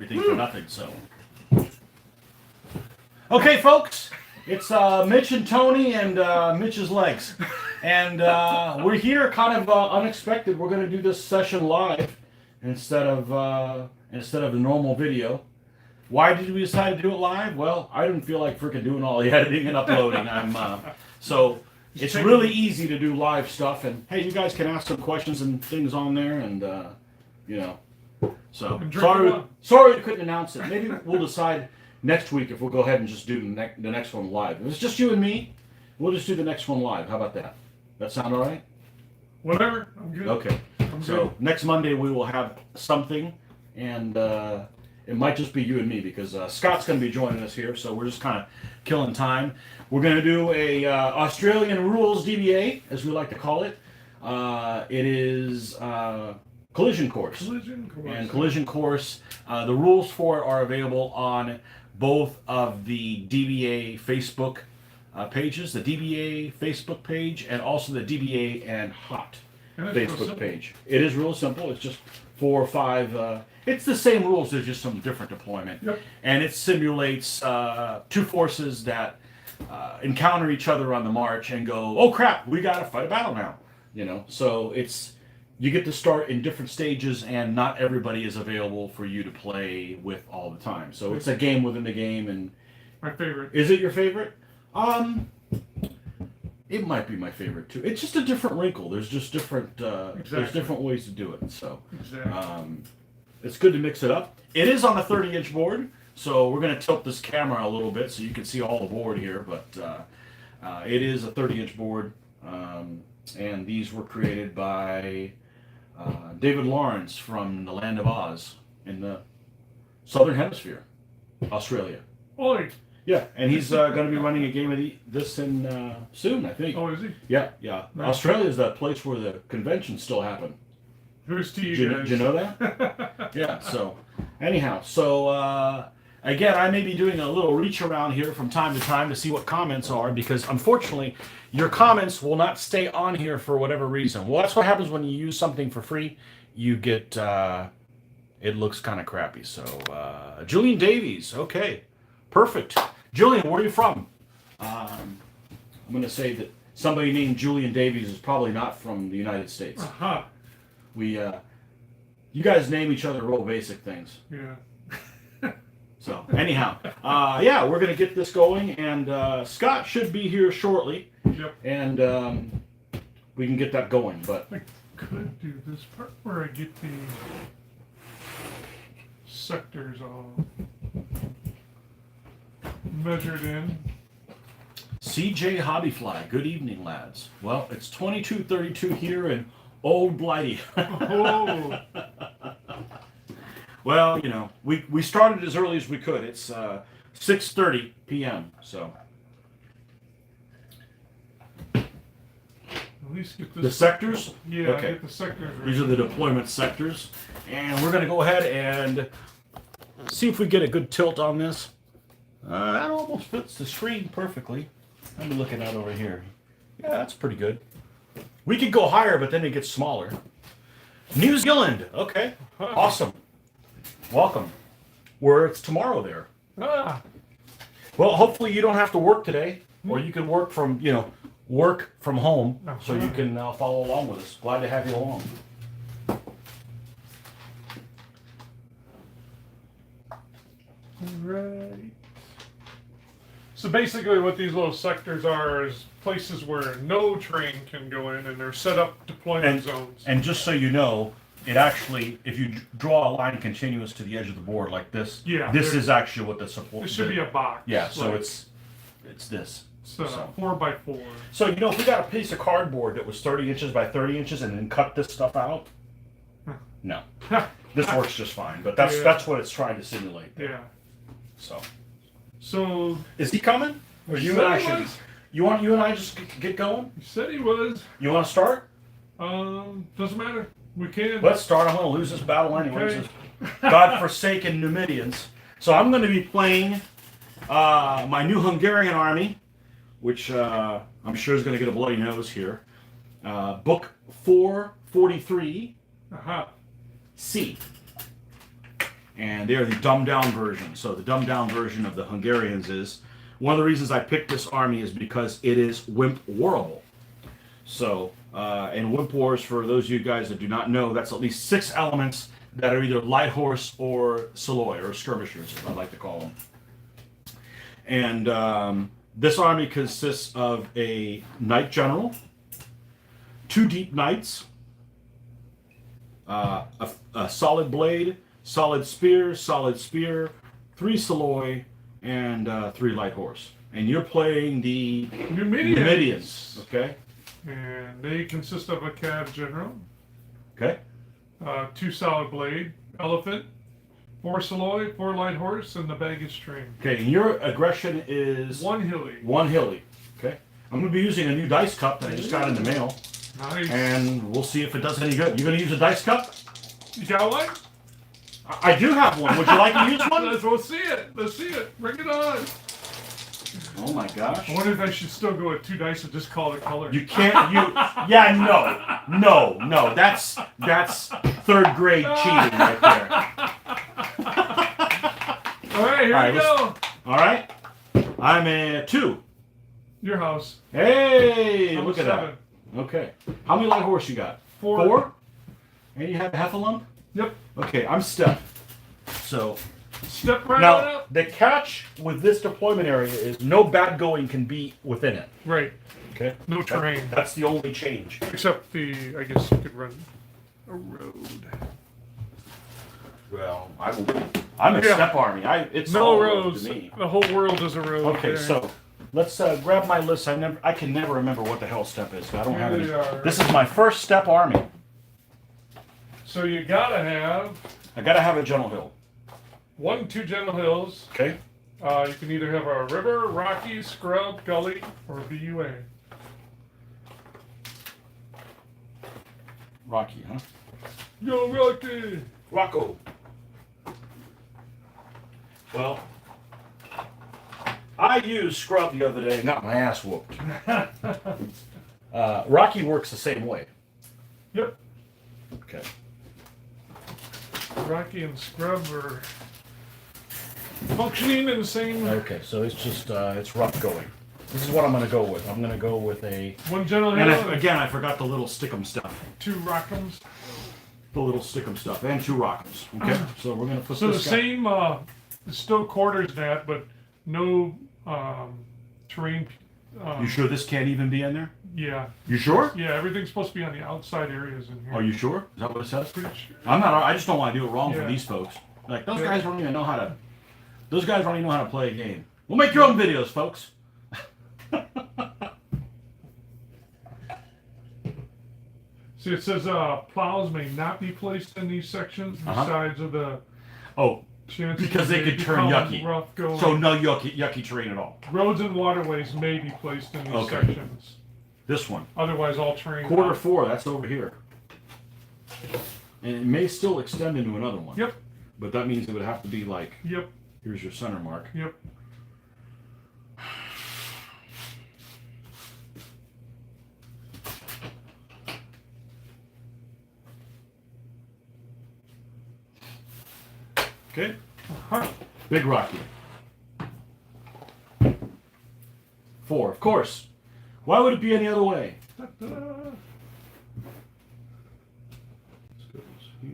everything for nothing, so. Okay, folks, it's Mitch and Tony and Mitch's legs. And we're here kind of unexpected. We're going to do this session live instead of the normal video. Why did we decide to do it live? Well, I didn't feel like freaking doing all the editing and uploading. So it's really easy to do live stuff. And hey, you guys can ask some questions and things on there, and you know. So sorry we couldn't announce it. Maybe we'll decide next week if we'll go ahead and just do the next one live. If it's just you and me, we'll just do the next one live. How about that? That sound all right? Whatever. I'm good. Okay. So next Monday we will have something, and it might just be you and me because Scott's going to be joining us here. So we're just kind of killing time. We're going to do a Australian rules DBA, as we like to call it. It is collision course. And collision course. The rules for it are available on both of the DBA Facebook pages, the DBA Facebook page, and also the DBA and Hot Facebook page. It is real simple. It's just 4 or 5. It's the same rules. There's just some different deployment. Yep. And it simulates two forces that encounter each other on the march and go, oh crap, we got to fight a battle now. You know, so you get to start in different stages, and not everybody is available for you to play with all the time. So it's a game within the game. And my favorite. Is it your favorite? It might be my favorite too. It's just a different wrinkle. There's just different. There's different ways to do it. So it's good to mix it up. It is on a 30-inch board, so we're going to tilt this camera a little bit so you can see all the board here. But it is a 30-inch board, and these were created by David Lawrence from the Land of Oz in the Southern Hemisphere, Australia. Oi. Yeah, and he's going to be running a game of this in soon, I think. Oh, is he? Yeah, yeah. Nice. Australia is that place where the conventions still happen. Who's to you guys? Did you know that? Yeah, so anyhow, again, I may be doing a little reach around here from time to time to see what comments are, because unfortunately, your comments will not stay on here for whatever reason. Well, that's what happens when you use something for free. You get, it looks kind of crappy. So, Julian Davies, okay. Perfect. Julian, where are you from? I'm going to say that somebody named Julian Davies is probably not from the United States. Uh-huh. You guys name each other real basic things. Yeah. So, anyhow, yeah, we're going to get this going, and Scott should be here shortly. Yep. And we can get that going, but... I could do this part where I get the sectors all measured in. CJ Hobbyfly, good evening, lads. Well, it's 22:32 here in Old Blighty. Oh. Well, you know, we started as early as we could. It's 6:30 p.m., so. At least get this. The sectors? Yeah, okay. get the sectors right. These are the deployment sectors. And we're going to go ahead and see if we get a good tilt on this. That almost fits the screen perfectly. I'm looking out over here. Yeah, that's pretty good. We could go higher, but then it gets smaller. New Zealand. Okay. Awesome. Welcome. Where it's tomorrow there. Ah. Well, hopefully you don't have to work today, or you can work from, work from home, so you can follow along with us. Glad to have you along. Right. So basically what these little sectors are is places where no train can go in, and they're set up deployment zones. And just so you know, it actually, if you draw a line continuous to the edge of the board like this, this is actually what the support. This should be a box. Yeah, so it's this. So 4x4. So if we got a piece of cardboard that was 30 inches by 30 inches and then cut this stuff out, no, this works just fine. But that's what it's trying to simulate. Yeah. So is he coming? Or you and I should? You and I just get going? He said he was. You want to start? Doesn't matter. We can. Let's start. I'm going to lose this battle anyways. Okay. God-forsaken Numidians. So I'm going to be playing my new Hungarian army, which I'm sure is going to get a bloody nose here. Book 443. Uh-huh. C. and they are the dumbed down version. So the dumbed down version of the Hungarians is one of the reasons I picked this army is because it is Wimp warable. So, and Wimp Wars, for those of you guys that do not know, that's at least 6 elements that are either light horse or Psiloi, or skirmishers, as I like to call them. And this army consists of a knight general, 2 deep knights, a solid blade, solid spear, 3 Psiloi, and 3 light horse. And you're playing the Numidians, okay? And they consist of a cav general, Okay. 2 solid blade, elephant, 4 Psiloi, 4 light horse, and the baggage train. Okay, and your aggression is 1 hilly. 1 hilly. Okay. I'm going to be using a new dice cup that I just got in the mail, Nice. and we'll see if it does any good. You going to use a dice cup? You got one? I do have one. Would you like to use one? Let's see it. Let's see it. Bring it on. Oh my gosh. I wonder if I should still go with 2 dice and just call it color. You can't. Yeah, no. That's 3rd grade cheating right there. All right, here we go. All right. I'm a 2. Your house. Hey, I'm look at 7. that. Okay. How many light horse you got? 4. 4? And you have Heffalump? Yep. Okay, I'm Steph. So Step right on now up. the catch with this deployment area is no bad going can be within it. Right. Okay. No terrain. That's the only change. Except I guess you could run a road. Well, I'm a Yeah. step army. It's No all road roads. to me. The whole world is a road. Okay, there. so let's grab my list. I can never remember what the hell step is. I don't have Here any. they are. This is my first step army. So you gotta have I gotta have a General Hill. 1, 2 gentle hills. Okay. You can either have a river, rocky, scrub, gully, or BUA. Rocky, huh? Yo, Rocky! Rocco. Well, I used Scrub the other day and got my ass whooped. Rocky works the same way. Yep. Okay. Rocky and Scrub are functioning in the same. Okay, so it's just it's rough going. This is what I'm gonna go with. I'm gonna go with a. 1 gentle And hill, again, I forgot the little stickum stuff. 2 rock'ems. The little stickum stuff and 2 rock'ems. Okay, so we're gonna put So the this. same, it's still quarters that, but no terrain. You sure this can't even be in there? Yeah. You sure? Yeah, everything's supposed to be on the outside areas in here. Are you sure? Is that what it says? Pretty sure. I'm not. I just don't want to do it wrong for Yeah. these folks. Like those Yeah. guys don't even know how to. Those guys don't even know how to play a game. We'll make your own videos, folks. See, it says plows may not be placed in these sections Uh-huh. besides of the Oh, chances because they could turn become yucky. rough going. So no yucky terrain at all. Roads and waterways may be placed in these Okay. sections. This one. Otherwise, all terrain. Quarter 4, that's over here. And it may still extend into another one. Yep. But that means it would have to be like, Yep. here's your center mark. Yep. Okay. Huh. Big Rocky. 4, of course. Why would it be any other way? Da-da. Let's go this here.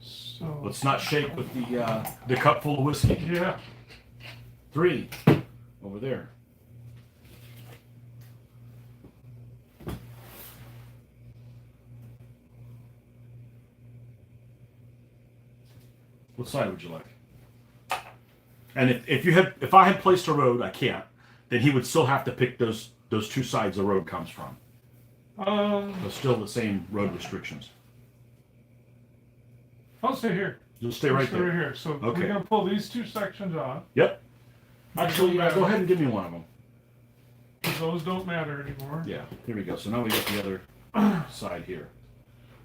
So. Let's not shake with the cup full of whiskey. Yeah. 3, over there. What side would you like? And if I had placed a road, I can't. Then he would still have to pick those 2 sides the road comes from. So still the same road restrictions. I'll stay here. You'll stay right Stay there. right here. So Okay. we're gonna pull these 2 sections off. Yep. Actually, go ahead and give me one of them. 'Cause those don't matter anymore. Yeah. Here we go. So now we got the other side here.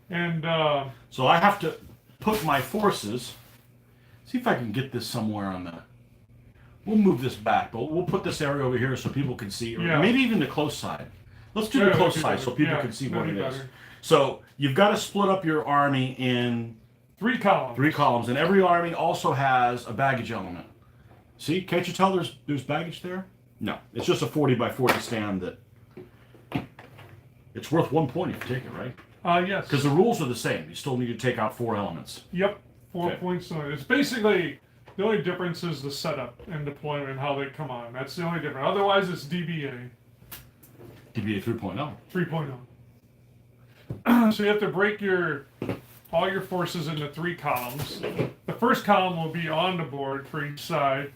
And So I have to put my forces. See if I can get this somewhere on the. We'll move this back, but we'll put this area over here so people can see, or Yeah. maybe even the close side. Let's do Yeah, the close that'd be size better. so people Yeah, can see what that'd it be is. better. So you've got to split up your army in 3 columns. 3 columns, and every army also has a baggage element. See, can't you tell there's baggage there? No, it's just a 40 by 40 stand that it's worth 1 point if you take it, right? Yes. Because the rules are the same. You still need to take out 4 elements. Yep. 4 Okay. points on it. It's basically the only difference is the setup and deployment and how they come on. That's the only difference. Otherwise, it's DBA DBA 3.0. 3.0. So you have to break all your forces into 3 columns. The first column will be on the board for each side.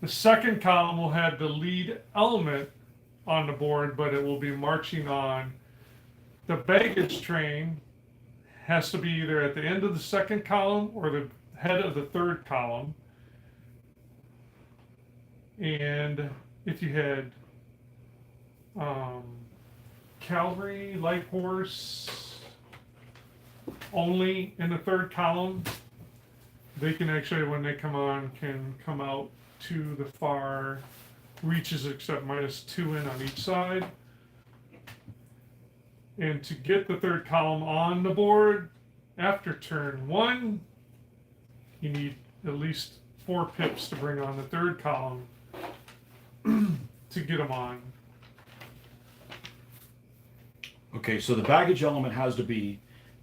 The second column will have the lead element on the board, but it will be marching on. The baggage train has to be either at the end of the second column or the head of the third column. And if you had cavalry, light horse only in the third column, they can actually, when they come on, can come out to the far reaches except -2 in on each side. And to get the third column on the board after turn 1, you need at least 4 pips to bring on the third column to get them on. Okay, so the baggage element has to be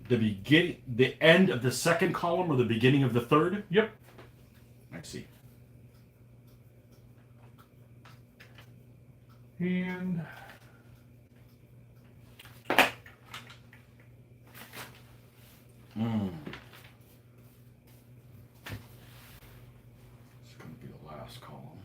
the end of the second column or the beginning of the third? Yep. I see. And It's going to be the last column.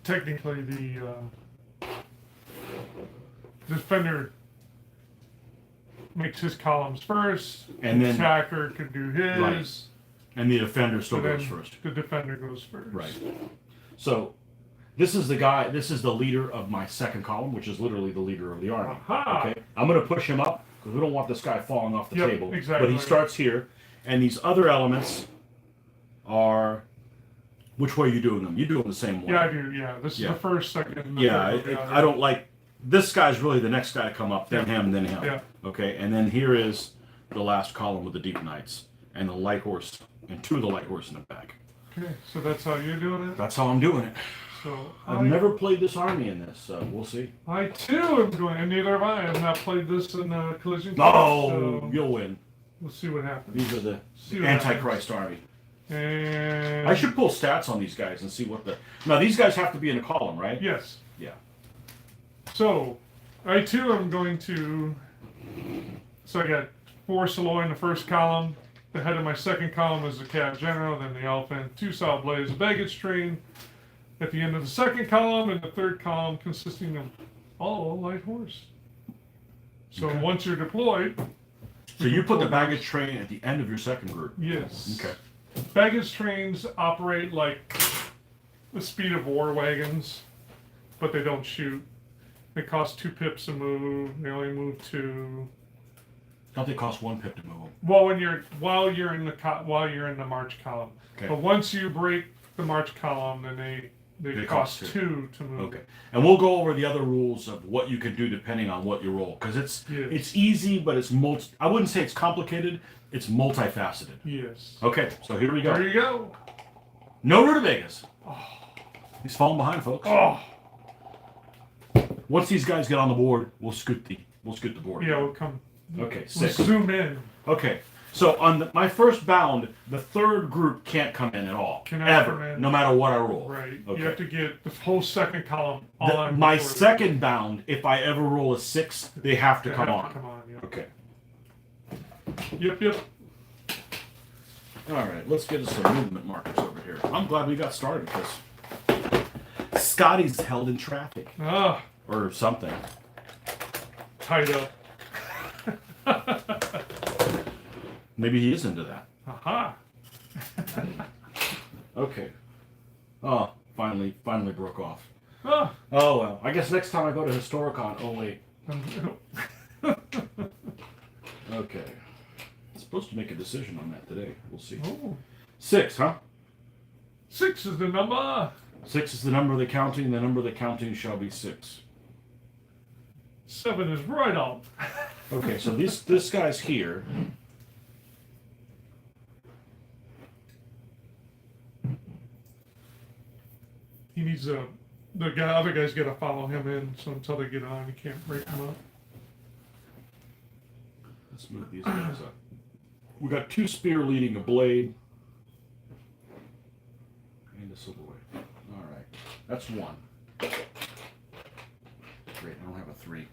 technically the defender makes his columns first, And the then- attacker could do his, Right. And the defender still and then goes first. the defender goes first. Right. So this is the leader of my second column, which is literally the leader of the army. Aha! Okay. I'm going to push him up because we don't want this guy falling off the Yep, table. exactly. But he starts here, and these other elements are. Which way are you doing them? You do them the same way. Yeah, I do. Yeah, this Yeah. is the first, second. the Yeah, third will be on I don't like. This guy's really the next guy to come up, then him, then him. Yeah. Okay, and then here is the last column with the deep knights and the light horse and 2 of the light horse in the back. Okay, so that's how you're doing it. That's how I'm doing it. So I've never played this army in this, so we'll see. I too am going, and neither have I. I have not played this in Collision. Oh, so you'll win. we'll see what happens. These are the See what Antichrist army. And I should pull stats on these guys and see what the. Now these guys have to be in a column, right? Yes. Yeah. So I too am going to. So I got 4 Psiloi in the first column. The head of my second column is the Cav General, then the Elephant, 2 Solid Blades, a baggage train. At the end of the second column, and the third column consisting of all light horse. So Okay. once you're deployed. So you put the baggage train at the end of your second group. Yes. Okay. Baggage trains operate like the speed of war wagons, but they don't shoot. They cost 2 pips to move. They only move 2. Don't they cost 1 pip to move them? Well, while you're in the march column. Okay. But once you break the march column, then they cost cost 2 to move. Okay. And we'll go over the other rules of what you can do depending on what you roll, because it's easy, but it's I wouldn't say it's complicated. It's multifaceted. Yes. Okay. So here we go. There you go. No rutabagas. He's falling behind, folks. Oh. Once these guys get on the board, we'll scoot the board. Yeah, we'll come. Okay, We'll 6. zoom in. Okay, so on my first bound, the third group can't come in at all, Cannot ever, come in. no matter what I roll. Right. Okay. You have to get the whole second column on. My before second bound, if I ever roll a 6, they have to they come have on. to come on. Yeah. Okay. Yep. All right, let's get us some movement markers over here. I'm glad we got started because Scotty's held in traffic Ah, or something. tied up. Maybe he is into that. Aha. Okay. Oh, finally broke off. Ah. Oh well. I guess next time I go to Historicon. Oh wait. Okay. I'm supposed to make a decision on that today. We'll see. Oh. 6, huh? 6 is the number. 6 is the number of the counting. The number of the counting shall be 6. 7 is right on. Okay, so this guy's here. He needs a. Other guy's got to follow him in, so until they get on, you can't break him up. Let's move these guys up. We got 2 spear leading a blade. And a Psiloi. Alright. That's 1. Great, I don't have a 3.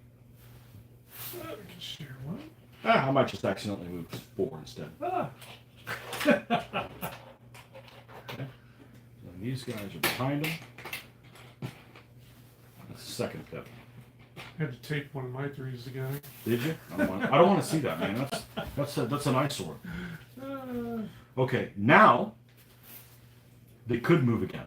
We can share one. I might just accidentally move to 4 instead. Ah. Okay. So these guys are behind him. That's the second pip. I had to take one of my 3s together. Did you? I don't want to see that, man. That's an eyesore. Okay, now they could move again.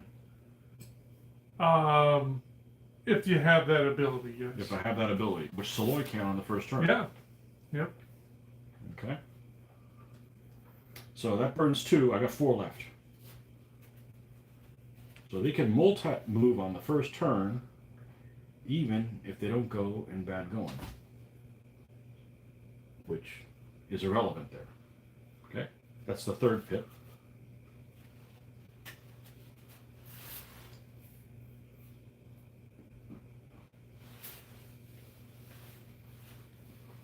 If you have that ability, yes. If I have that ability, which Psiloi can on the first turn. Yeah. Yep. Okay. So that burns 2. I got 4 left. So they can multi-move on the first turn, even if they don't go in bad going, which is irrelevant there. Okay, that's the 3rd pip.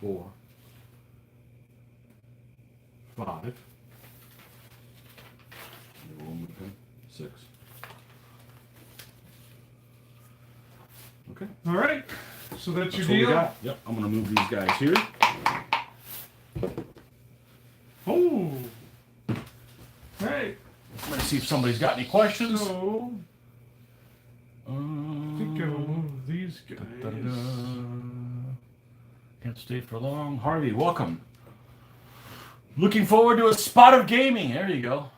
Four, 5. We'll move him. 6. Okay. All right. So that's That's your what we deal. got. Yep. I'm gonna move these guys here. Oh. Hey. I'm gonna see if somebody's got any questions. So I think I'll move these guys. Can't stay for long. Harvey, welcome. Looking forward to a spot of gaming. There you go.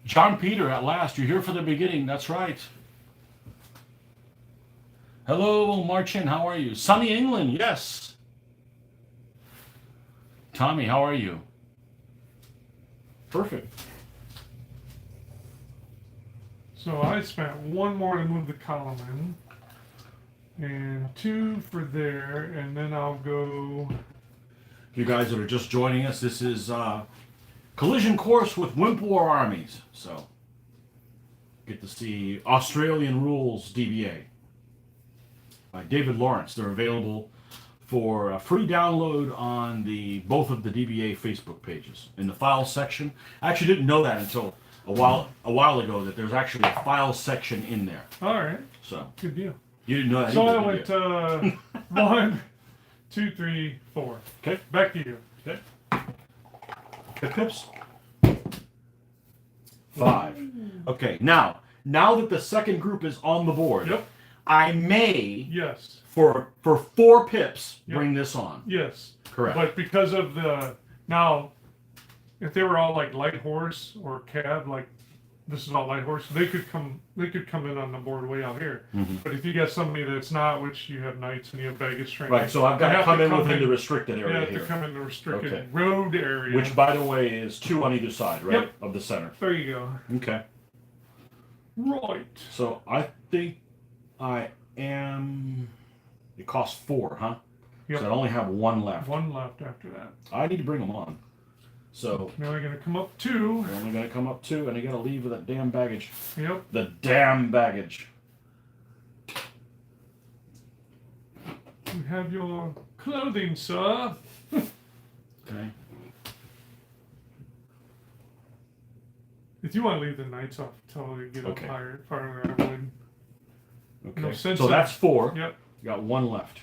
John Peter, at last. You're here for the beginning. That's right. Hello, Marchin. How are you? Sunny England. Yes. Tommy, how are you? Perfect. So I spent 1 more to move the column in, and 2 for there, and then I'll go. You guys that are just joining us, this is Collision Course with Wimp War Armies. So, get to see Australian Rules DBA by David Lawrence. They're available for a free download on both of the DBA Facebook pages in the files section. I actually didn't know that until a while ago that there's actually a files section in there. All right. So Good deal. you didn't know that. So either, I did you? went 1, 2, 3, 4. Okay. Back to you. Okay. Okay, pips. 5. Okay. Now that the second group is on the board, Yep. I may Yes. for 4 pips Yep. bring this on. Yes. Correct. But because of now, if they were all like light horse or cab, like this is all light horse, they could come in on the board way out here. Mm-hmm. But if you got somebody that's not, which you have knights and you have baggage train, Right, so I've got to come in within the restricted you area have here. to come in the restricted Okay. road area. Which, by the way, is 2 on either side, right? Yep. Of the center. There you go. Okay. Right. So I think I am. It costs 4, huh? Yep. So I only have 1 left. 1 left after that. I need to bring them on. So Now we're gonna come up 2. we're only going to come up 2, and I got to leave with that damn baggage. Yep. The damn baggage. You have your clothing, sir. Okay. If you want to leave the knights off until they get Okay. up higher, farther, I would. Okay. No sense So in- that's 4. Yep. You got 1 left.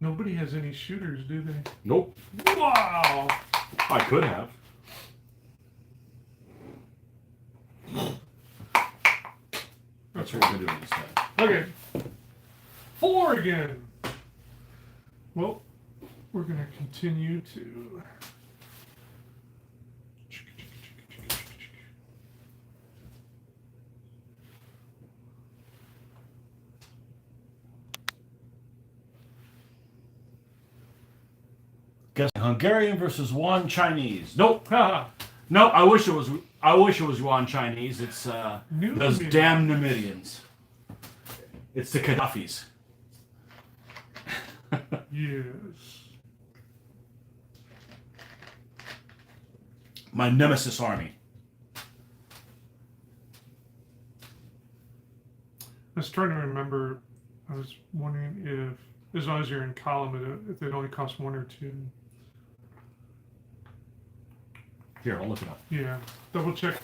Nobody has any shooters, do they? Nope. Wow! I could have. That's what we're doing instead. Okay. 4 again. Well, we're going to continue to... Guess Hungarian versus Yuan Chinese. Nope. Haha. No, I wish it was. I wish it was Yuan Chinese. It's those Namibians. damn Namibians. It's the Gaddafis. Yes. My nemesis army. I was trying to remember. I was wondering if, as long as you're in column, if it only costs 1 or 2. Here, I'll look it up. Yeah. Double check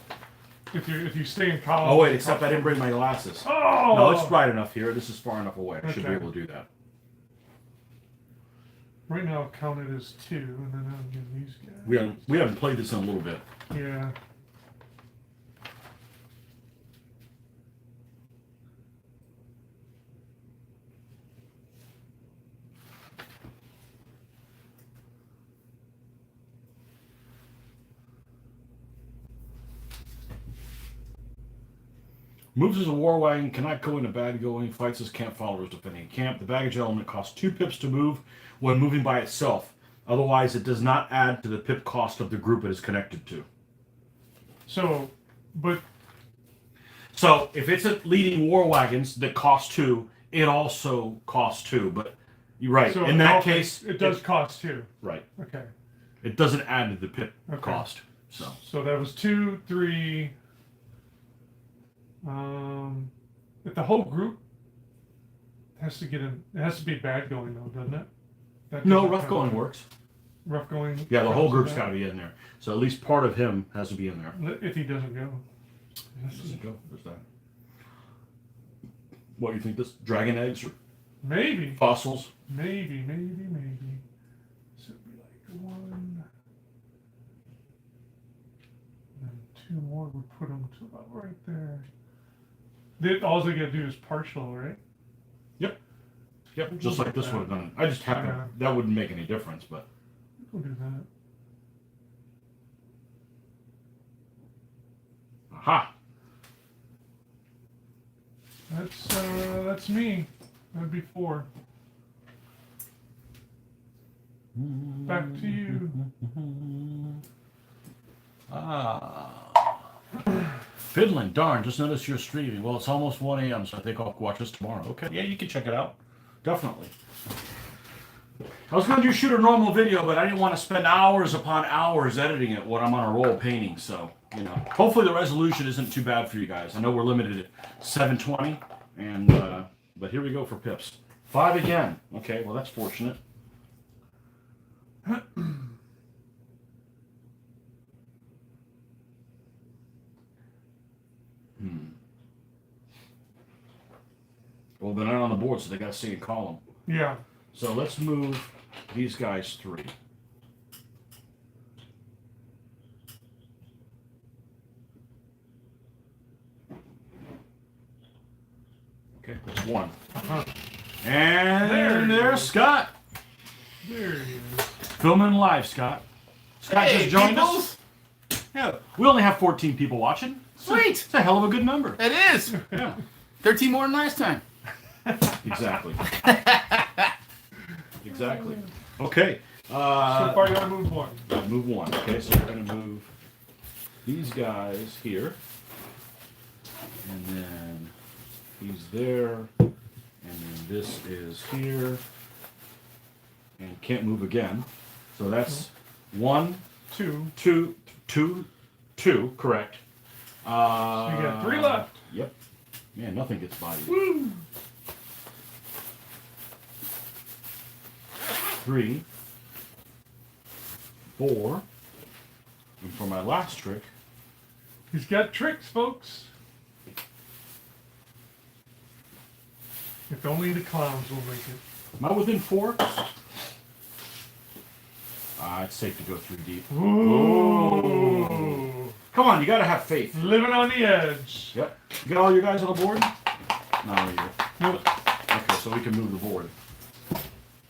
if you stay in column. Oh wait, except I didn't bring my glasses. Oh. No, it's bright enough here. This is far enough away. I should be Okay. able to do that. Right now, I'll count it as 2, and then I'll give these guys. We haven't played this in a little bit. Yeah. Moves as a war wagon, cannot go into bad going, fights as camp followers defending camp. The baggage element costs 2 pips to move when moving by itself. Otherwise, it does not add to the pip cost of the group it is connected to. So, but So, if it's a leading war wagons that cost 2, it also costs 2. But you're right. so In that okay, case, it does cost 2. right. Okay. It doesn't add to the pip Okay. cost. So that was 2, 3. If the whole group has to get in, it has to be bad going though, doesn't it? That no, doesn't rough count. going works. Rough going. Yeah, the whole counts group's as got to be in there. So at least part of him has to be in there. that? If he doesn't go. Does it go? Where's that? What do you think? This dragon eggs or Maybe. fossils? Maybe. So it'd be like 1. And 2 more would put them to about right there. All they gotta do is partial, right? Yep, just like this would have done. I just happened Yeah. that wouldn't make any difference, but We'll do that. aha. That's me. That'd be 4. Back to you. Fiddling, darn, just noticed you're streaming. Well, it's almost 1 a.m., so I think I'll watch this tomorrow. Okay, yeah, you can check it out. Definitely. I was going to shoot a normal video, but I didn't want to spend hours upon hours editing it when I'm on a roll painting, so, you know. Hopefully the resolution isn't too bad for you guys. I know we're limited at 720, and, but here we go for pips. 5 again. Okay, well, that's fortunate. Well, they're not on the board, so they got to stay in column. Yeah. So let's move these guys 3. Okay, that's 1. Uh-huh. And There there's Scott. There he is. Filming live, Scott. Scott Hey, just joined peoples. us. Yeah, we only have 14 people watching. Sweet. It's a hell of a good number. It is. Yeah, 13 more than last time. exactly. Exactly. Okay. So far, you gotta move 1. Move 1. Okay, so we're going to move these guys here. And then he's there. And then this is here. And can't move again. So that's 1, 2. 2, 2, 2, correct. So you got 3 left. Yep. Man, nothing gets by you. Woo! 3, 4, and for my last trick, He's got tricks, folks. If only the clowns will make it. Am I within 4? It's safe to go 3 deep. Ooh. Come on, you gotta have faith. Living on the edge. Yep. You got all your guys on the board? No, you do. Nope. Okay, so we can move the board.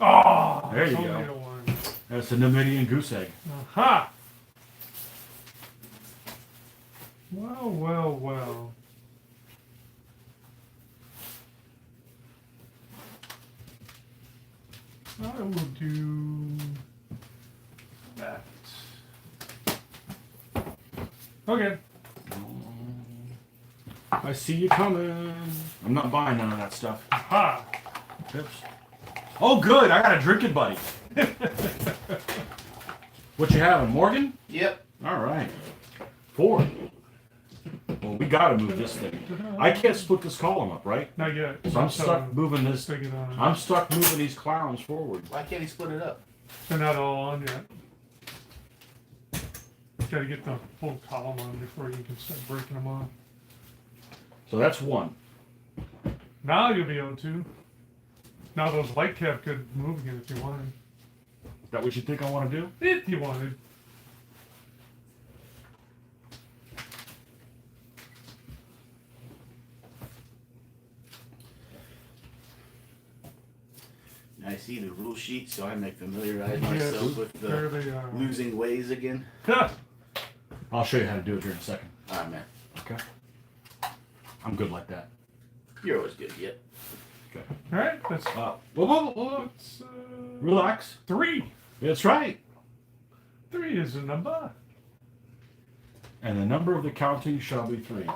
Oh, There you only go. a 1. That's a Numidian goose egg. Aha. Well, well, well. I will do that. Okay. I see you coming. I'm not buying none of that stuff. Aha. Pips. Oh, good. I got a drinking buddy. What you having, Morgan? Yep. All right. 4. Well, we got to move this thing. I can't split this column up, right? Not yet. So I'm stuck moving this. Stick it on. I'm stuck moving these clowns forward. Why can't he split it up? They're not all on yet. Got to get the full column on before you can start breaking them off. So that's 1. Now you'll be able to. Now those light cap could move again if you wanted. Is that what you think I want to do? If you wanted. I see the rule sheet, so I may familiarize Yes, myself with there the they are. losing ways again. I'll show you how to do it here in a second. Alright, man. Okay. I'm good like that. You're always good, yep. Okay. Alright, that's Whoa, whoa, whoa. let's, Relax. 3. That's right. 3 is a number. And the number of the counting shall be 3.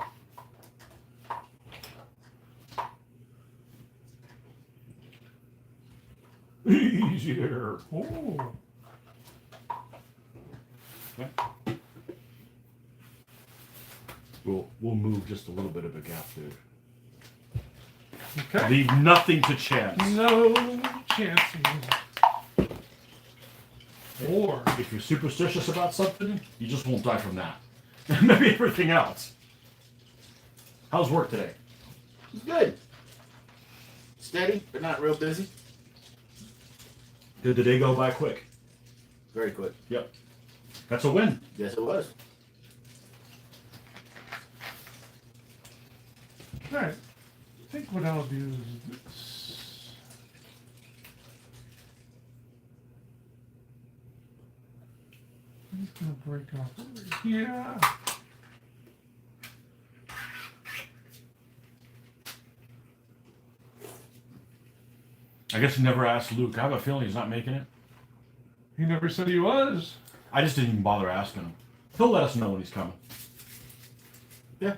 Easier. Oh. Okay. We'll move just a little bit of a gap, dude. Okay. Leave nothing to chance. No chances. Or If you're superstitious about something, you just won't die from that. Maybe everything else. How's work today? Good. Steady, but not real busy. Did the day go by quick? Very quick. Yep. That's a win. Yes, it was. alright. I think what I'll do is this. I'm just gonna break off over here. I guess you never asked Luke. I have a feeling he's not making it. He never said he was. I just didn't even bother asking him. He'll let us know when he's coming. Yeah.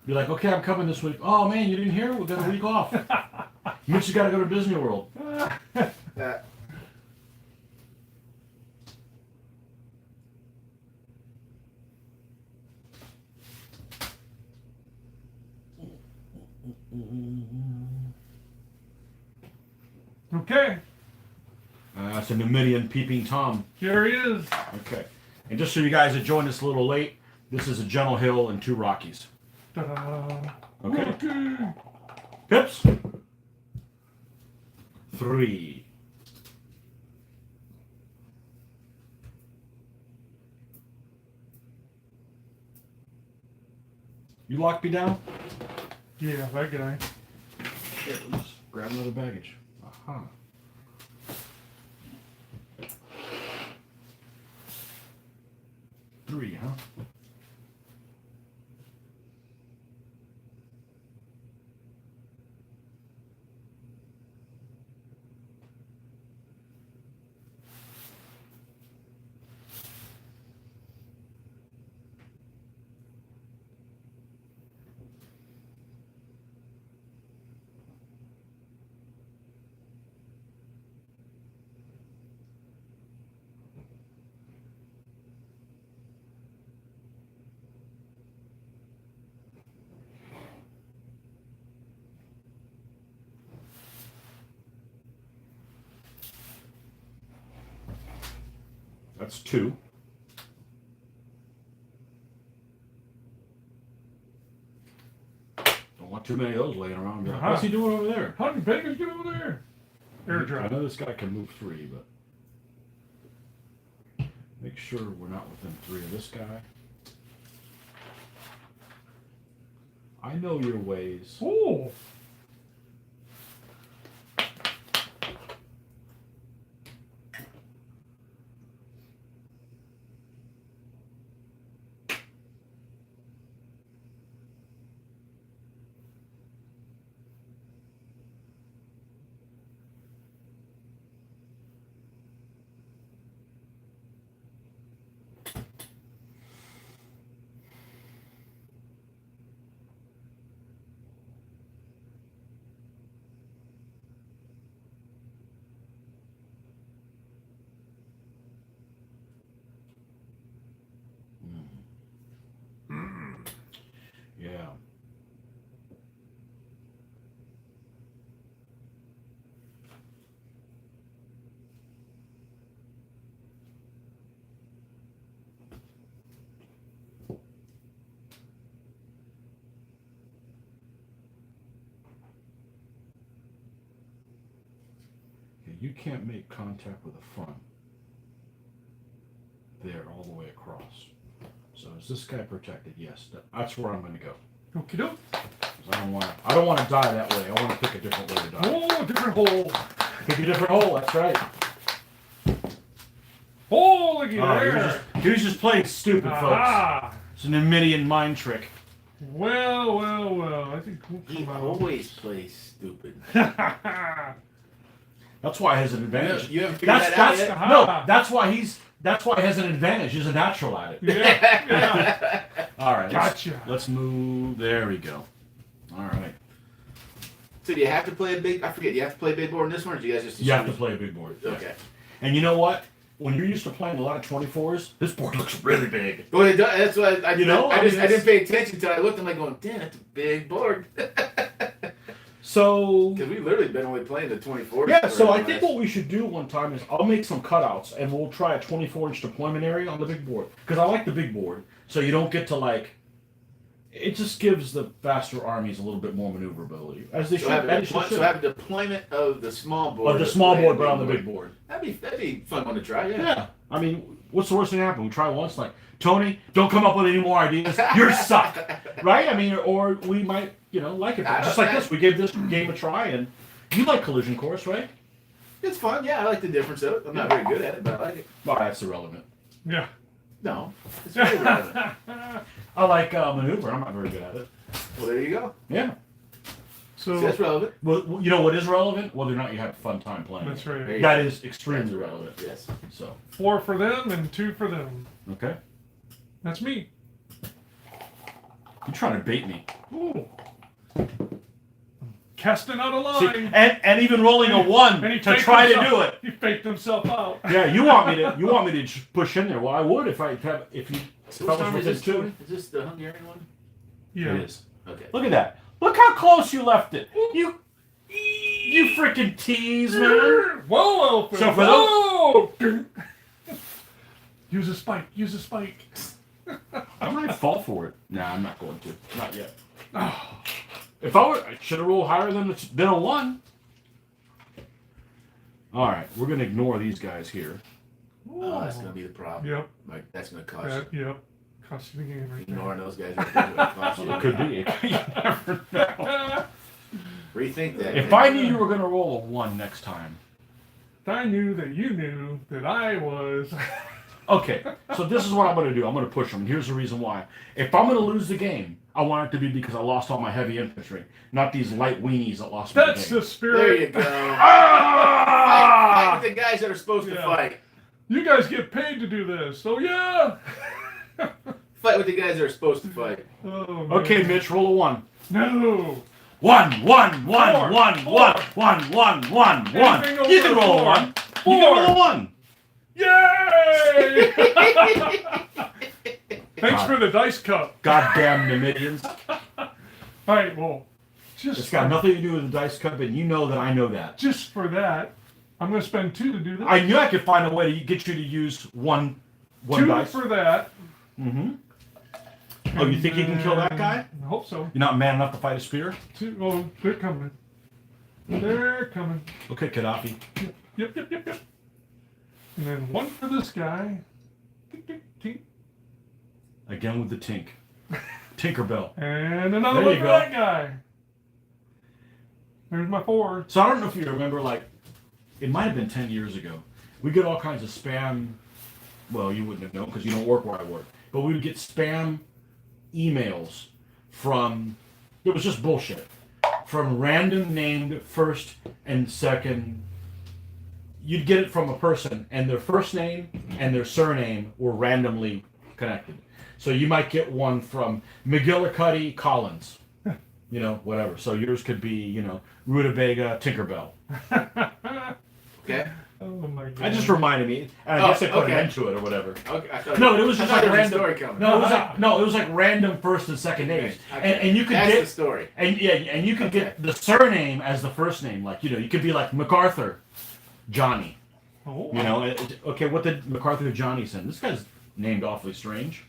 Be like, okay, I'm coming this week. Oh man, you didn't hear? We got a week off. Mitch has got to go to Disney World. Okay, That's a Numidian peeping Tom. here he is. Okay. And just so you guys have joined us a little late, this is a gentle hill and 2 Rockies. Ta-da. Okay. Okay. Pips. 3. You locked me down? Yeah, that guy. Here, let's grab another baggage. Aha. Three, huh? That's 2. Don't want too many of those laying around. Like, Uh-huh. what's he doing over there? How did Vegas get over there? I Airdrop. know this guy can move 3, but make sure we're not within 3 of this guy. I know your ways. Oh. Yeah. You can't make contact with the front there all the way across. So is this guy protected? Yes, that's where I'm going to go. Okie doke. 'Cause I don't want to die that way. I want to pick a different way to die. Oh, different hole. Pick a different hole. That's right. Oh, looky Oh, there. he was just playing stupid, folks. Ah. It's an Endymion mind trick. Well, well, well. I think we'll He come out. always plays stupid. That's why he has an advantage. You haven't figured that out yet? No, that's why he has an advantage. He's a natural at it. Yeah, yeah. All right. Gotcha. Let's move. There we go. All right. So do you have to play a big? I forget. Do you have to play a big board in this one, or do you guys just? You have to play a big board. Yeah. Okay. And you know what? When you're used to playing a lot of 24s, this board looks really big. Well, it does, that's why I mean, I didn't pay attention until I looked. I'm like going, damn, that's a big board. So Because we've literally been only playing the 24. yeah, so I think what we should do one time is I'll make some cutouts and we'll try a 24-inch deployment area on the big board. Because I like the big board, so you don't get to like. It just gives the faster armies a little bit more maneuverability, as they should. have a deployment of the small board. Of the small board, but on the big board. That'd be a fun one to try. Yeah. Yeah, I mean, what's the worst thing that happen? We try once, like Tony, don't come up with any more ideas. You're suck, right? I mean, or we might, like it. Just like this, we gave this game a try, and you like Collision Course, right? It's fun. Yeah, I like the difference of it. I'm not very good at it, but I like it. Well, that's irrelevant. Yeah. No, it's very relevant. I like maneuver. I'm not very good at it. Well, there you go. Yeah. So So that's relevant. Well, you know what is relevant? Whether or not you have a fun time playing. that's right. There you That go. is extremely relevant. Yes. So, 4 for them and 2 for them. okay. That's me. You're trying to bait me. Ooh. Casting out a See, line. and even rolling a 1 And he to faked try to himself- do it. He faked himself out. Yeah, you want me to push in there? Well, I would if I was Which with is this too. Is this the Hungarian one? Yeah. It is. Okay. Look at that. Look how close you left it. You freaking tease, man. Whoa, Elfin. So for Whoa! Use a spike. Use a spike. I might fall for it. Nah, I'm not going to. Not yet. If I should have rolled higher than a 1. All right, we're gonna ignore these guys here. Oh, that's gonna be the problem. Yep. Like that's gonna cost you. Yep. Cost you the game right Ignoring those guys. Right there, it'll cost you. It could be. You never know. there. Rethink that. If I knew you were gonna roll a 1 next time. I knew that you knew that I was. Okay, so this is what I'm gonna do. I'm gonna push them. And here's the reason why. If I'm gonna lose the game, I want it to be because I lost all my heavy infantry, not these light weenies that lost me That's the the game. spirit. There you go. Ah! Fight with the guys that are supposed to Yeah. fight. You guys get paid to do this, so yeah. Fight with the guys that are supposed to fight. Oh, man. Okay, Mitch, roll a 1. No. 1, 1, 1, 1, Four. 1, 1, 1, 1, 1. Anything You over can roll a 4. 1. You Four. can roll a 1. Yay! Thanks God. for the dice cup. Goddamn Numidians. All right, well, It's just got nothing to do with the dice cup, and you know that I know that. just for that, I'm going to spend 2 to do this. I knew I could find a way to get you to use one 2 dice. for that. Mm-hmm. Oh, you think you can kill that guy? I hope so. You're not man enough to fight a spear? Oh, they're coming. They're coming. Okay, Gaddafi. Yep. And then one for this guy. Tink, tink, tink. Again with the tink. Tinkerbell. And another There one you for go. that guy. There's my 4. So I don't know if you remember, like, it might have been 10 years ago. We get all kinds of spam. Well, you wouldn't have known because you don't work where I work. But we would get spam emails from, it was just bullshit, from random named first and second. You'd get it from a person, and their first name and their surname were randomly connected. So you might get one from McGillicuddy Collins, you know, whatever. So yours could be, you know, Rutabaga Tinkerbell. Okay. Oh my god. That just reminded me, and I guess I put an end to it or whatever. Okay. I thought, No, it was just I thought like there was a random. story coming. No, it was like random first and second names, Okay. and you could That's get the story. and you could get the surname as the first name. Like, you know, you could be like MacArthur Johnny. Oh. You know, okay, what did MacArthur Johnny send? This guy's named awfully strange.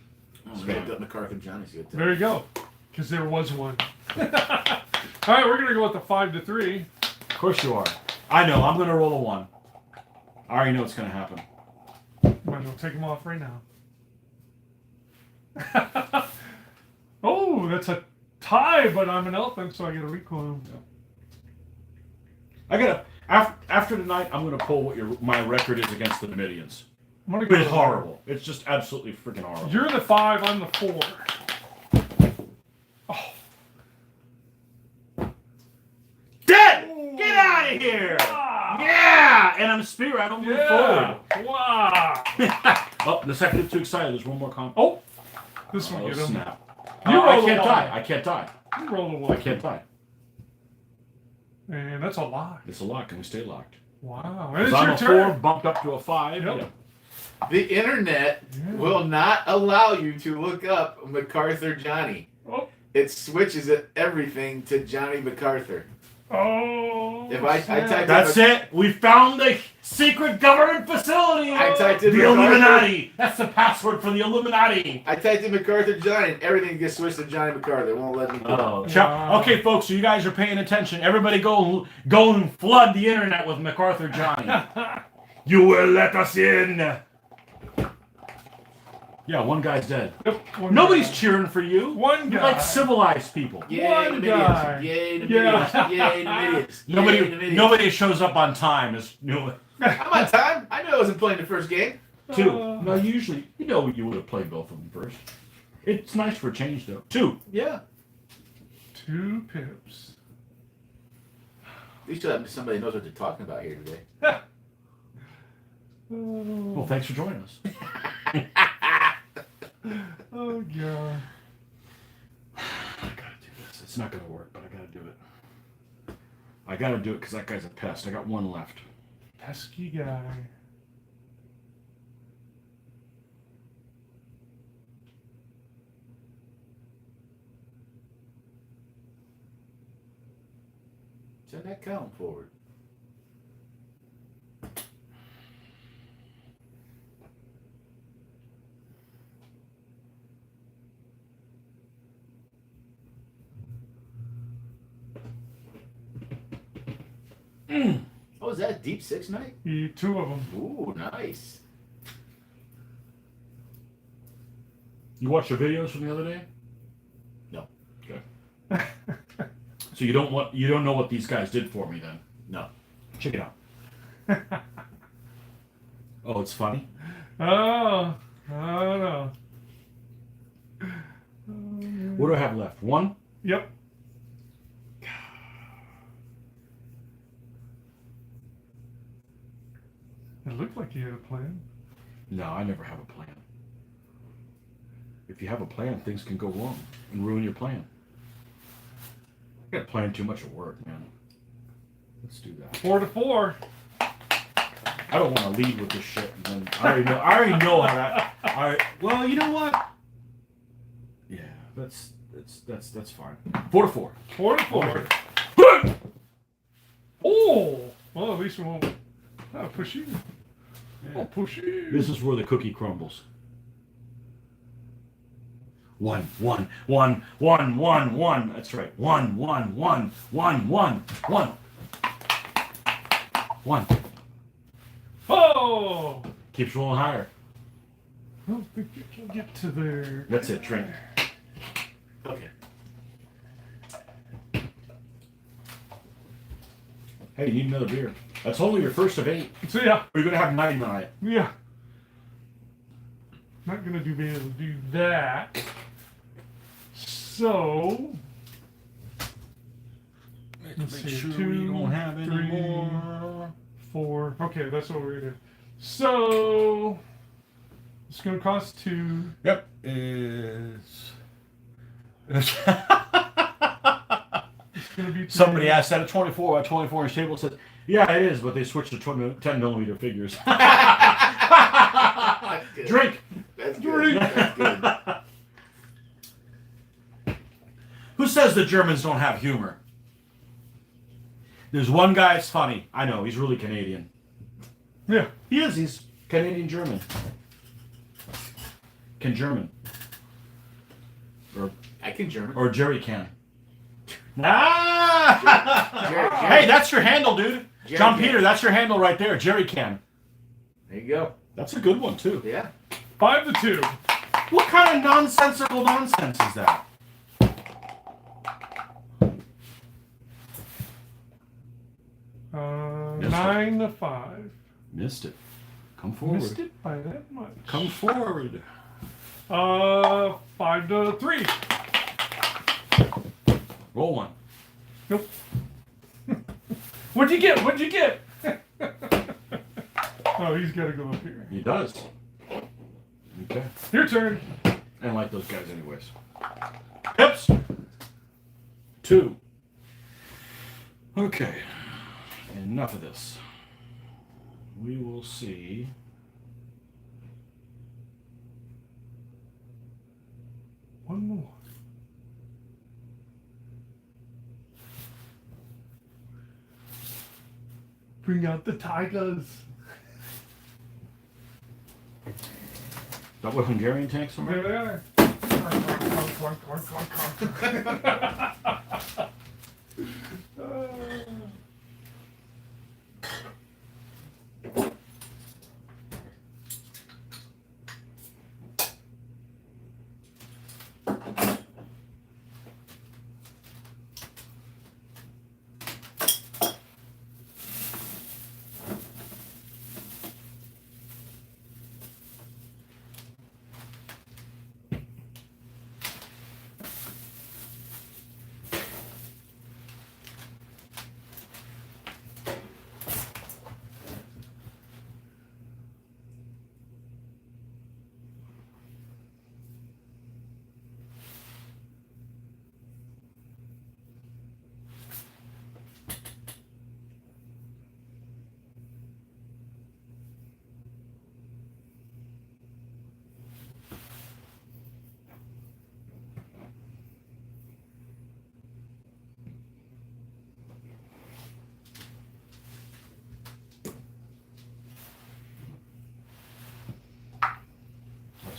Oh, man, that MacArthur Johnny's good. There you go. Because there was one. All right, we're gonna go with the 5 to 3. Of course you are. I know. I'm gonna roll a 1. I already know what's gonna happen. Might as well take them off right now. Oh, that's a tie, but I'm an elephant, so I get a recoil. I gotta after tonight. I'm gonna pull what my record is against the Numidians. I'm gonna go It's horrible. It's just absolutely freaking horrible. You're the 5, I'm the 4. Oh. Dead! Get out of here! Ah. Yeah! And I'm a spear. I don't move Yeah! forward. Wow! Oh, the second too excited. There's one more comp. Oh! This one, Oh, get him. snap. You I roll can't the die. one. I can't die. You roll the I 1. can't die. And that's a lock. It's a lock. Can we stay locked? Wow. And it's I'm your a turn. 4, bumped up to a 5. Yep. Yeah. The internet will not allow you to look up MacArthur Johnny. Oh. It switches everything to Johnny MacArthur. Oh. If I type That's it. We found the secret government facility. I typed in the MacArthur. Illuminati. That's the password for the Illuminati. I typed in MacArthur Johnny and everything gets switched to Johnny MacArthur. It won't let me go. Oh, Wow. okay, folks. So you guys are paying attention. Everybody, go and flood the internet with MacArthur Johnny. You will let us in. Yeah, one guy's dead. Yep, one Nobody's guy. cheering for you. One You're guy. like civilized people. Yay, One the guy. Numidians. Yay, the Yeah. Numidians. Yay, the Numidians. Yay, the Numidians. Nobody shows up on time. Is new. I'm on time. I knew I wasn't playing the first game. 2. No, usually you would have played both of them first. It's nice for a change, though. 2. Yeah. 2 pips. At least somebody knows what they're talking about here today. Well, thanks for joining us. Oh god. I gotta do this. It's not gonna work, but I gotta do it. I gotta do it because that guy's a pest. I got 1 left. Pesky guy. Send that column forward. Oh, is that Deep Six Night? 2 of them. Ooh, nice. You watched the videos from the other day? No. Okay. So you don't know what these guys did for me then? No. Check it out. Oh, it's funny. Oh, no. What do I have left? 1? Yep. It looked like you had a plan. No, I never have a plan. If you have a plan, things can go wrong and ruin your plan. I got plan too much at work, man. Let's do that. 4 to 4. I don't want to lead with this shit. And then I already know how that. Well, you know what? Yeah, that's fine. 4 to 4. 4 to 4. Okay. Oh! Well, at least we won't push you. Yeah. Oh, push you. This is where the cookie crumbles. One, one, one, one, one, one. That's right. One, one, one, one, one, one. One. Oh! Keeps rolling higher. I don't think you can get to there. That's it, drink. Okay. Hey, you need another beer. That's only your first of 8. So yeah. We're going to have 9 tonight. Yeah. Not gonna be able to do that. So let's Make see, sure 2, we don't have any 3, more. 4. Okay, that's what we're gonna do. So it's gonna cost 2. Yep. Is It's gonna be 3. somebody asked that a 24 by 24 inch table said, yeah, it is, but they switched to 10 millimeter figures. That's good. Drink. That's good. That's good. Who says the Germans don't have humor? There's one guy that's funny. I know, he's really Canadian. Yeah. He is. He's Canadian German. Can German. I can German. Or Jerry can. Ah! Jerry. Hey, that's your handle, dude. Jerry John can. Peter, that's your handle right there. Jerry can. There you go. That's a good one, too. Yeah. 5-2. What kind of nonsensical nonsense is that? Missed it. 9-5. Missed it. Come forward. Missed it by that much. Come forward. 5-3. Roll one. Nope. What'd you get? What'd you get? Oh, he's got to go up here. He does. Okay. Your turn. I don't like those guys anyways. Pips. 2. Okay. Enough of this. We will see. One more. Bring out the tigers. Is that what Hungarian tanks are? There they are.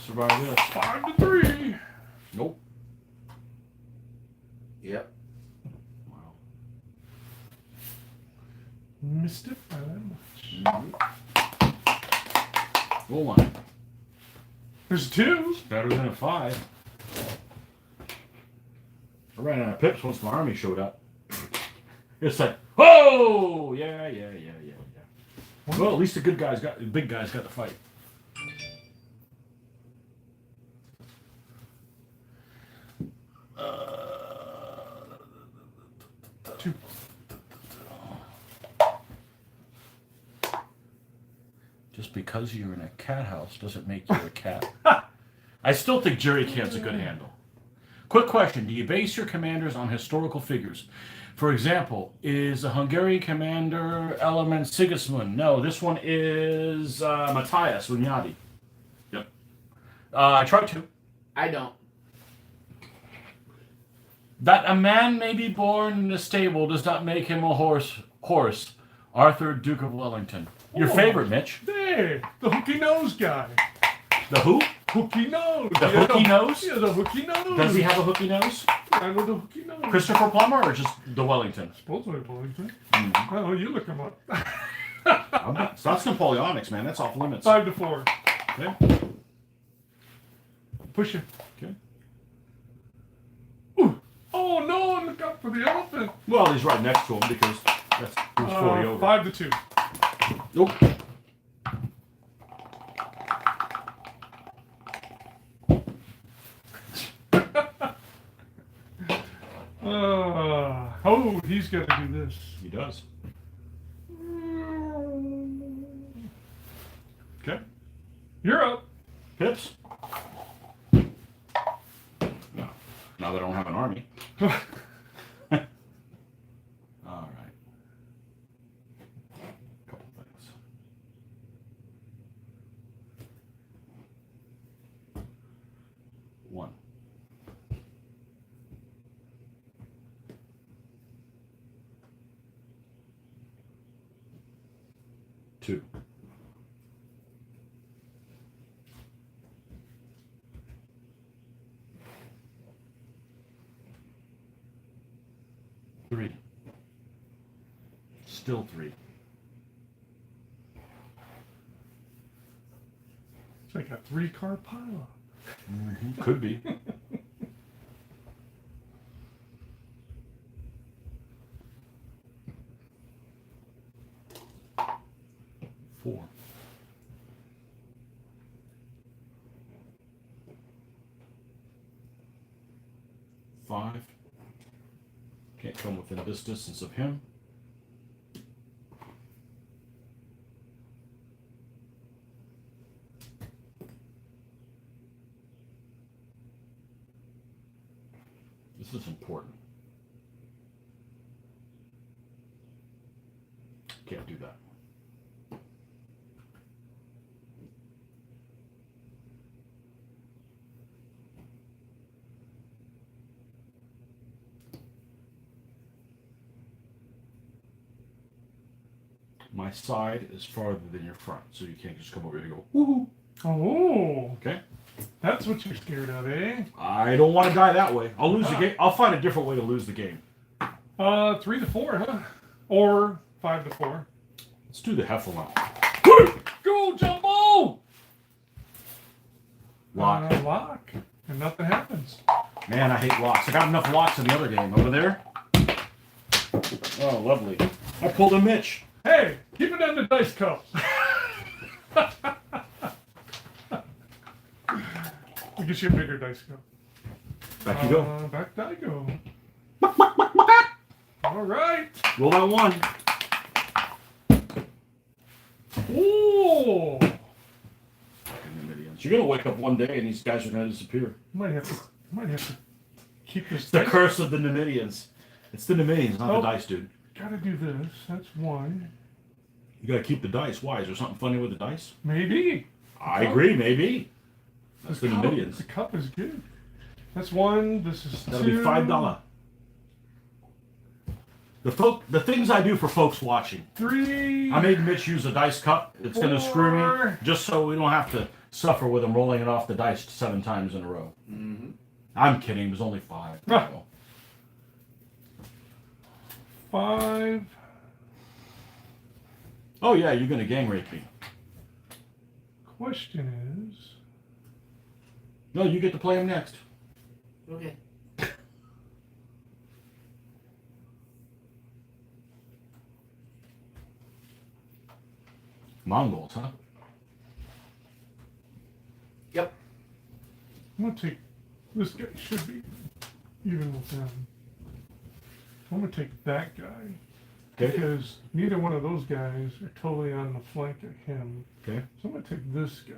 Survive this. 5-3. Nope. Yep. Wow. Missed it by that much. Roll one. There's 2. Better than a 5. I ran out of pips once my army showed up. It's like, oh, yeah. Well, at least the big guys got the fight. Just because you're in a cat house doesn't make you a cat. I still think Jerry can's a good handle. Quick question. Do you base your commanders on historical figures? For example, is the Hungarian commander element Sigismund? No, this one is Matthias Hunyadi. Yep. I tried to. I don't. That a man may be born in a stable does not make him a horse. Arthur, Duke of Wellington. Your favorite, Mitch. Hey, the hooky nose guy. The who? hooky nose. The hooky nose? Yeah, the hooky nose. Does he have a hooky nose? I know the hooky nose. Christopher Plummer or just the Wellington? Supposedly Wellington. Mm-hmm. Oh, you look him up. So that's Napoleonics, man. That's off limits. 5 to 4. Okay. Push it. Okay. Ooh. Oh no! Look out for the elephant. Well, he's right next to him because that's who's 40 over. 5 to 2. Nope. Oh, he's got to do this. He does. Okay. You're up. Pips. No. Now that I don't have an army. All right. Couple things. One. Two. Three. Still three. It's like a 3-car pile. Could be. Four. Five. Can't come within this distance of him. This is important. Can't do that. My side is farther than your front, so you can't just come over here and go, woohoo. Oh, Okay? that's what you're scared of, eh? I don't want to die that way. I'll lose the game. I'll find a different way to lose the game. 3 to 4, huh? Or 5 to 4. Let's do the Heffalump. Go, Jumbo! Lock. Lock. And nothing happens. Man, I hate locks. I got enough locks in the other game. Over there? Oh, lovely. I pulled a Mitch. Hey, keep it in the dice cup. I'll get you a bigger dice cup. Back you go. Back I go. All right. Roll that one. Ooh. You're gonna wake up one day and these guys are gonna disappear. Might have to keep this. It's the dice. curse of the Numidians. It's the Numidians, not the dice, dude. Gotta do this. That's one. You gotta keep the dice. Why? Is there something funny with the dice? Maybe. I agree, maybe. That's the Numidians. The cup is good. That's one. This is That'll two. be $5. The things I do for folks watching. 3. I made Mitch use a dice cup. It's gonna screw me, just so we don't have to suffer with him rolling it off the dice 7 times in a row. Mm-hmm. I'm kidding. It was only 5. Ah. 5. Oh yeah, you're gonna gang rape me. Question is. No, you get to play him next. Okay. Mongols, huh? Yep. I'm gonna take this guy. Should be even with them. I'm gonna take that guy Okay. because neither one of those guys are totally on the flank of him. Okay. So I'm gonna take this guy.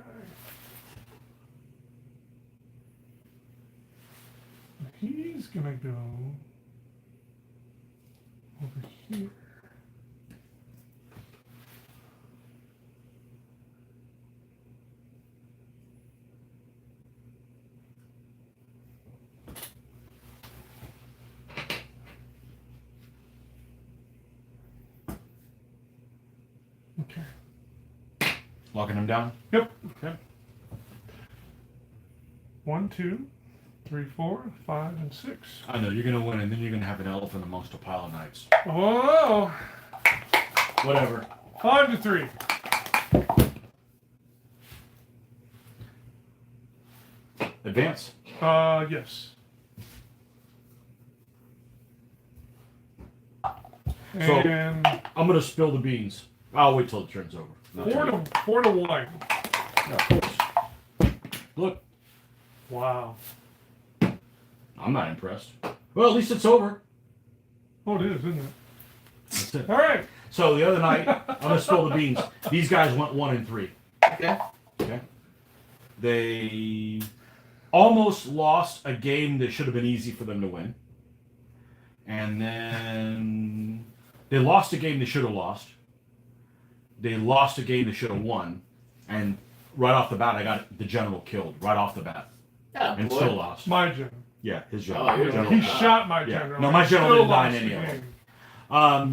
He's gonna go over here. Okay. Locking him down. Yep. Okay. 1, 2, 3, 4, 5, and 6. I know you're gonna win, and then you're gonna have an elephant amongst a pile of knights. Oh, Whatever. 5 to 3. Advance. Yes. So- And I'm gonna spill the beans. I'll wait till the turn's over. Not 4 to 1. Yeah, of course. Look, Wow. I'm not impressed. Well, at least it's over. Oh, it is, isn't it? That's it. All right. So the other night, I'm gonna spill the beans. These guys went 1 and 3. Okay. Okay. They almost lost a game that should have been easy for them to win. And then they lost a game they should have lost. They lost a game they should have won. And right off the bat, I got the general killed. Right off the bat. Yeah, And boy. still lost. My general. Yeah, his Oh, general. your general He died. shot my Yeah. general. No, my He general still didn't die in lost any the of game.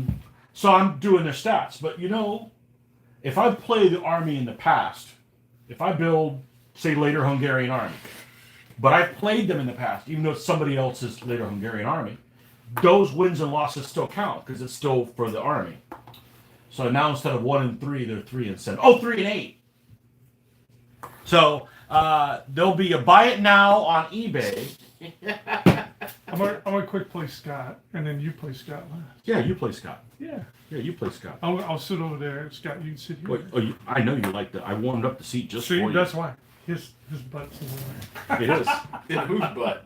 them. So I'm doing their stats. But you know, if I play the army in the past, if I build, say, later Hungarian army, but I've played them in the past, even though it's somebody else's later Hungarian army, those wins and losses still count because it's still for the army. So now instead of 1 and 3, they're 3 and 7. Oh, 3 and 8. So there'll be a buy it now on eBay. I'm gonna quick play Scott, and then you play Scott last. Yeah, you play Scott. Yeah. Yeah, you play Scott. I'll sit over there. Scott, you can sit here. Wait, oh, I know you like that. I warmed up the seat just See, for you. that's why. His butt's in the way. It is. In whose butt?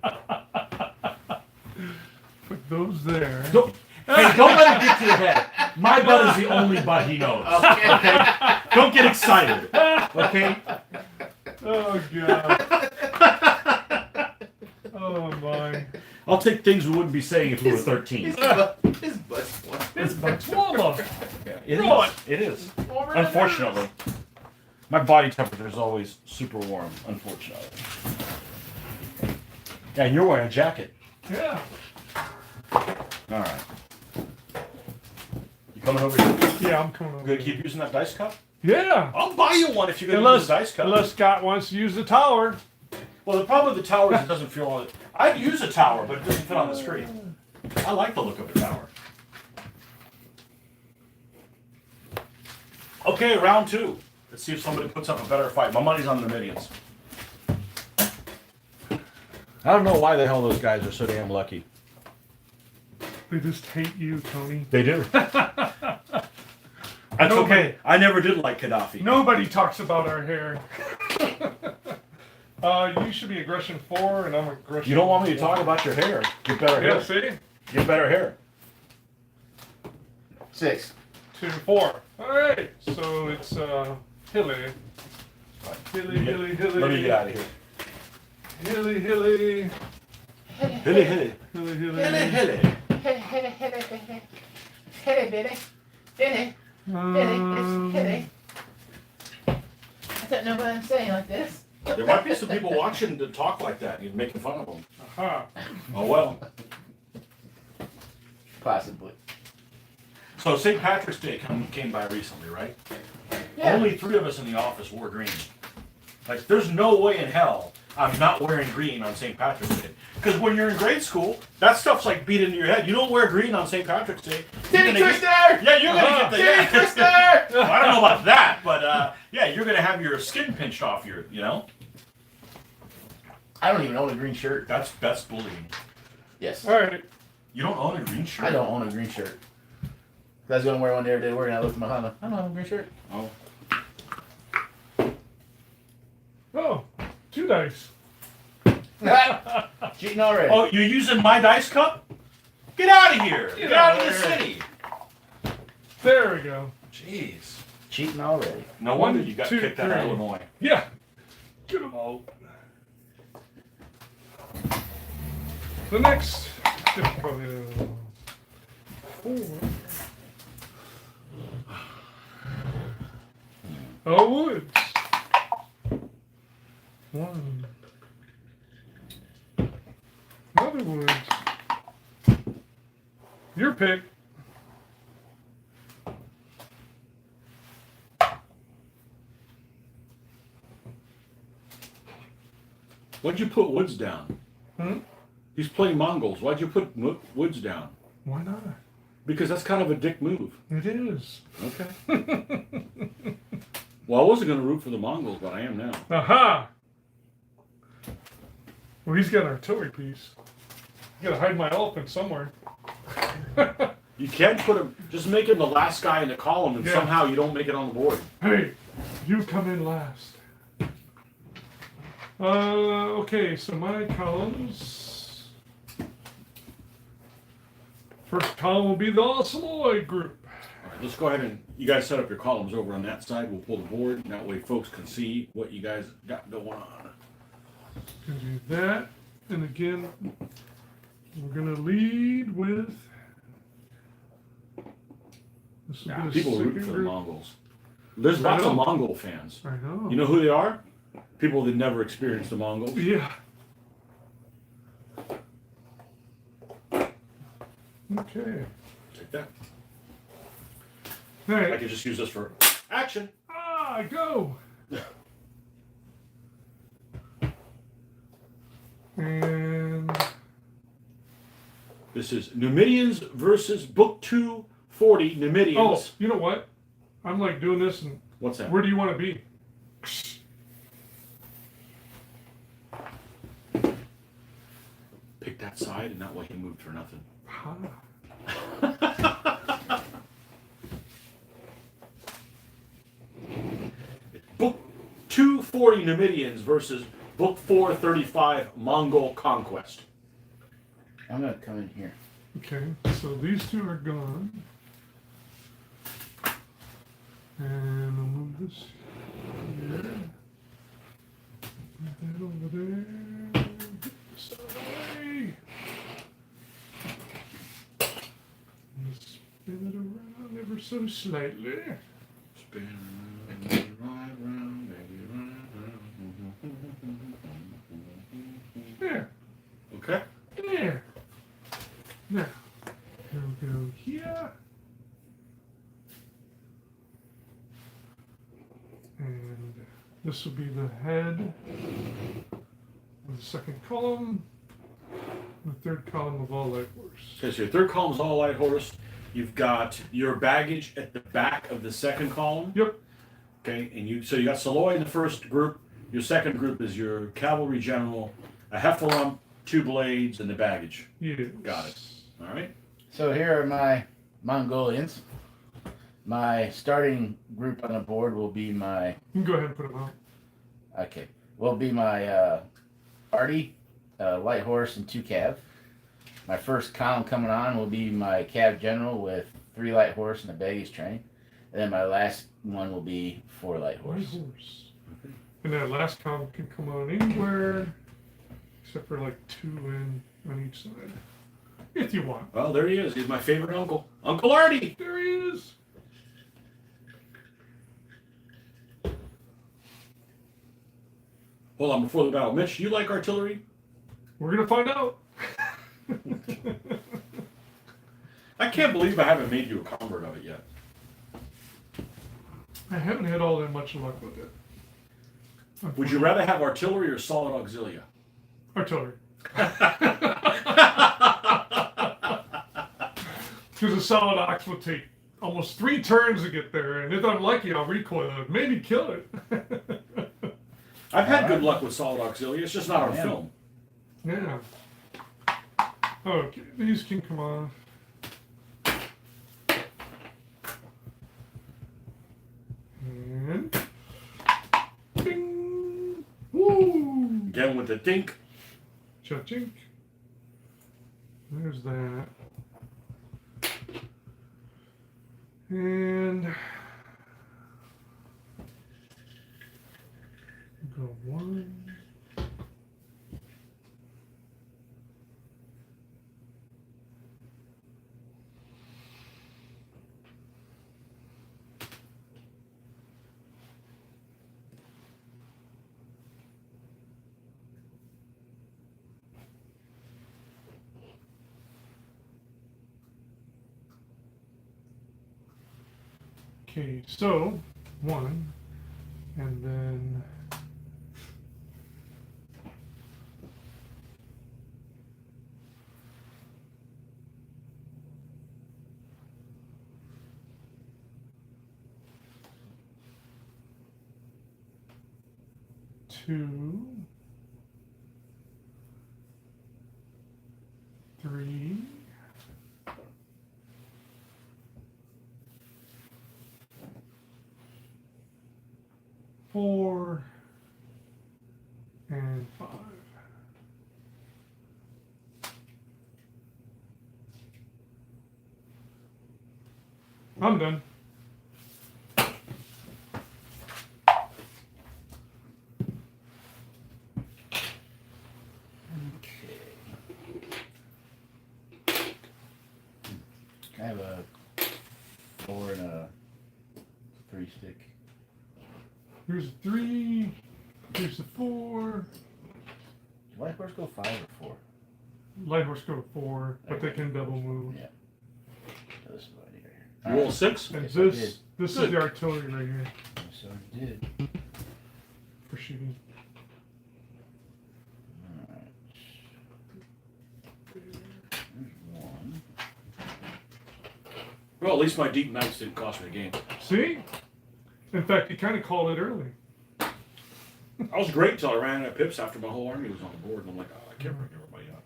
Put those there. Don't, hey, don't let it get to your head. My butt is the only butt he knows. Okay. Don't get excited. Okay? Oh god. Oh my. I'll take things we wouldn't be saying if we were 13. His butt's warm. His butt's warm up. It Go on. is. It is. Unfortunately. My body temperature is always super warm, unfortunately. Yeah, and you're wearing a jacket. Yeah. Alright. You coming over here? Yeah, I'm coming over. You gonna keep using that dice cup? Yeah. I'll buy you one if you're gonna use the dice cup. Unless Scott wants to use the tower. Well, the problem with the tower is it doesn't feel on it. I'd use a tower, but it doesn't fit on the screen. I like the look of a tower. Okay, round 2. Let's see if somebody puts up a better fight. My money's on the Numidians. I don't know why the hell those guys are so damn lucky. They just hate you, Tony. They do. That's okay. I never did like Gaddafi. Nobody talks about our hair. You should be aggression 4, and I'm aggression. You don't want me to talk about your hair. Get better Yeah, hair. see? Get better hair. 6. 2 to 4. All right. So it's Hilly. Hilly. Let me get out of here. Hilly. Hilly, hilly. Hilly, hilly. I don't know what I'm saying like this. There might be some people watching to talk like that. You're making fun of them. Aha. Oh, well. Possibly. So St. Patrick's Day came by recently, right? Yeah. Only 3 of us in the office wore green. Like, there's no way in hell I'm not wearing green on St. Patrick's Day. Because when you're in grade school, that stuff's like beat into your head. You don't wear green on St. Patrick's Day. You're Titty gonna twister! Yeah, you're gonna get the Titty twister! Well, I don't know about that, but yeah, you're gonna have your skin pinched off your, you know? I don't even own a green shirt. That's bullying. Yes. All right. You don't own a green shirt? I don't own a green shirt. I was gonna wear one the other day to work, and I looked at my Honda. I don't have a green shirt. Oh. Oh, 2 dice. Cheating already. Oh, you're using my dice cup? Get out of here! Get out of the out of city! There we go. Jeez. Cheating already. No wonder you got 2, kicked out of 3. Illinois. Yeah. Get them out. The next difficulty level. 4. Oh, woods. 1. Another woods. Your pick. Why'd you put woods down? Hmm? He's playing Mongols. Why'd you put woods down? Why not? Because that's kind of a dick move. It is. Okay. Well, I wasn't going to root for the Mongols, but I am now. Aha! Well, he's got an artillery piece. You gotta hide my elephant somewhere. You can't put him. Just make him the last guy in the column, and Yeah. somehow you don't make it on the board. Hey, you come in last. Okay, so my columns. First column will be the Psiloi group. All right, let's go ahead and you guys set up your columns over on that side. We'll pull the board, and that way folks can see what you guys got going on. Gonna do that, and again, we're gonna lead with. This will be the People root second for the group. Mongols. There's I lots of know. Mongol fans. I know. You know who they are? People that never experienced the Mongols. Yeah. Okay. Take that. All I right. could just use this for action. Ah, go. And This is Numidians versus Book 240 Numidians. oh, you know what? I'm like doing this, and What's that? where do you want to be? Pick that side, and that way he moved for nothing. Ah. Book 240 Numidians versus Book 435 Mongol Conquest. I'm gonna come in here. Okay, so these two are gone. And I'll move this here. Move that over there. Get this out of the way. And spin it around ever so slightly. Spin around, right round, baby, right round. There, Okay. there. Now, we'll go here. And this will be the head of the second column. The third column of all light horse. Okay, so your third column is all light horse. You've got your baggage at the back of the second column. Yep. Okay, and you got Psiloi in the first group. Your second group is your cavalry general, a heffalump, 2 blades, and the baggage. Yes. Got it. All right. So here are my Mongolians. My starting group on the board will be my You can go ahead and put them out. will be my Artie, light horse and 2 cav. My first column coming on will be my cav general with 3 light horse and a baggage train. And then my last one will be 4 light Light horse. horse. And that last column can come on anywhere except for like 2 in on each side. If you want. Well, there he is. He's my favorite uncle. Uncle Artie. There he is. Hold on, before the battle. Mitch, you like artillery? We're gonna find out. I can't believe I haven't made you a convert of it yet. I haven't had all that much luck with it. Would you rather have artillery or solid auxilia? Artillery. Because a solid ox will take almost 3 turns to get there, and if I'm lucky, I'll recoil it, maybe kill it. I've had good luck with solid auxilia. It's just not on Yeah. film. Yeah. Okay, these can come off. And ding! Woo! Again with the dink. Cha-chink. There's that. And go 1. Okay, so 1, and then 2, 3, 4, and 5. I'm done. I have a 4 and a 3 stick. Here's a 3. Here's the 4. Do light horse go 5 or 4? Light horse go 4, but they can double move. Yeah. So this is what I need right here. You roll 6? And Yes, I this is Good. the artillery right here So I did. for shooting. Alright. There's 1. Well, at least my deep knights didn't cost me a game. See? In fact, you kind of called it early. I was great until I ran out of pips after my whole army was on the board, and I'm like, oh, I can't bring everybody up.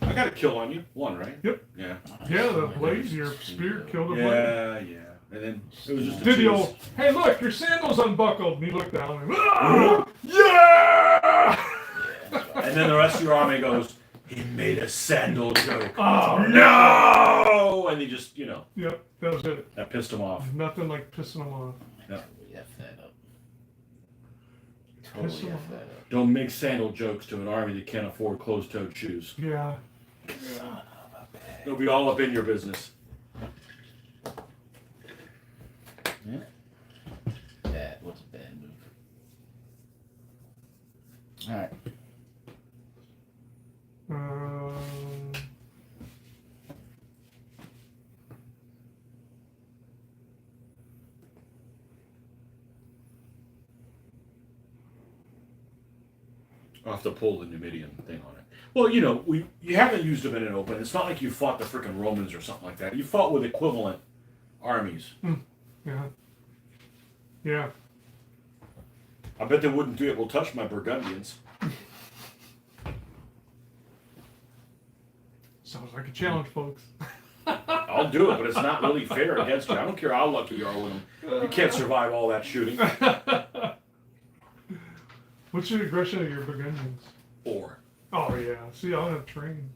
I got a kill on you. 1, right? Yep. Yeah. Yeah, the blade, your spear killed a blade. Yeah, yeah. And then it was just a Did the cheese. old, hey look, your sandal's unbuckled. And he looked down and, ah! Yeah! Yeah. And then the rest of your army goes, he made a sandal joke. Oh, No! And he just, Yep, that was it. that pissed him off. Nothing like pissing him off. Totally F that up. Piss Totally him F that up. Don't make sandal jokes to an army that can't afford closed-toed shoes. Yeah. Son of a bitch. It'll be all up in your business. That was a bad move. Alright. I'll have to pull the Numidian thing on it. Well, you haven't used them in an open. It's not like you fought the frickin' Romans or something like that. You fought with equivalent armies. Yeah. Yeah. I bet they wouldn't do it. Will touch my Burgundians. Sounds like a challenge, folks. I'll do it, but it's not really fair against you. I don't care how lucky you are with them. You can't survive all that shooting. What's your aggression of your Burgundians? 4. Oh, yeah. See, I don't have training.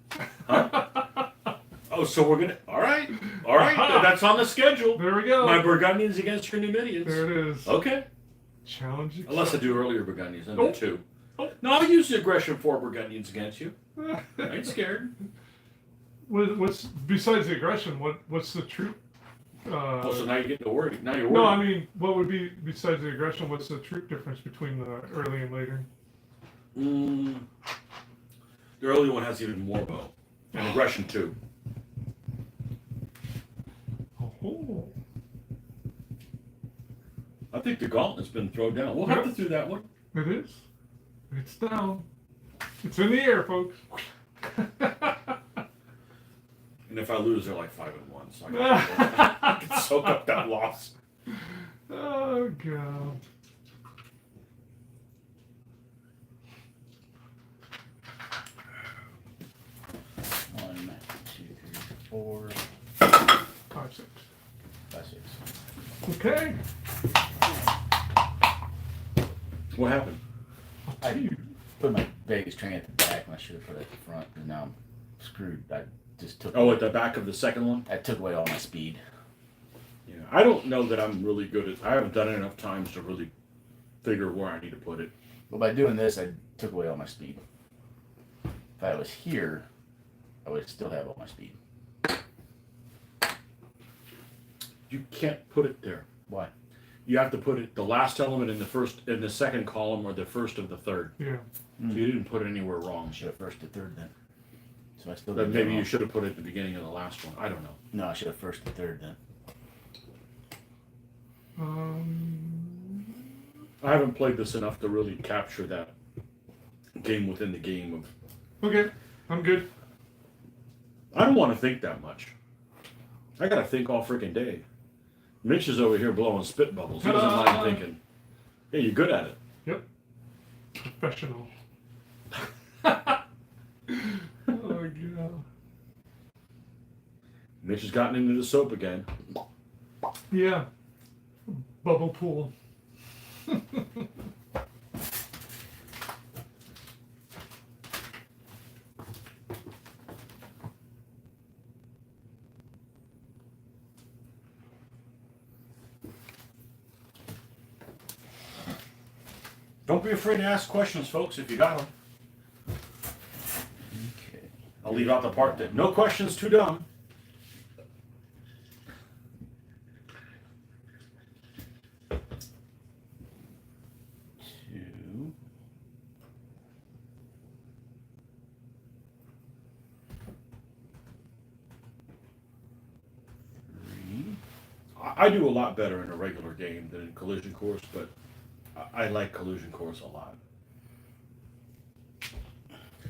Oh, so we're gonna. All right. That's on the schedule. There we go. My Burgundians against your Numidians. There it is. Okay. Challenge. Unless I do earlier Burgundians, then Oh. 2. Oh. No, I'll use the aggression 4 Burgundians against you. I ain't scared. What's besides the aggression? What's the troop? Well, so now you get to worry. Now you're worried. No, I mean, what would be besides the aggression? What's the troop difference between the early and later? The early one has even more bow. And aggression 2. Oh, I think the gauntlet's been thrown down. We'll have to do that one. it is. It's down. It's in the air, folks. And if I lose, they're like 5-1. So I can soak up that loss. Oh God. One, 2, 3, 4, 5, 6. 5, 6. Okay. What happened? I put my Vegas train at the back and I should have put it at the front, and now I'm screwed. I just took Oh, at the back of the second one? I took away all my speed. Yeah. I don't know that I'm really good at. I haven't done it enough times to really figure where I need to put it. Well, by doing this, I took away all my speed. If I was here, I would still have all my speed. You can't put it there. Why? You have to put it the last element in the second column or the first of the third. Yeah. So you didn't put it anywhere wrong. I should have first to third then. So I still But did maybe wrong. you should have put it at the beginning of the last one. I don't know. No, I should have first to third then. I haven't played this enough to really capture that game within the game of. Okay. I'm good. I don't want to think that much. I gotta think all freaking day. Mitch is over here blowing spit bubbles. He doesn't mind thinking. Hey, you're good at it. Yep. Professional. Oh, God. Mitch has gotten into the soap again. Yeah. Bubble pool. Don't be afraid to ask questions, folks, if you got them. Okay. I'll leave out the part that no question's too dumb. Two. Three. I do a lot better in a regular game than in Collision Course, but I like Collision Course a lot.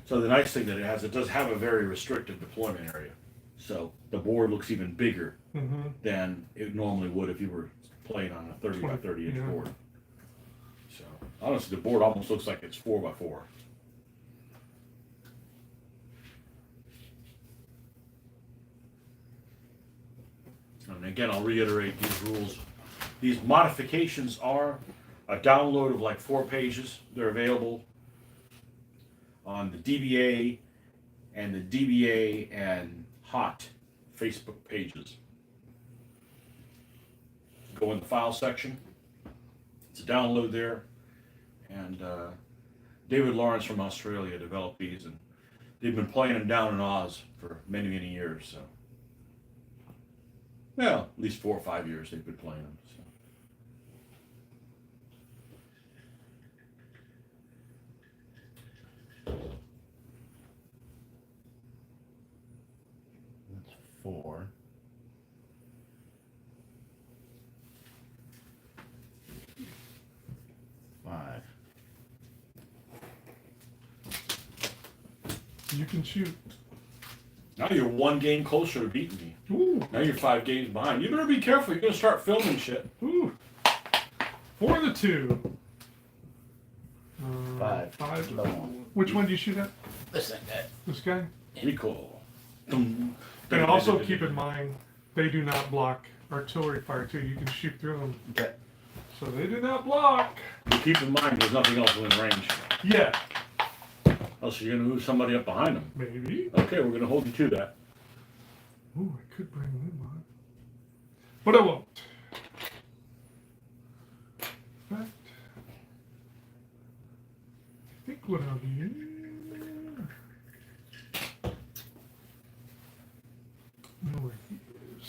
So the nice thing that it has, it does have a very restricted deployment area. So the board looks even bigger Mm-hmm. than it normally would if you were playing on a 30 by 30 inch Yeah. board. So honestly, the board almost looks like it's 4 by 4. And again, I'll reiterate these rules. These modifications are a download of like 4 pages. They're available on the DBA and the DBA and Hot Facebook pages. Go in the file section. It's a download there. And David Lawrence from Australia developed these, and they've been playing them down in Oz for many, many years. So, well, at least 4 or 5 years they've been playing them. So. That's 4. Five. You can shoot. Now you're 1 game closer to beating me. Ooh. Now you're 5 games behind. You better be careful. You're gonna start filming shit. Ooh. 4 to 2. 5. 5. Low one. Which one do you shoot at? This ain't that. This guy? Recoil. Dum, And dum, also dum, keep dum. in mind, they do not block artillery fire too. You can shoot through them. Okay. So they do not block. You keep in mind there's nothing else within range. Yeah. Else you're gonna move somebody up behind them. Maybe. Okay, we're gonna hold you to that. Ooh, I could bring them on. But I won't. In fact, I think what I'll do. Know where he is.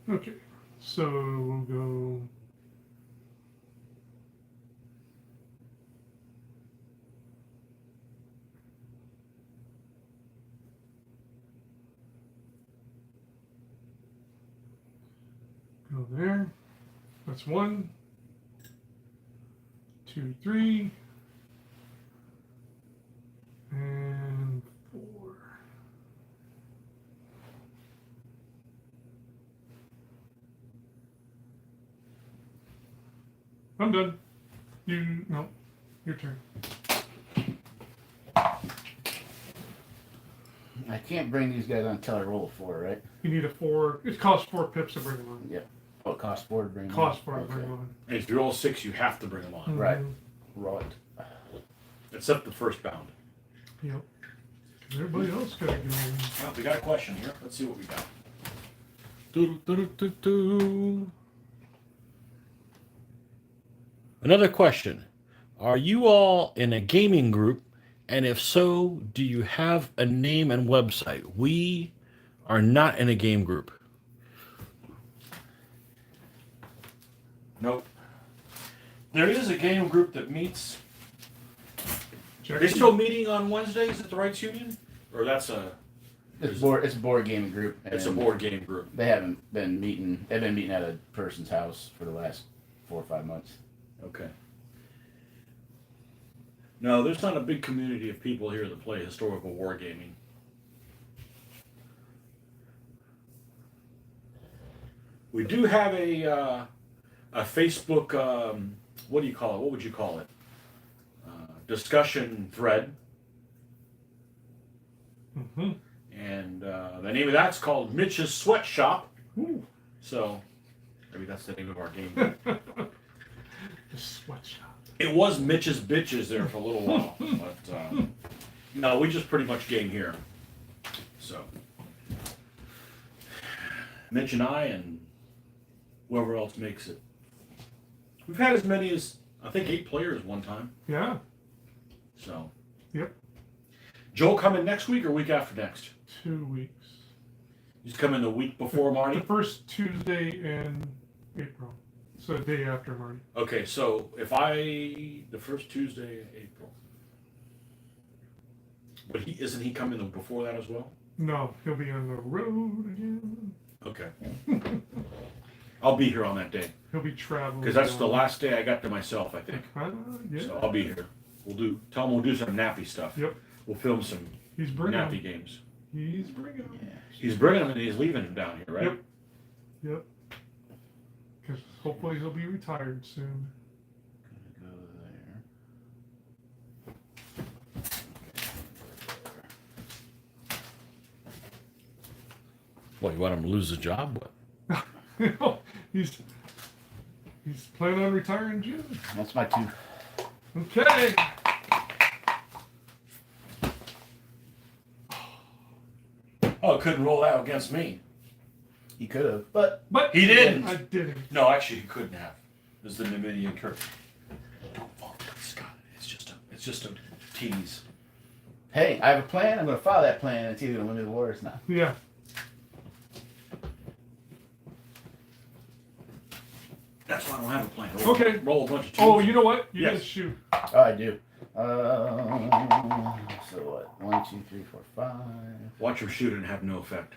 Okay, so we'll go. Go there. That's 1, 2, 3, and 4. I'm done. No, your turn. I can't bring these guys on until I roll a 4, right? You need a 4. It costs 4 pips to bring them on. Yep. Oh, it costs 4 to bring them Costs on? 4 to bring them on. And if you roll 6, you have to bring them on. Right. Mhm. Roll it. Except the first bound. Yep. 'Cause everybody else got to go. Well, we got a question here. Let's see what we got. Another question. Are you all in a gaming group? And if so, do you have a name and website? We are not in a game group. Nope. There is a game group that meets. Are they still meeting on Wednesdays at the Rights Union? Or that's a It's a board gaming group. It's a and board game group. They haven't been meeting. They've been meeting at a person's house for the last 4 or 5 months. Okay. No, there's not a big community of people here that play historical wargaming. We do have a Facebook, what do you call it? What would you call it? Discussion thread. Mm-hmm. And the name of that's called Mitch's Sweatshop. Ooh. So, maybe that's the name of our game. The sweatshop. It was Mitch's Bitches there for a little while, but no, we just pretty much game here. So, Mitch and I and whoever else makes it. We've had as many as, I think, 8 players one time. Yeah. So. Yep. Joel coming next week or week after next? 2 weeks. He's coming the week before Marty? The first Tuesday in April. So the day after Marty. Okay, so if the first Tuesday in April. But isn't he coming before that as well? No, he'll be on the road again. Okay. I'll be here on that day. He'll be traveling. Because that's the last day I got to myself, I think. Yeah. So I'll be here. Tell him we'll do some nappy stuff. Yep. We'll film some He's bringing nappy them. games. He's bringing them. Yeah. He's bringing them and he's leaving them down here, right? Yep. Yep. Because hopefully he'll be retired soon. Go Well, you want him to lose his job? What? he's planning on retiring in June. there. That's my 2. Okay. Oh, couldn't roll out against me. He could have, but But He didn't. I didn't. No, actually, he couldn't have. It was the Numidian curse. Don't fall for it, Scott. It's just a tease. hey, I have a plan. I'm going to follow that plan. It's either going to win me the war or it's not. Yeah. That's why I don't have a plan. Okay. Roll a bunch of twos. Oh, you know what? You Yes. didn't shoot. Oh, I do. So what? 1, 2, 3, 4, 5. Watch him shoot and have no effect.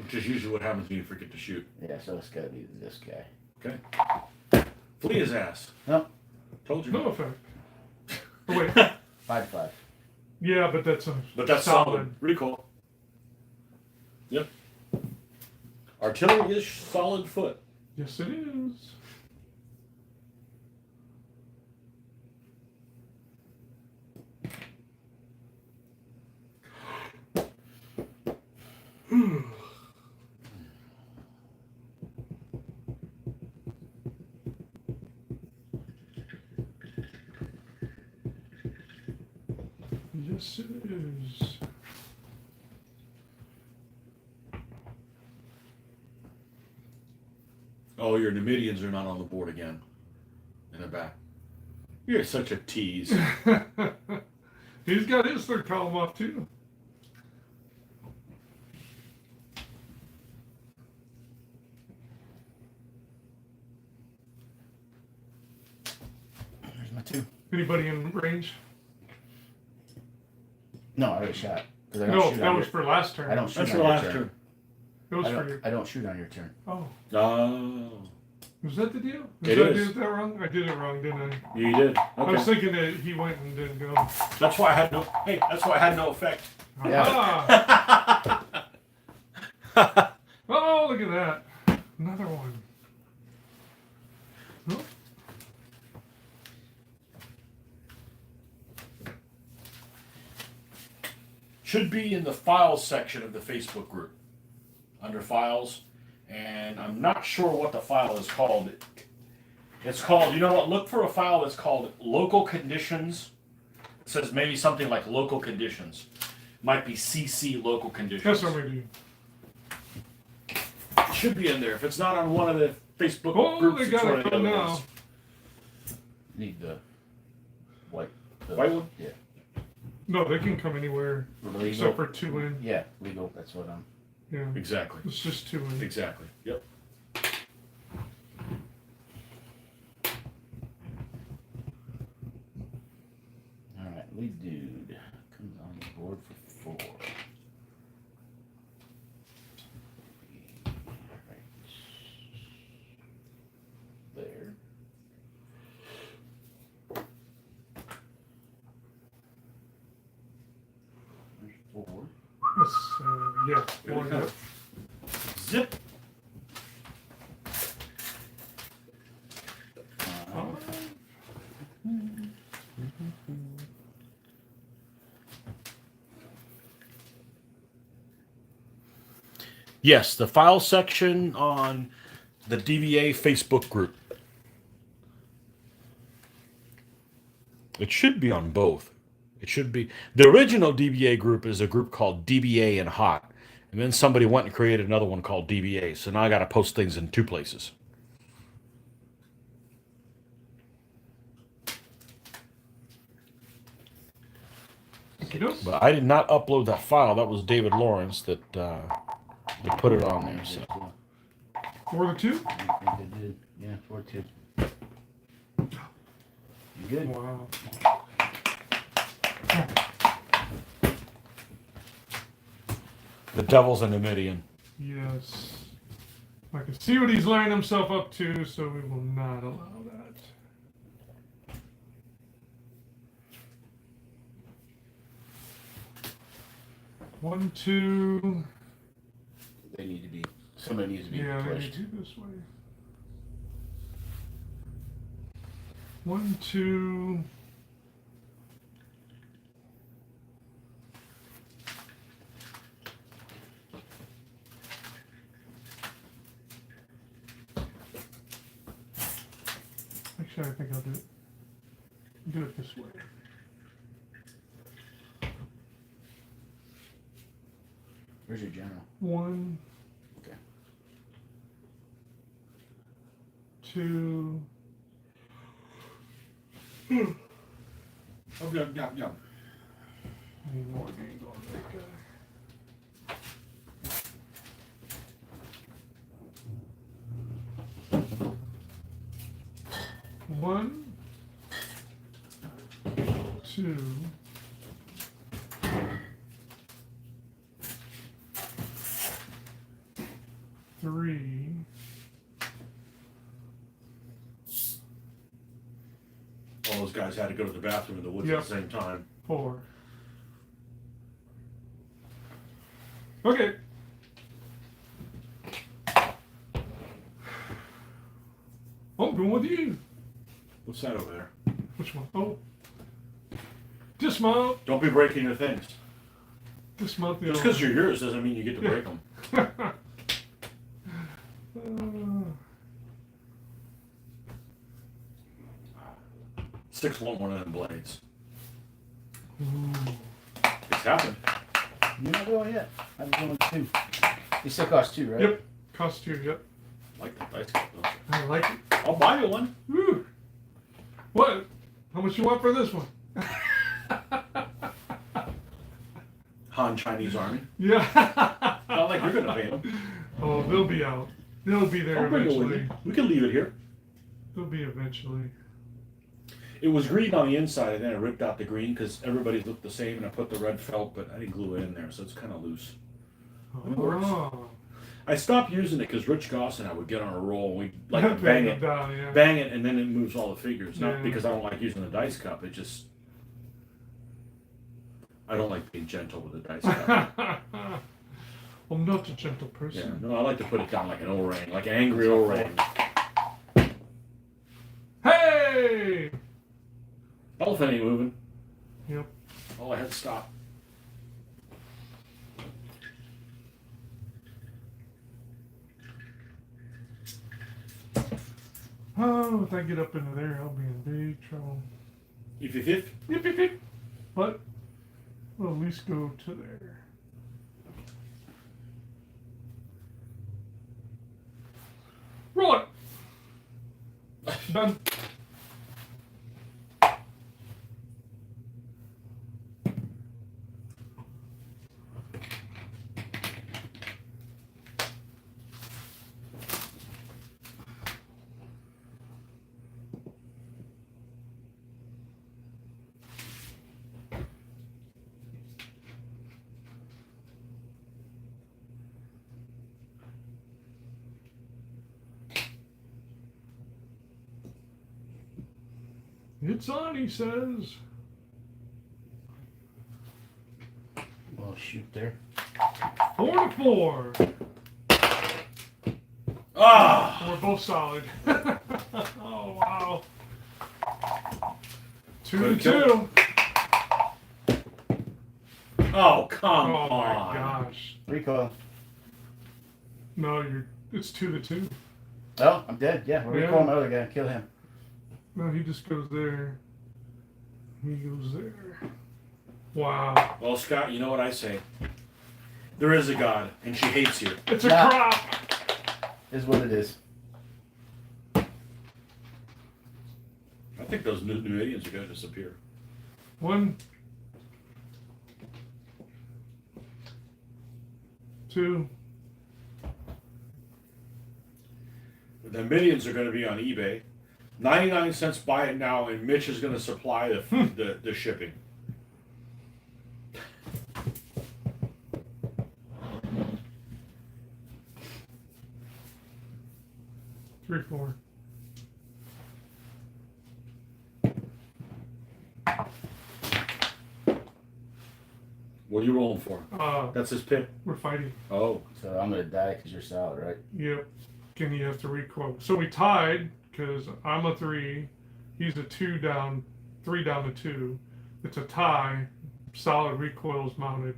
Which is usually what happens when you forget to shoot. Yeah, so it's got to be this guy. Okay. Flee his ass. No, Told you. No effect. Oh, wait. 5 to 5. Yeah, but that's a But that's solid. Recall. Yep. Artillery is solid foot. Yes, it is. Yes, it is. Oh, your Numidians are not on the board again. In the back. You're such a tease. He's got his third column off too. There's my 2. Anybody in range? No, I already shot. 'Cause I don't No, shoot that on was your, for last turn. I don't shoot That's on your your last turn. turn. It was for you. I don't shoot on your turn. Oh, Oh. was that the deal? It Did I is. do that wrong? I did it wrong, didn't I? You did. I was Okay. thinking that he went and didn't go. That's why I had no. Hey, that's why I had no effect. Yeah. Ah! Oh, look at that. Another one. Huh? Should be in the files section of the Facebook group. Under files. And I'm not sure what the file is called. It's called, you know what? Look for a file that's called local conditions. It says maybe something like local conditions. Might be CC local conditions. That's what we do. It should be in there. If it's not on one of the Facebook Oh, groups, they it's got one it of the done other now. ones. Need the white. The, White one? Yeah. No, they can come anywhere Legal. except for 2 in. Yeah, legal. That's what I'm. Yeah, Exactly. it's just 2 in. Exactly. Yep. All right, lead dude comes on the board for 4. Yeah. Here Well, we go. Zip. Yes, the file section on the DBA Facebook group. It should be on both. It should be. The original DBA group is a group called DBA and Hot. And then somebody went and created another one called DBA. So now I got to post things in two places. But I did not upload that file. That was David Lawrence that put it on there. So. 4 to 2? I think I did. Yeah, 4-2. You good? Wow. The devil's a Numidian. Yes. I can see what he's lining himself up to, so we will not allow that. One, two. They need to be. Somebody needs to be Yeah, they need pushed. to do this way. 1, 2. Actually, I think I'll do it this way. Where's your general? 1. Okay. 2. Oh, yeah. Need more games on that guy. One, 2, 3. All those guys had to go to the bathroom in the woods Yep. at the same time. 4. Okay. Oh, going with you. What's that over there? Which one? Oh. Dismount. Don't be breaking your things. Dismount the Just other because you're yours doesn't mean you get to break them. Six won't one of them blades. It's happened. You're not going yet. I'm going with 2. They still cost 2, right? Yep. Cost you, yep. Like the dice cup, though. I like it. I'll buy you one. Woo. What? How much you want for this one? Han Chinese Army. Yeah. Not like you're gonna pay them. Oh, they'll be out. They'll be there I'll bring it with eventually. me. We can leave it here. They'll be eventually. It was green on the inside, and then I ripped out the green because everybody looked the same, and I put the red felt, but I didn't glue it in there, so it's kind of loose. It works. Oh. I stopped using it because Rich Goss and I would get on a roll, and we'd like to bang it, Down, yeah. bang it, and then it moves all the figures. Not Yeah. because I don't like using the dice cup, it just... I don't like being gentle with the dice cup. I'm not a gentle Yeah, person. no, I like to put it down like an O-ring, like an angry O-ring. Hey! Elephant ain't moving. Yep. Oh, I had to stop. Oh, if I get up into there, I'll be in big trouble. If. Yip, yip, yip. But we'll at least go to there. Roll it! Done. It's on, he says. Well, shoot there. 4-4. Ah! We're both solid. Oh wow. 2-2. Oh, come Oh on. my gosh. Recoil. No, it's 2-2. Oh, I'm dead. Yeah, we're Yeah. recoiling my other guy. Kill him. No, he just goes there. He goes there. Wow. Well, Scott, you know what I say? There is a God, and she hates you. It's a Nah. crop. Is what it is. I think those Numidians are going to disappear. 1, 2. The Numidians are going to be on eBay. 99 cents buy it now, and Mitch is going to supply the shipping. Three, 4. What are you rolling for? That's his pick. We're fighting. Oh. So I'm gonna die because you're solid, right? Yep. Can you have to recoil? So we tied because I'm a 3. He's a 2 down, 3 down to 2. It's a tie. Solid recoil's mounted,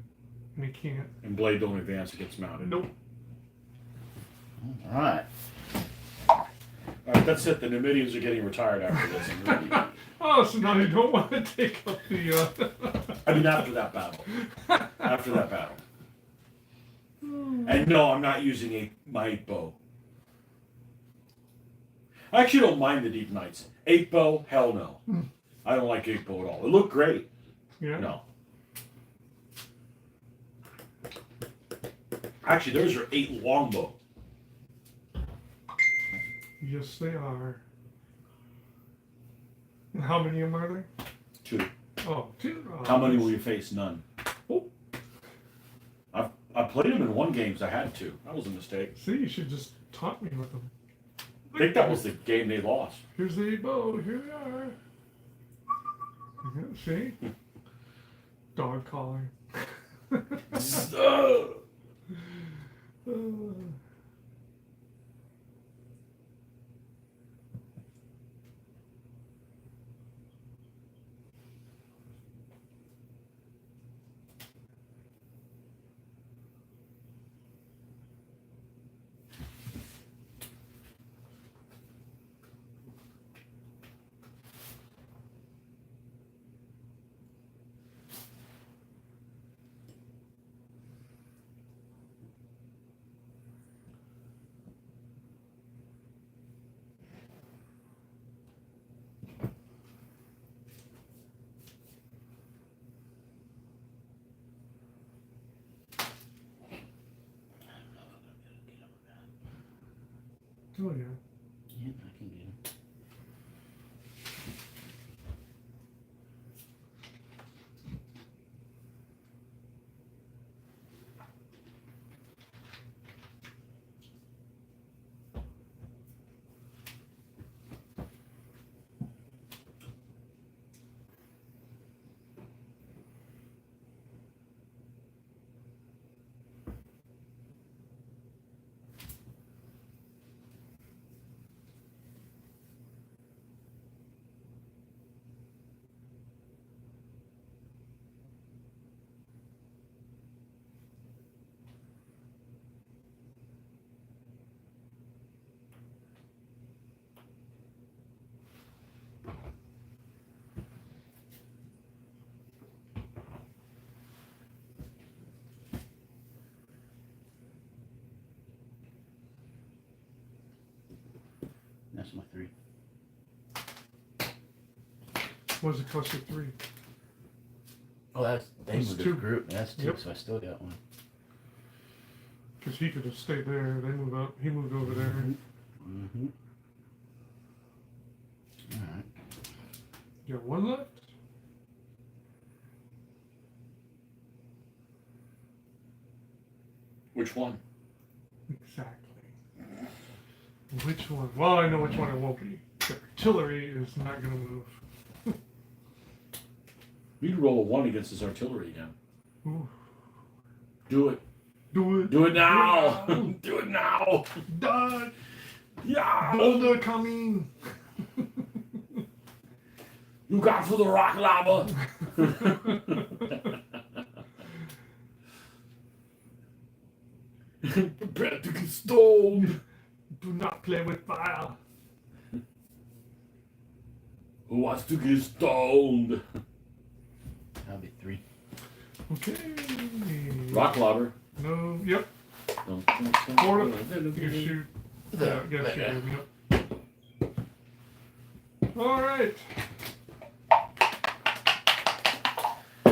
and he can't. And blade don't advance, it gets mounted. Nope. All right. All right, that's it. The Numidians are getting retired after this. Oh, so now you don't want to take up the. I mean, after that battle. After that battle. And no, I'm not using my 8 bow. I actually don't mind the Deep Knights. 8 bow, hell no. I don't like 8 bow at all. It looked great. Yeah. No. Actually, those are 8 longbow. Yes, they are. And how many of them are there? 2. Oh, 2. Oh, How many will you face? None. Oh. I played them in 1 game because I had to. That was a mistake. See, you should just taunt me with them. I think that was the game they lost. Here's the bow. Here they are. Yeah, see? Dog calling. Oh, yeah. Yeah, I can get him. That's my 3. What does it cost you 3? Oh, that's they That's moved 2. the group. That's 2, Yep. so I still got 1. Because he could have stayed there. They move up. He moved over there. Mm-hmm. All right. You got 1 left? Which one? Exactly. Which one? Well, I know which one it won't be. The artillery is not going to move. You can roll a 1 against his artillery again. Ooh. Do it. Do it. Do it now. Do Do it now. Done. Yeah. Boulder coming. You got for the rock lava. Prepare to get stoned. Do not play with fire. Who wants to get stoned? That'll be 3. Okay. Rock lava. No. Yep. Don't Four. You shoot. Yeah. There. Shoot. Yep. All right. I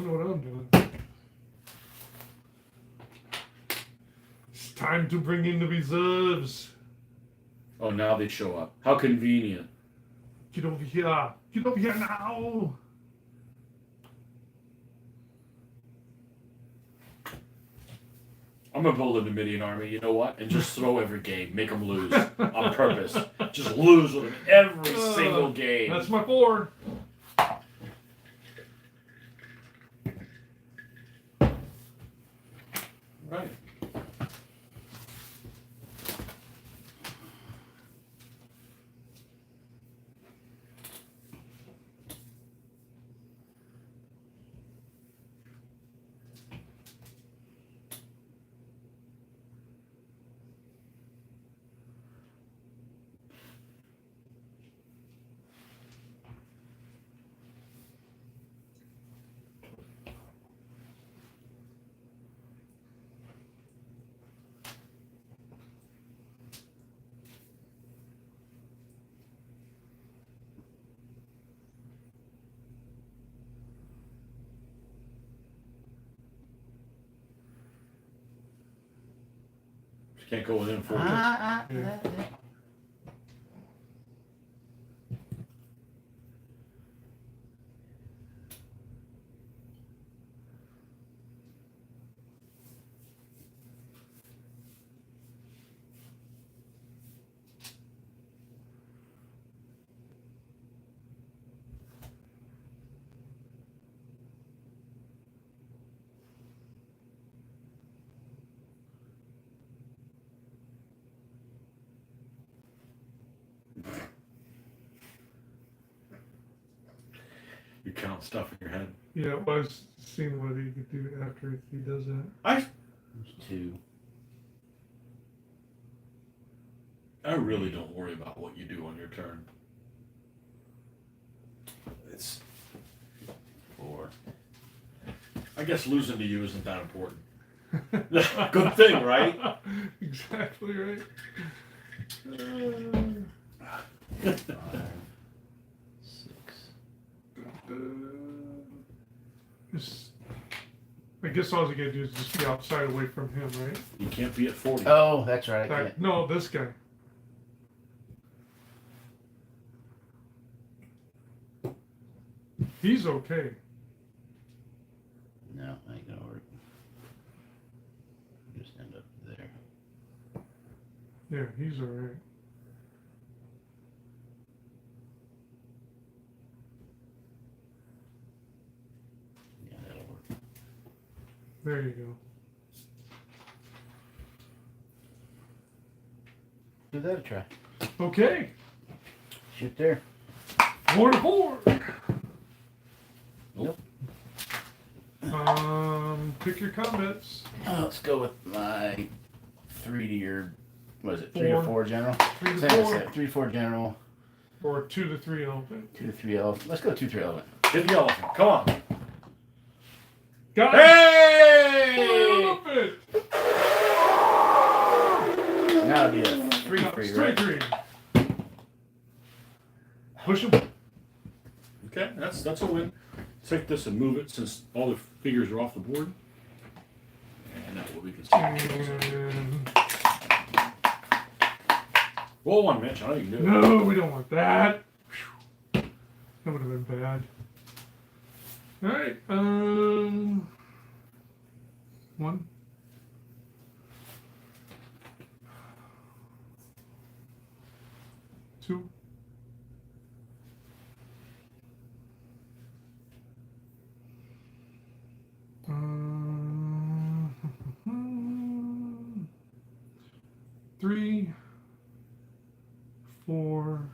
know what I'm doing. It's time to bring in the reserves. Oh, now they show up. How convenient. Get over here. Get over here now. I'm gonna build a Numidian army. You know what? And just throw every game. Make them lose on purpose. Just lose with them every single game. That's my 4. Right. Can't go within 4. You count stuff in your head. Yeah, well, I was seeing what he could do after he does that. I 2. really don't worry about what you do on your turn. It's 4. I guess losing to you isn't that important. Good thing, right? Exactly right. 5. 6. I guess all you gotta do is just be outside away from him, right? You can't be at 40. Oh, that's right. I can't. No, this guy. He's okay. No, ain't gonna work. Just end up there. Yeah, he's alright. Yeah, that'll work. There you go. Give that a try. Okay. Shoot there. 4 to 4. Nope. Pick your comments. Let's go with my 3 to your, what is it, 3 4. to 4 general? 3 to Same as 4. that, 3 to 4 general, Or 2 to 3 elephant. 2 to 3 elephant. Let's go 2 to 3 elephant. Hit the elephant. Come on. Got it! Hey! Elephant! Now it'll be a 3 No, free, straight right? 3. Push him. Okay, that's a win. Take this and move it since all the figures are off the board. And that will be considered. And Roll one, Mitch. I know you can do it. no, we don't want that. That would have been bad. All right. 1. 2. 3. 3, 4.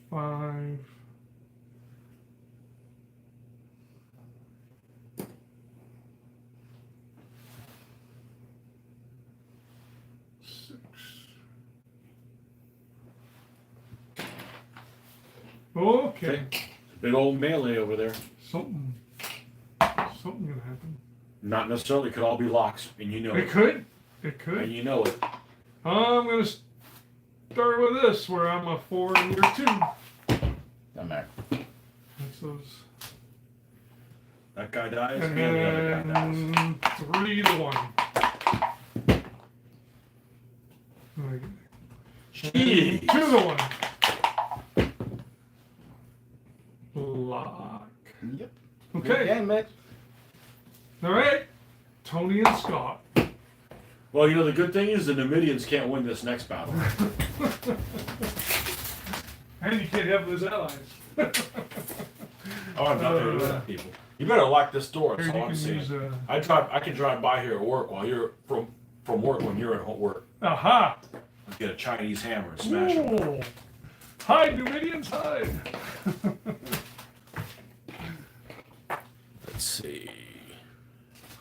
Five. Six. Okay. Big old melee over there. Something gonna happen. Not necessarily. Could all be locks, and you know It it. could. It And could. you know it. I'm gonna start with this, where I'm a 4 and you're 2. Doesn't matter. That's those. That guy dies, And and the other guy dies. then 3 to 1. Jeez. 2 to 1. Lock. Yep. Okay. Good game, Mitch. All right. Tony and Scott. Well, you know, the good thing is the Numidians can't win this next battle. And you can't have those allies. Oh, I'm not there with that, people. You better lock this door. That's Here, all you I'm can saying. use, I can drive by here at work while you're from work when you're at work. aha. Get a Chinese hammer and smash them. Ooh. Hide, Numidians, hide. Let's see.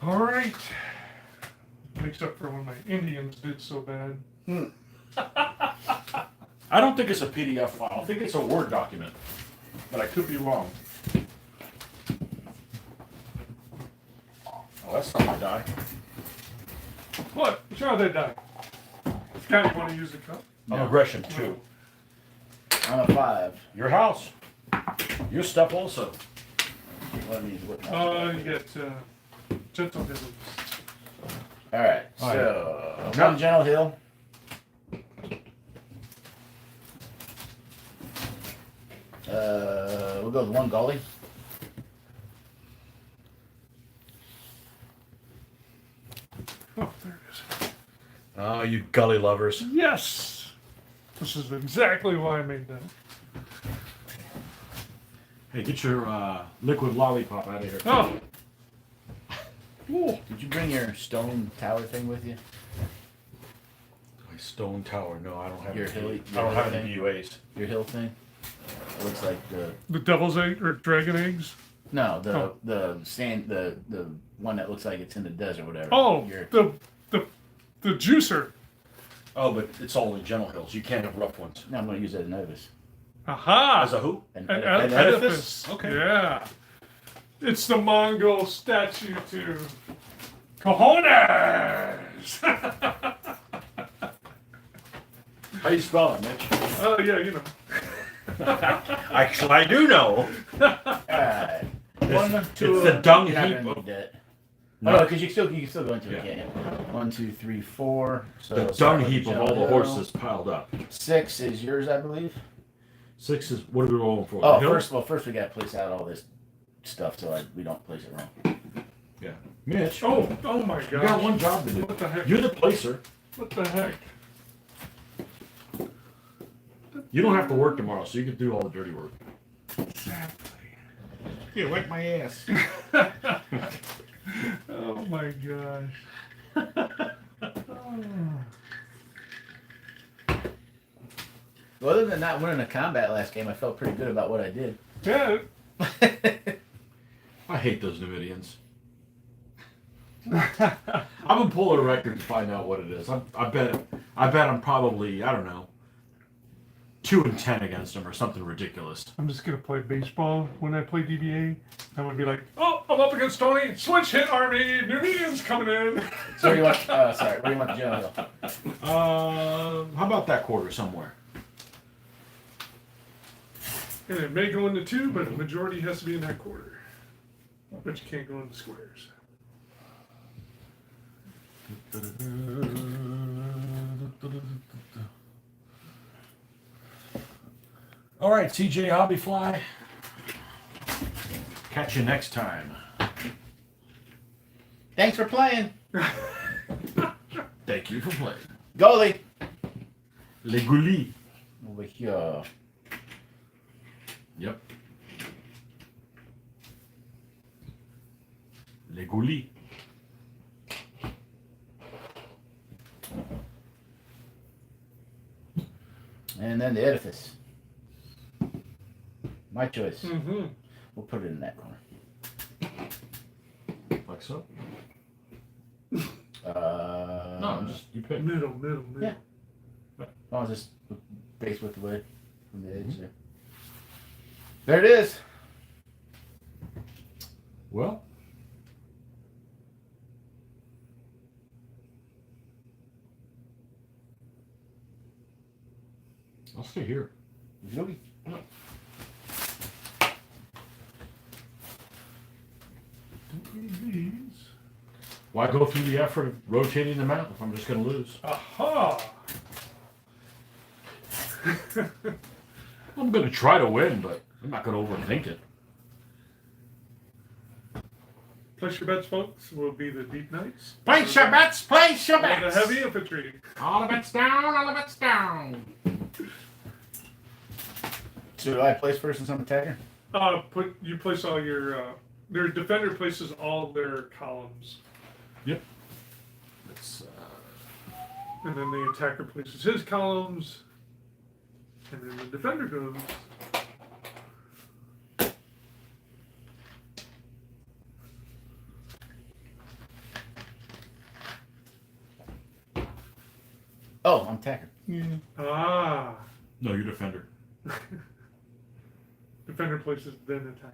All right. Makes up for when my Indians did so bad. I don't think it's a PDF file. I think it's a Word document, but I could be wrong. Oh, that's not my die. What? What's wrong with that die? Kind of want to use the cup? Aggression 2. I'm a 5. Your house. Your stuff also. Let me whip my You get gentle devils. Alright, All so Now- one Gentle Hill. We'll go with 1 Gully. Oh, there it is. Oh, you gully lovers. Yes. This is exactly why I made that. Hey, get your liquid lollipop out of here. Oh. Ooh. Did you bring your stone tower thing with you? My stone tower. No, I don't have Your any. hill- I don't your have hill any thing? UAs. Your hill thing? It looks like The devil's egg or dragon eggs? no, Oh. the sand the one that looks like it's in the desert or whatever. Oh, Your, the juicer. Oh, but it's only gentle hills. You can't have rough ones. no, I'm gonna use that as an edifice. Aha. As a who? An An edifice. edifice. Okay. Yeah. It's the Mongol statue to cojones. How you spell it, Mitch? Oh, yeah, you know. Actually, I do know. Alright. One, two. It's the dung You're not heap gonna of need that. No. No, because you can still go into Yeah. it, can't you? 1, 2, 3, 4. So the start dung with heap of Gentle all the Hill. horses piled up. 6 is yours, I believe. 6 is what are we rolling for? Oh, The hill? first we gotta place out all this stuff so we don't place it wrong. Yeah. Mitch, Oh my you got gosh. one job to do. What the heck? You're the placer. What the heck? You don't have to work tomorrow, so you can do all the dirty work. Exactly. Yeah, wipe my ass. Oh my gosh. Well, other than not winning a combat last game, I felt pretty good about what I did. Yeah. I hate those Numidians. I'm gonna pull a record to find out what it is. I bet I'm probably, I don't know, 2-10 against them or something ridiculous. I'm just gonna play baseball when I play DBA. I'm gonna be like, oh, I'm up against Tony. Switch hit army. Numidians coming in. So where do you want? Where do you want the general? How about that quarter somewhere? And it may go into 2, but the majority has to be in that quarter. But you can't go into squares. All right, CJ Hobbyfly. Catch you next time. Thanks for playing. Thank you for playing. Goalie. Les Goulis. Over here. Yep. Les goulis. And then the edifice. My choice. Mm-hmm. We'll put it in that corner. Like so? No, just you pick. Middle. Yeah. I'll just base with the wood from the edge there. There it is. Well. I'll stay here. Yogi. These. Why go through the effort of rotating them out if I'm just going to lose? Aha! I'm going to try to win, but I'm not going to overthink it. Place your bets, folks, will be the Deep Knights. Place your bets, place your Or the bets. Heavy Infantry. All the bets down, all the bets down. So do I place first and some attacker? You place all your their defender places all their columns, Yep. Let's, and then the attacker places his columns, and then the defender goes. Oh, I'm attacker. Ah, no, you're defender. defender places then attacker.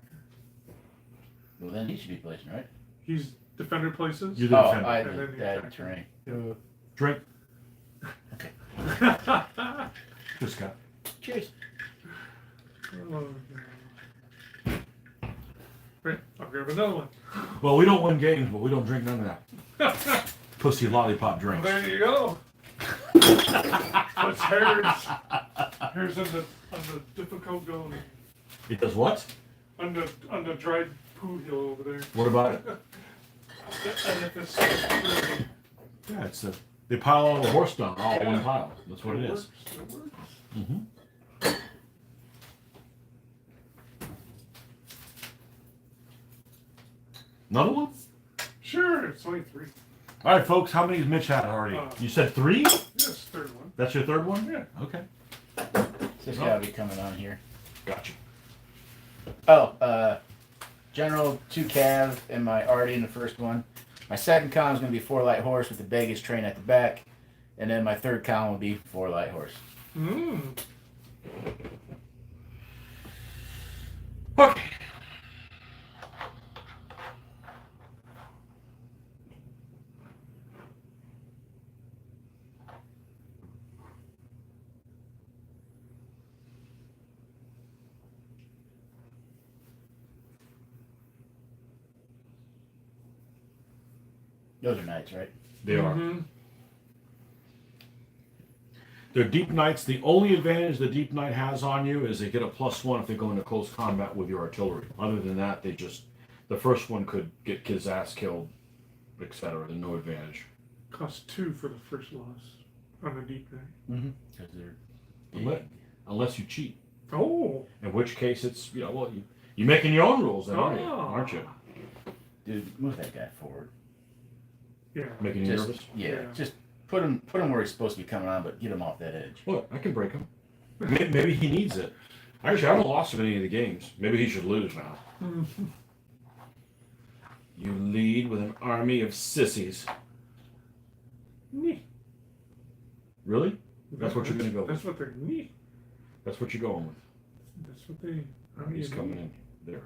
Well, then he should be placing, right? He's defender places. You're the Oh, defender. I And then did the that attacker. terrain. Drink. Okay. Just got. Cheers. Oh, God. Right, I'll grab another one. Well, we don't win games, but we don't drink none of that. Pussy lollipop drinks. There you go. That's hairs on the difficult going. It does what? On the dried poo hill over there. What about it? And if it's Yeah, it's they pile all the horse dung all in one pile. That's what it is. It works. Mm-hmm. Another one? Sure, it's only 3. All right, folks. How many has Mitch had already? You said 3? Yes, third one. That's your third one? Yeah. Okay. This gotta be coming on here. Gotcha. Oh, General 2 Cav and my arty in the first one. My second column is going to be 4 light horse with the baggage train at the back. And then my third column will be 4 light horse. Mmm. Okay. Those are knights, right? They are. Mm-hmm. They're deep knights. The only advantage the deep knight has on you is they get a +1 if they go into close combat with your artillery. Other than that, they just the first one could get his ass killed, etc. There's no advantage. Cost 2 for the first loss on the deep night. Mm-hmm. Because they're Unless, unless you cheat, Oh. in which case it's you're making your own rules, then, aren't you? Dude, move that guy forward. Yeah. Making you Just, nervous. yeah, Yeah. just put him where he's supposed to be coming on, but get him off that edge. Look, I can break him. Maybe he needs it. Actually, I haven't lost in any of the games. Maybe he should lose now. Mm-hmm. You lead with an army of sissies. Nee. Really? That's what you're gonna go with. That's what they're nee. That's what you're going with. That's what they. He's coming in there.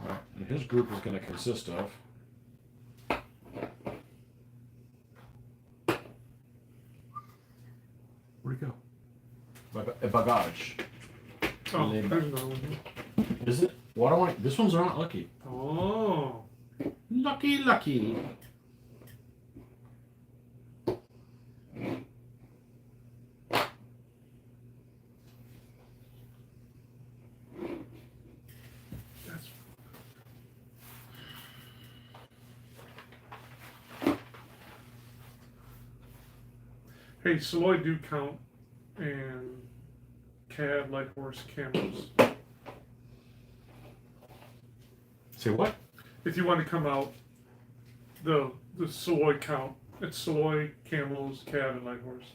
All right. And his group is going to consist of. Where'd he go? Bagage. Oh, there's another one here. Is it? What do I? This one's not lucky. Oh. Lucky, lucky. That's. Hey, Psiloi do count, and cav, light horse, camels. Say what? If you want to come out, the Psiloi count, it's Psiloi, camels, cav, and light horse.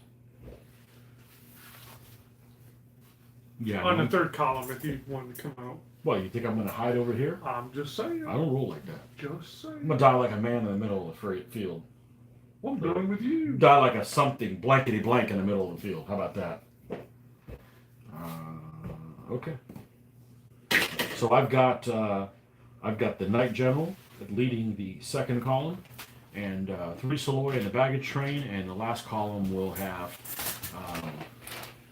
Yeah. On the third column, if you want to come out. What, you think I'm going to hide over here? I'm just saying. I don't roll like that. Just I'm saying. going to die like a man in the middle of the field. I'm done with you. Die like a something blankety blank in the middle of the field. How about that? Okay. So I've got the Knight General leading the second column, and 3 Psiloi in the baggage train, and the last column will have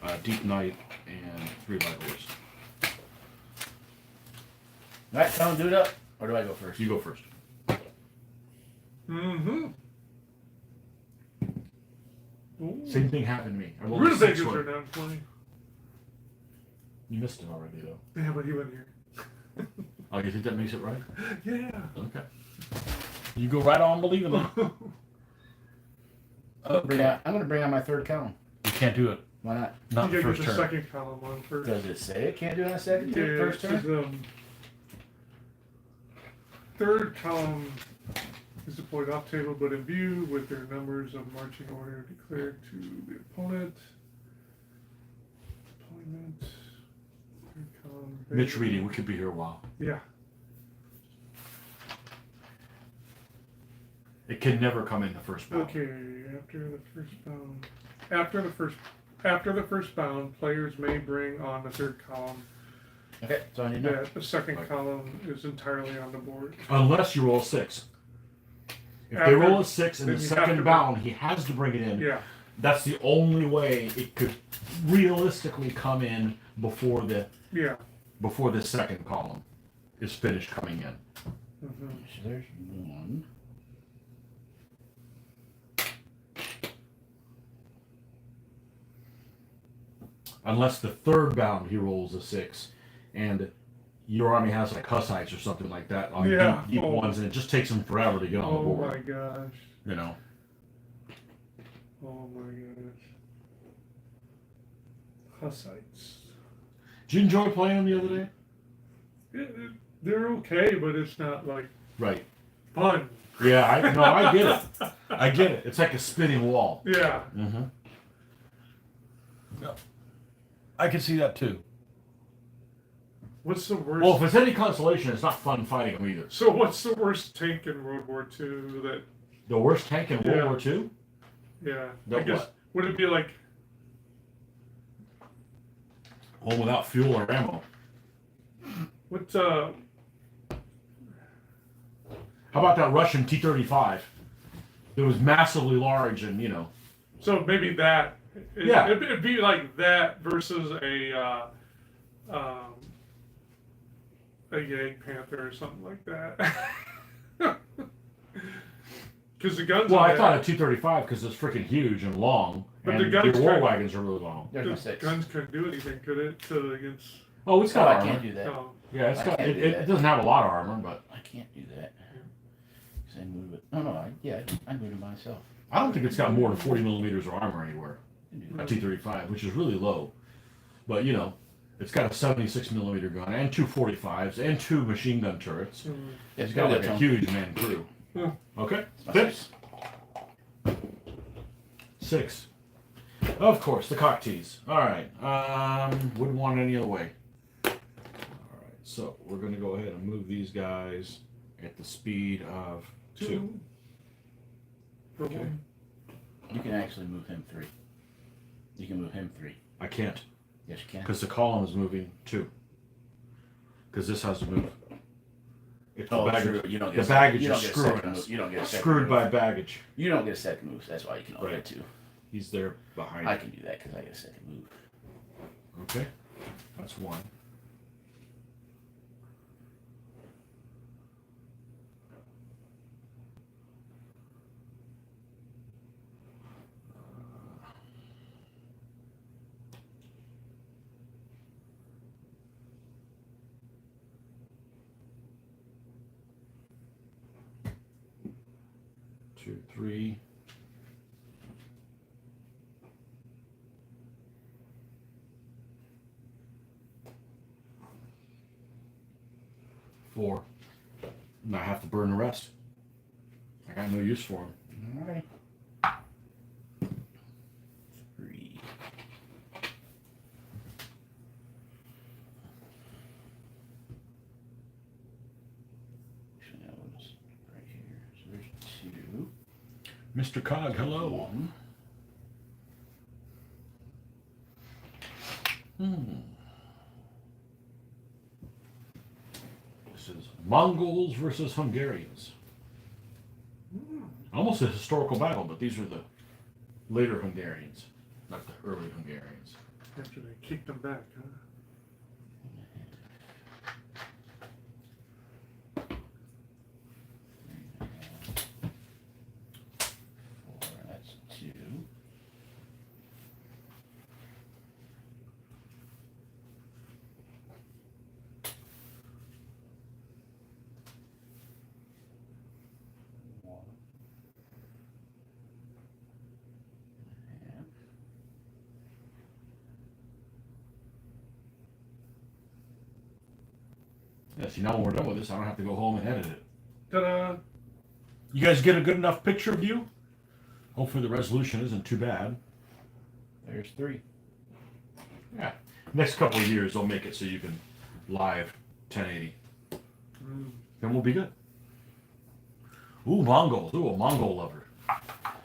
a Deep Knight and 3 Light Horse. Right, someone do it up, or do I go first? You go first. Mm-hmm. Same thing happened to me. I rolled a 6 Rutabagas one. are down 20. You missed it already, though. Yeah, but he went here. Oh, you think that makes it right? Yeah. Okay. You go right on believing that. I'm going to bring out my third column. You can't do it. Why not? Not You the gotta first get the turn. second column on first. Does it say it can't do it on a second Yeah, first it turn? says, third column is deployed off table but in view with their numbers of marching order declared to the opponent. Deployment. Third column. Mitch reading. We could be here a while. Yeah. It can never come in the first bound. Okay, after the first bound. After the first bound, players may bring on the third column. Okay, so I need to know. That the second Right. column is entirely on the board. Unless you roll a 6. If they After- roll a 6 in then the you have to second bring- bound, he has to bring it in. Yeah. That's the only way it could realistically come in before the second column is finished coming in. Mm-hmm. So there's one. Unless the third bound he rolls a 6, and your army has like Hussites or something like that on Yeah. deep Oh. ones, and it just takes them forever to get on the Oh board. my gosh. You know. Oh my gosh. Hussites. Did you enjoy playing them the other day? They're okay, but it's not like Right. fun. Yeah, I get it. I get it. It's like a spinning wall. Yeah. Mm-hmm. I can see that too. What's the worst? Well, if it's any consolation, it's not fun fighting them either. So what's the worst tank in World War II that? The worst tank in World Yeah. War II? Yeah. The I guess what? would it be like? One without fuel or ammo. What? How about that Russian T-35? It was massively large and, you know. So maybe that. Yeah. It'd be like that versus a Yank Panther or something like that. Because the guns. Well, on I that- thought a T-35 because it's freaking huge and long. But and the guns your war could- wagons are really long. There's my the 6. guns couldn't do anything, could it? To against. Oh, it's Oh, got I armor. can't do that. No. Yeah, it's I got. can't It, do it that. doesn't have a lot of armor, but I can't do that. Because I move it. No, I move it myself. I don't think it's got more than 40 millimeters of armor anywhere. I can do A that. T-35, which is really low. But, you know, it's got a 76 millimeter gun and 2 45s and 2 machine gun turrets. Mm. Yeah, It's got go like to a him. huge man crew. Hmm. Okay, My fits. 6. Of course, the cock tease. All right. Wouldn't want it any other way. All right. So we're going to go ahead and move these guys at the speed of 2. For Okay. one. You can actually move him 3. You can move him 3. I can't Yes, you can. because the column is moving 2. Because this has to move. It's the Oh, baggage. true. You don't The get a second- baggage you don't is get a second screwing us. move. You don't get a second Screwed move. by baggage. You don't get a second move. So that's why you can only Right. get 2. He's there behind. I can do that because I get a second move. Okay, that's 1. Two, 3. 4. And I have to burn the rest. I got no use for them. All right. 3. Actually, that was right here. So there's 2. Mr. Cog, hello. 1. This is Mongols versus Hungarians. Almost a historical battle, but these are the later Hungarians, not the early Hungarians. After they kicked them back, huh? 4. That's 2. Yeah, see, now when we're done with this, I don't have to go home and edit it. Ta-da! You guys get a good enough picture of you? Hopefully the resolution isn't too bad. There's 3. Yeah. Next couple of years, they'll make it so you can live 1080. Then we'll be good. Ooh, Mongols. Ooh, a Mongol lover.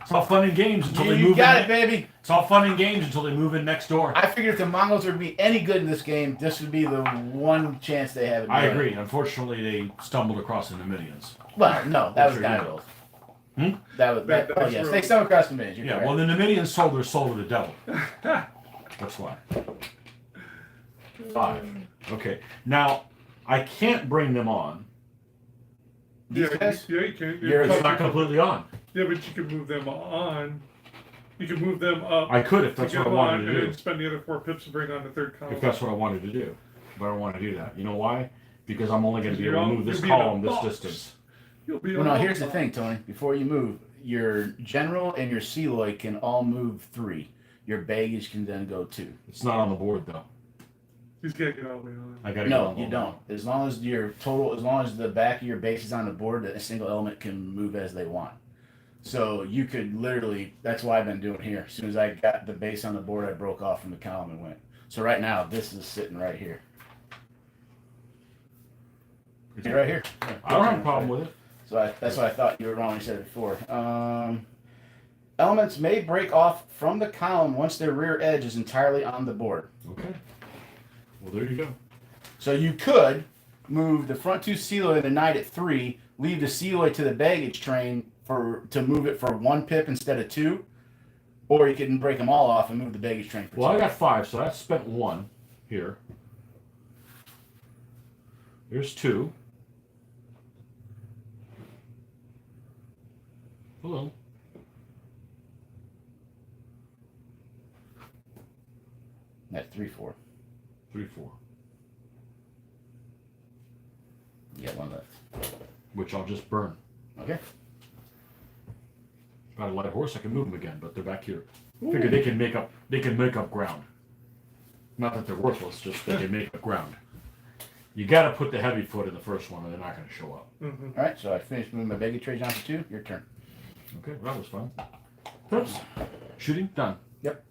It's all fun and games until they You move got in. it, baby. It's all fun and games until they move in next door. I figured if the Mongols were to be any good in this game, this would be the one chance they have. I agree. Unfortunately, they stumbled across the Numidians. Well, no, that was Sure, Gyros. Hmm? That oh yes, they stumbled across the Midians. Yeah, well, the Numidians sold their soul to the devil. That's why. 5. Okay. Now, I can't bring them on. These guys? You can. It's not completely on. Yeah, but you can move them on. You can move them up. I could if that's to what I get wanted on, to and do. then spend the other 4 pips to bring on the third column. If that's what I wanted to do. But I don't want to do that. You know why? Because I'm only going to be able to move this You'll be in a column this box. distance. You'll be Well, on no, here's the box. thing, Tony. Before you move, your general and your Psiloi can all move 3. Your baggage can then go 2. It's not on the board, though. He's got to get all the way on. I got to No, you don't. As long as your total, as long as the back of your base is on the board, a single element can move as they want. So you could literally, that's what I've been doing here. As soon as I got the base on the board, I broke off from the column and went. So right now, this is sitting right here. It's right here. I don't have a problem with it. So that's why I thought you were wrong when you said it before. Elements may break off from the column once their rear edge is entirely on the board. Okay. Well, there you go. So you could move the front 2 Psiloi the knight at 3, leave the Psiloi to the baggage train to move it for 1 pip instead of 2, or you can break them all off and move the baggage train for Well, 2. I got 5, so that's spent 1 here. There's 2. Hello. That's 3-4. 3, 4. You got 1 left. Which I'll just burn. Okay. If I had a light horse, I can move them again, but they're back here. Figure they can make up ground. Not that they're worthless, just they can make up ground. You got to put the heavy foot in the first one, or they're not going to show up. Mm-hmm. All right, so I finished moving my baggage train down to 2. Your turn. Okay, well, that was fun. Oops. Shooting done. Yep.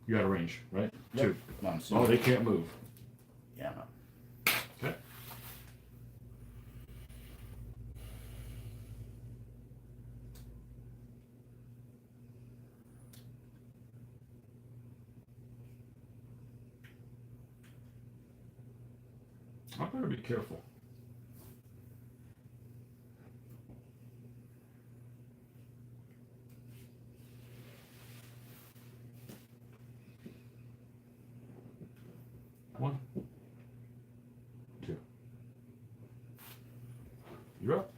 You got a range, right? Yep. 2. Come on, Oh, they can't move. Yeah, no. Okay. I better be careful. One, 2. You're up.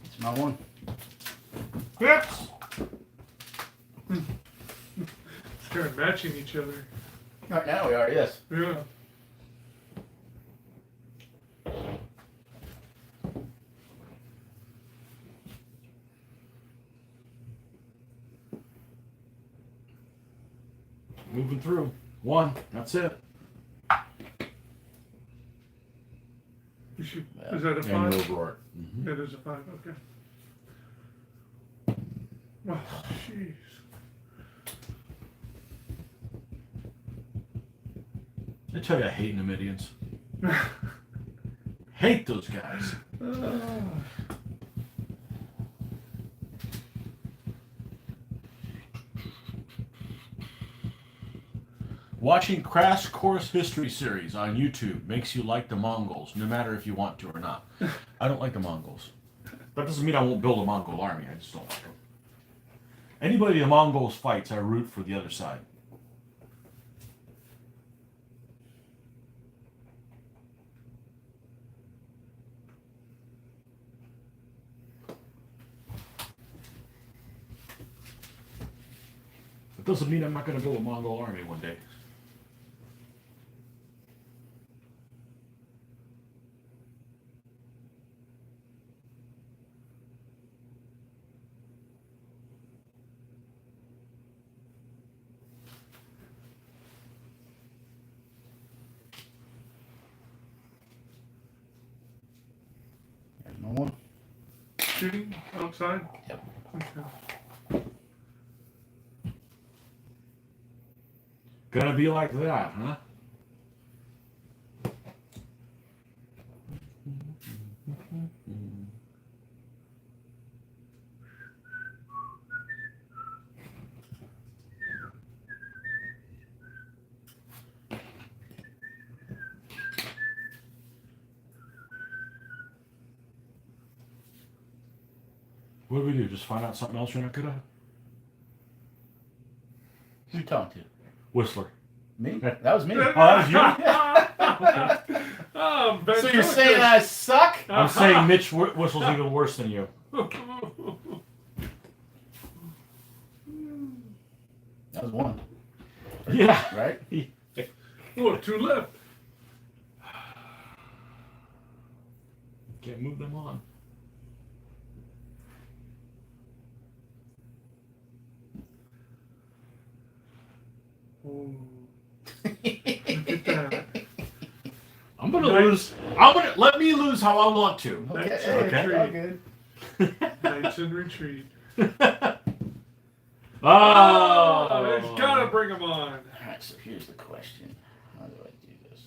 It's my 1. Pips! kind of matching each other. Right now we are, yes. Yeah. Moving through. One. That's it. You should, Yeah. is that a And 5? no roar. Mhm. That is a 5, okay. Oh, jeez. I tell you, I hate Numidians. Hate those guys. Watching Crash Course History series on YouTube makes you like the Mongols, no matter if you want to or not. I don't like the Mongols. That doesn't mean I won't build a Mongol army. I just don't like them. Anybody the Mongols fights, I root for the other side. It doesn't mean I'm not going to build a Mongol army one day. There's no one. Shooting outside? Yep. Okay. Gonna be like that, huh? What do we do? Just find out something else you're not good at? Who you talking to? Whistler. Me? That was me. Oh, that was you? Oh, So you're saying I suck? I'm saying Mitch whistles even worse than you. That was one. Yeah. Right? Oh, 2 left. Can't move them on. Oh. Look at that. I'm gonna lose. Let me lose how I want to. Okay. Okay. All good. Knights in retreat. Oh, There's gotta bring them on. Alright, so here's the question. How do I do this?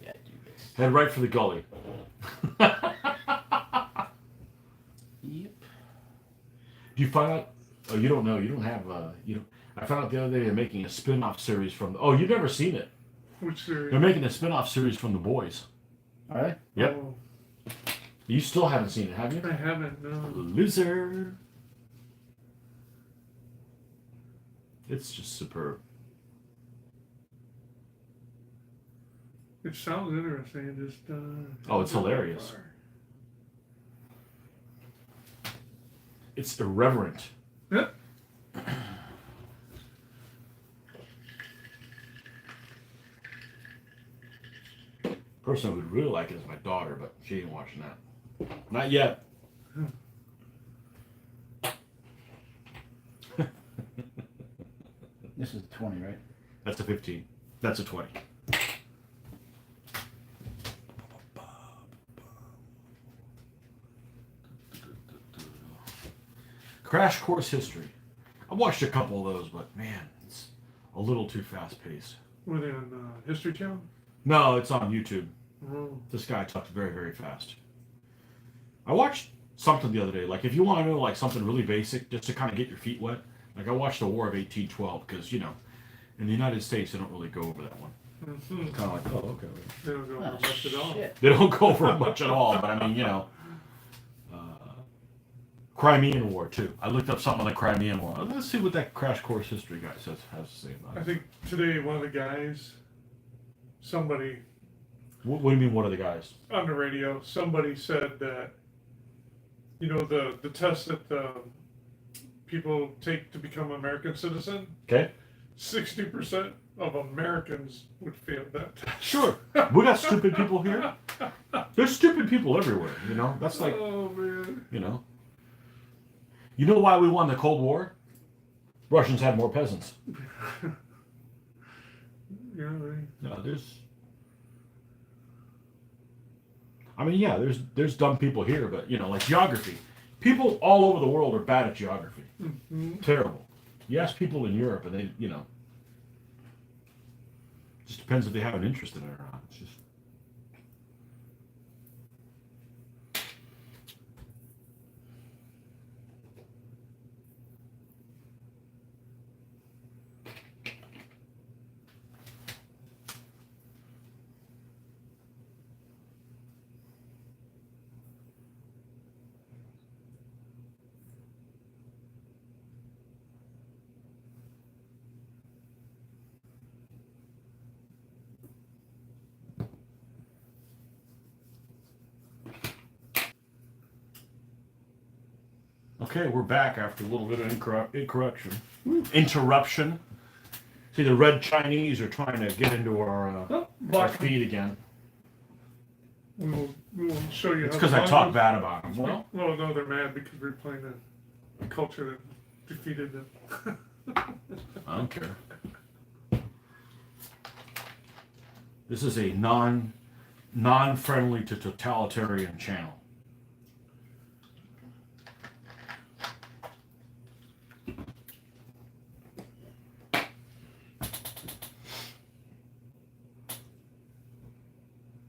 Yeah, do this. Head right for the gully. Yep. Do you find out? Oh, you don't know. You don't have. You don't. I found out the other day they're making a spin-off series from. Oh, you've never seen it. Which series? They're making a spin-off series from The Boys. Alright. Yep. Oh, You still haven't seen it, have you? I haven't, no. Loser. It's just superb. It sounds interesting. It just. Oh, it's hilarious. It's irreverent. Yep. Person who would really like it is my daughter, but she ain't watching that. Not yet. This is 20, right? That's a 15. That's a 20. Crash Course History. I watched a couple of those, but man, it's a little too fast paced. Were they on History Channel? No, it's on YouTube. Oh. This guy talks very, very fast. I watched something the other day. Like, if you want to know, like, something really basic, just to kind of get your feet wet, like, I watched the War of 1812, because, you know, in the United States, they don't really go over that one. Mm-hmm. Kind of like, oh, okay. They don't go over much at all. Shit. They don't go over it much at all, but I mean, you know. Crimean War, too. I looked up something on the Crimean War. Let's see what that Crash Course History guy has to say about I it. think today one of the guys, somebody What do you mean, what are the guys? on the radio, somebody said that, you know, the test that the people take to become American citizen, Okay. 60% of Americans would fail that test. Sure. We got stupid people here. There's stupid people everywhere, you know? That's like, Oh man. you know. You know why we won the Cold War? Russians had more peasants. Yeah. No, there's dumb people here, but you know, like geography. People all over the world are bad at geography. Mm-hmm. Terrible. You ask people in Europe, and they, you know, just depends if they have an interest in it or not. It's just. Okay, we're back after a little bit of interruption. See, the red Chinese are trying to get into our Black. feed again. We will show you. It's how because the I talk Mongols- bad about them. Well, Well, no, they're mad because we're playing a culture that defeated them. I don't care. This is a non-friendly to totalitarian channel.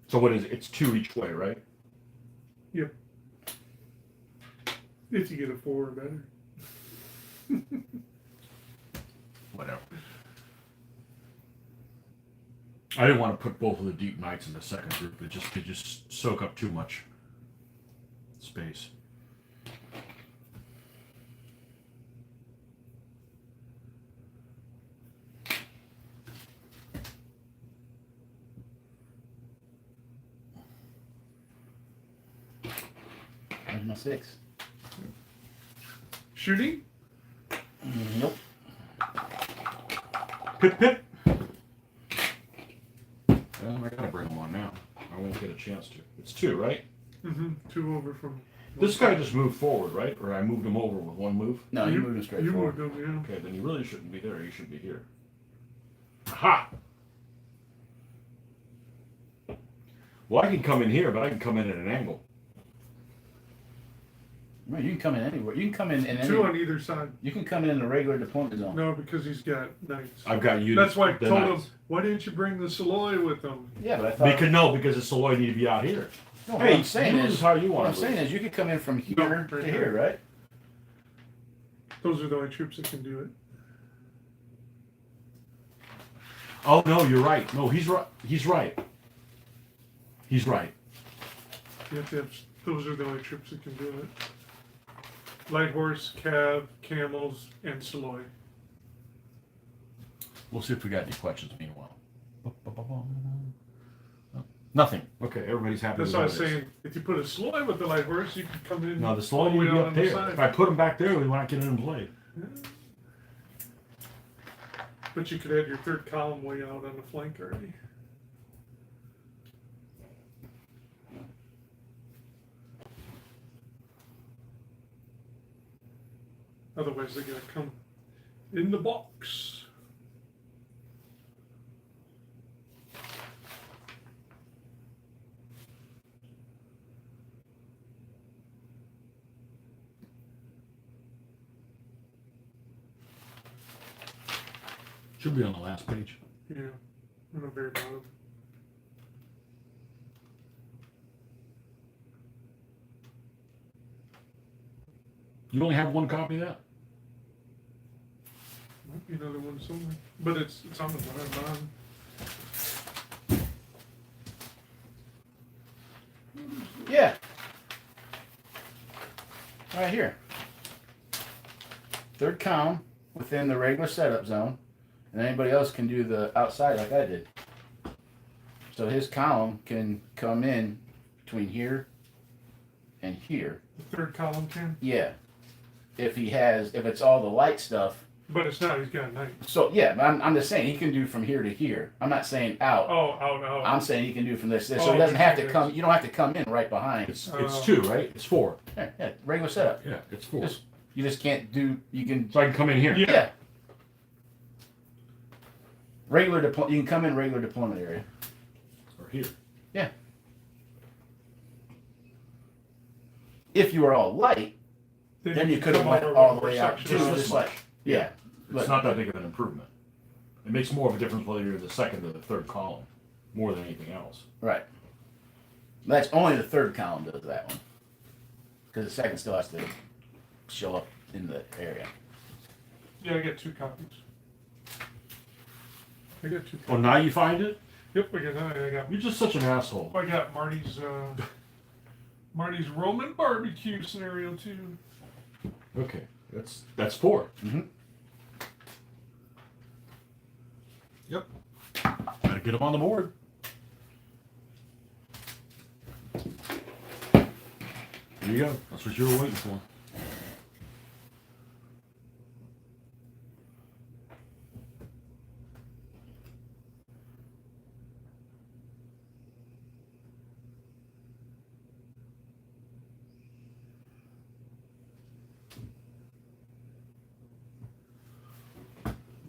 So what is it? It's 2 each way, right? Yep. If you get a 4 or better. Whatever. I didn't want to put both of the deep knights in the second group. It could just soak up too much space. There's my 6. Shooting? Nope. Pip pip. Well, I gotta bring them on now. I won't get a chance to. It's 2, right? Mm-hmm. 2 over from. This guy just moved forward, right? Or I moved him over with one move? No, you moved him straight You forward. moved him, Okay, then he really shouldn't be there. He should be here. Aha! Well, I can come in here, but I can come in at an angle. Right, you can come in anywhere. You can come in yeah. any. 2 on either side. You can come in a regular deployment zone. No, because he's got knights. I've got you. That's why I the told him, knights. why didn't you bring the Psiloi with them? Yeah, but I thought. Because the Psiloi need to be out here. No, what Hey, I'm saying use is how you What want I'm to saying lose. is you could come in from No, here right to here, right? Those are the only troops that can do it. Oh no, you're right. No, he's right. He's right. He's right. You have to have, those are the only troops that can do it. Light horse, cav, camels, and Psiloi. We'll see if we got any questions meanwhile. Nothing. Okay, everybody's happy That's with why I how was it is. saying, if you put a Psiloi with the light horse, you could come in. No, the all Psiloi need way to be out up on the there. side. If I put him back there, we won't get in play. But you could have your 3rd column way out on the flank already. Otherwise, they're gonna come in the box. Should be on the last page. Yeah, on the very bottom. You only have one copy of that? Might be another one somewhere, but it's on the bottom. Yeah. Right here. 3rd column within the regular setup zone, and anybody else can do the outside like I did. So his column can come in between here and here. The 3rd column can. Yeah. If it's all the light stuff, But it's not. He's got a knight. So yeah, I'm just saying he can do from here to here. I'm not saying out. Oh, out. I'm saying he can do from this to this. So Oh, he doesn't have to okay. come. You don't have to come in right behind. It's 2, right? It's 4. Yeah, regular setup. Yeah, it's 4. Just- You just can't do. You can. So I can come in here. Yeah. Yeah. Regular you can come in regular deployment area. Or here. If you were all light, then you could have come went over all one the way more out. section. Just This this much. much. Yeah. It's not that big of an improvement. It makes more of a difference whether you're the second or the third column, more than anything else. Right. That's only the third column does that one. Because the second still has to show up in the area. Yeah, I get 2 copies. I got 2 copies. Oh, now you find it? Yep, I got. You're just such an asshole. I got Marty's Roman barbecue scenario too. Okay, that's 4. Mm-hmm. Yep. Gotta get them on the board. There you go. That's what you were waiting for.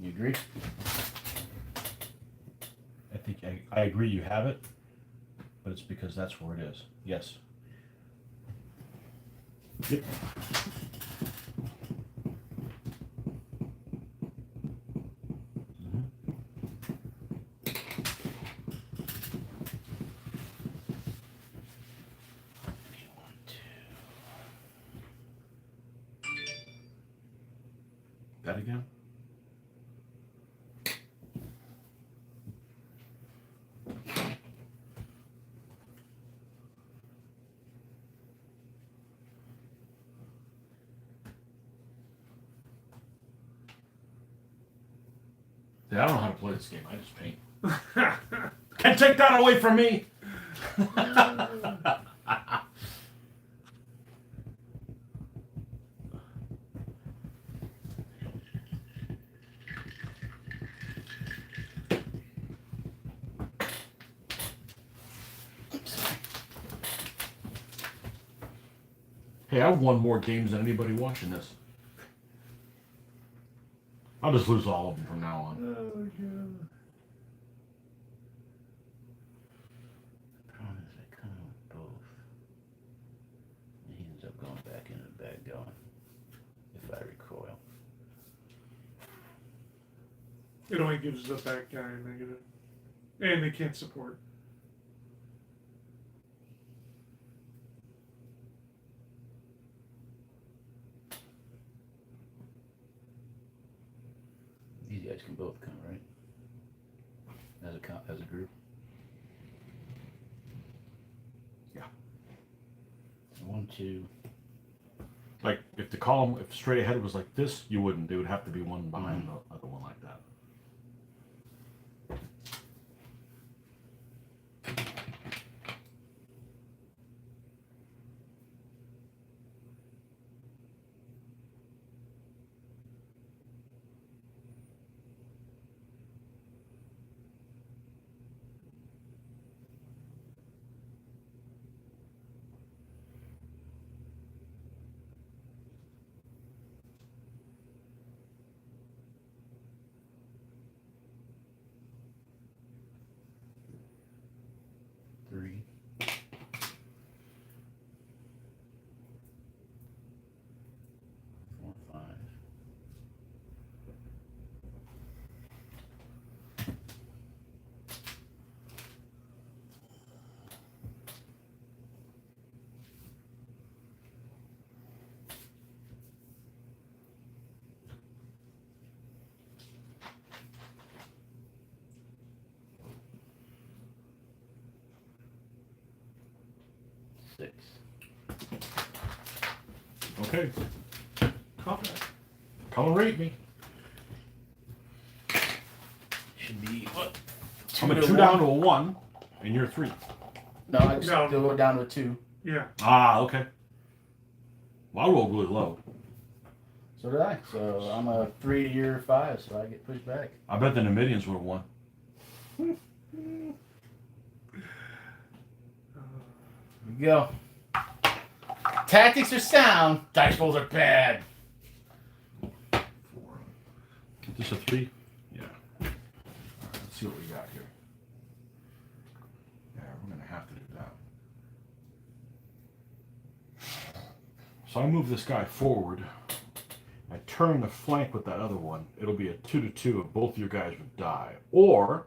You agree? I think I agree you have it, but it's because that's where it is. Yes. Yep. That again? Yeah, I don't know how to play this game. I just paint. Can't take that away from me. Hey, I've won more games than anybody watching this. I'll just lose all of them from now on. Oh god. Problem is I come in with both. And he ends up going back into the bag going. If I recoil. It only gives the back guy a negative. And they can't support. These guys can both come, right? As a group. Yeah. 1, 2. Like, if the column, if straight ahead was like this, you wouldn't. It would have to be one behind the other one like that. Three. 4, 5. Six. Okay. Combat. Come and rate me. Should be what? I'm a 2 1? down to a 1, and you're 3. No, I just No. go down to a 2. Yeah. Ah, okay. Well, I rolled really low. So did I. So I'm a 3-year 5, so I get pushed back. I bet the Numidians would have won. Here we go. Tactics are sound. Dice rolls are bad. 4. Is this a 3? Yeah. All right, let's see what we got here. Yeah, we're going to have to do that. So I move this guy forward. I turn the flank with that other one. It'll be a 2-2 if both your guys would die. Or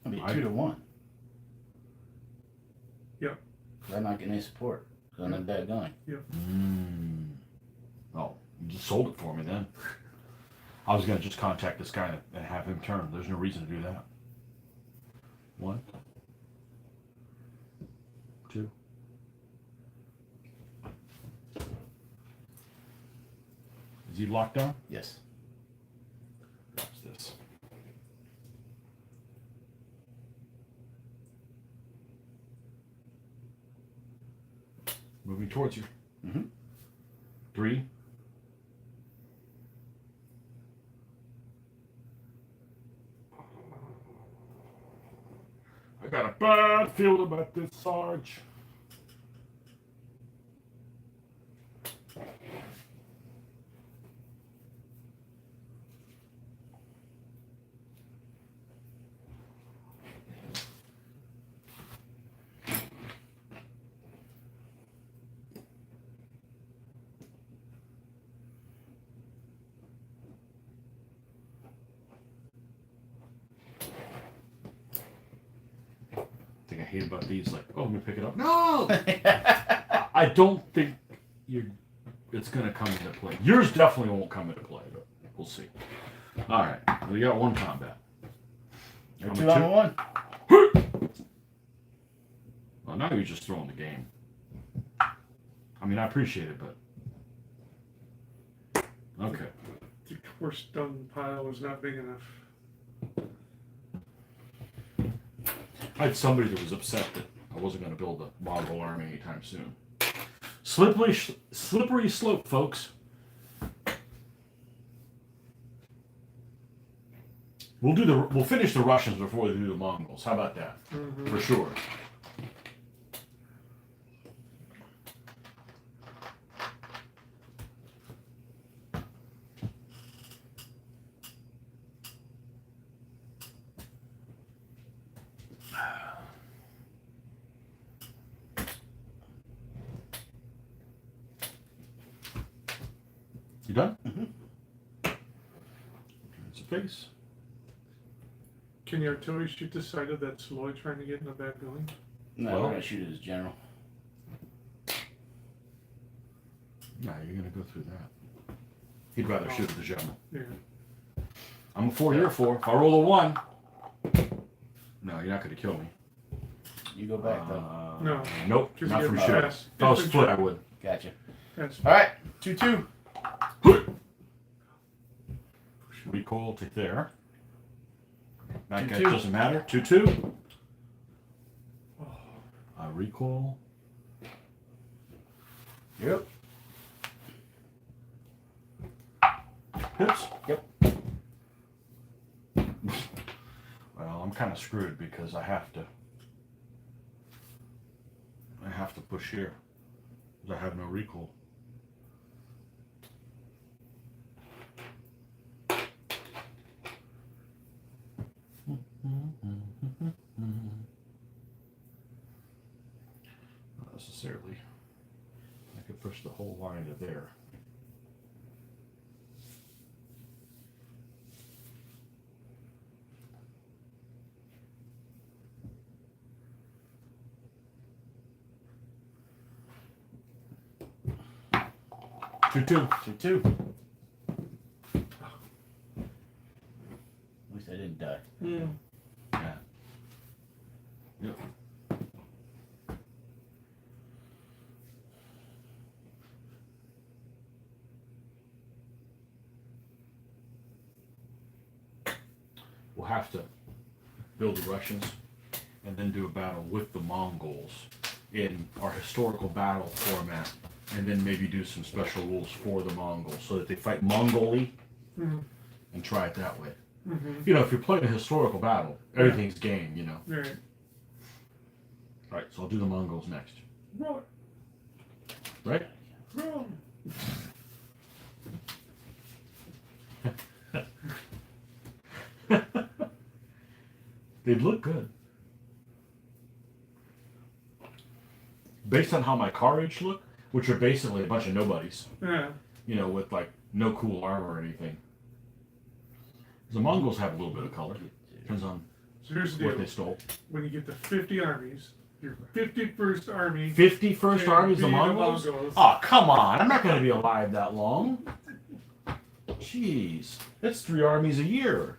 It'll be 2-1. Yep. I'm not getting any support. Because I'm not bad going. Oh, you just sold it for me then. I was going to just contact this guy and have him turn. There's no reason to do that. 1, 2. Is he locked down? Yes. What's this? Moving towards you. 3. I got a bad feeling about this, Sarge. Thing I hate about these, like, oh, let me pick it up. No, I don't think it's gonna come into play. Yours definitely won't come into play, but we'll see. All right, we got 1 combat. You're I'm 2 a on 2. 1. Well, now you're just throwing the game. I mean, I appreciate it, but okay. The horse dung pile was not big enough. I had somebody that was upset that I wasn't going to build a Mongol army anytime soon. Slippery slope, folks. We'll finish the Russians before we do the Mongols. How about that? For sure. You done? It's a face. Can your artillery shoot the side of that Psiloi trying to get in the back building? No, Well- we're going to shoot it as general. No, you're going to go through that. He'd rather shoot at the general. Yeah. I'm a 4-year 4. If I roll a 1, no, you're not going to kill me. You go back, though. No. Nope, Because not you're from shooting. fast. If I was split, I would. Gotcha. That's All right. 2-2. Recoil to there. That guy 2-2. doesn't matter. 2-2. Recoil. Yep. Hits. Yep. Well, I'm kind of screwed because I have to push here. Because I have no recoil. Not necessarily. I could push the whole line to there. Two. 2-2. At least I didn't die. Mm. Yeah. Yep. We'll have to build the Russians and then do a battle with the Mongols in our historical battle format and then maybe do some special rules for the Mongols so that they fight Mongoli Mm-hmm. and try it that way. Mm-hmm. You know, if you're playing a historical battle, everything's game, you know. Right. All right, so I'll do the Mongols next. Roll Right? it. Roll. They'd look good. Based on how my carriage look, which are basically a bunch of nobodies, Yeah. you know, with like no cool armor or anything. The Mongols have a little bit of color. Depends on So here's the what deal. they stole. When you get to 50 armies, your 51st army. 51st can Army's the be Mongols? Oh, come on. I'm not going to be alive that long. Jeez. That's 3 armies a year.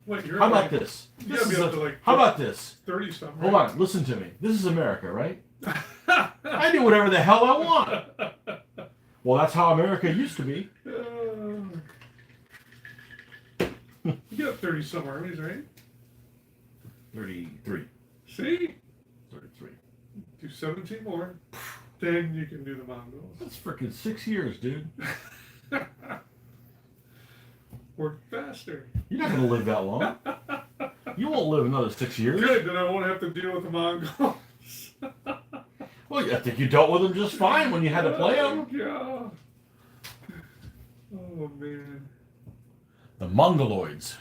What, you're How at about like, this? You This gotta be is up a- to like how about this? 30 something. Hold on. Listen to me. This is America, right? I do whatever the hell I want. Well, that's how America used to be. You got 30 some armies, right? 33. See? 33. Do 17 more. Then you can do the Mongols. That's freaking 6 years, dude. Work faster. You're not going to live that long. You won't live another 6 years. Good, then I won't have to deal with the Mongols. Well, I think you dealt with them just fine when you had to play them. Yeah. Oh, man. The Mongoloids.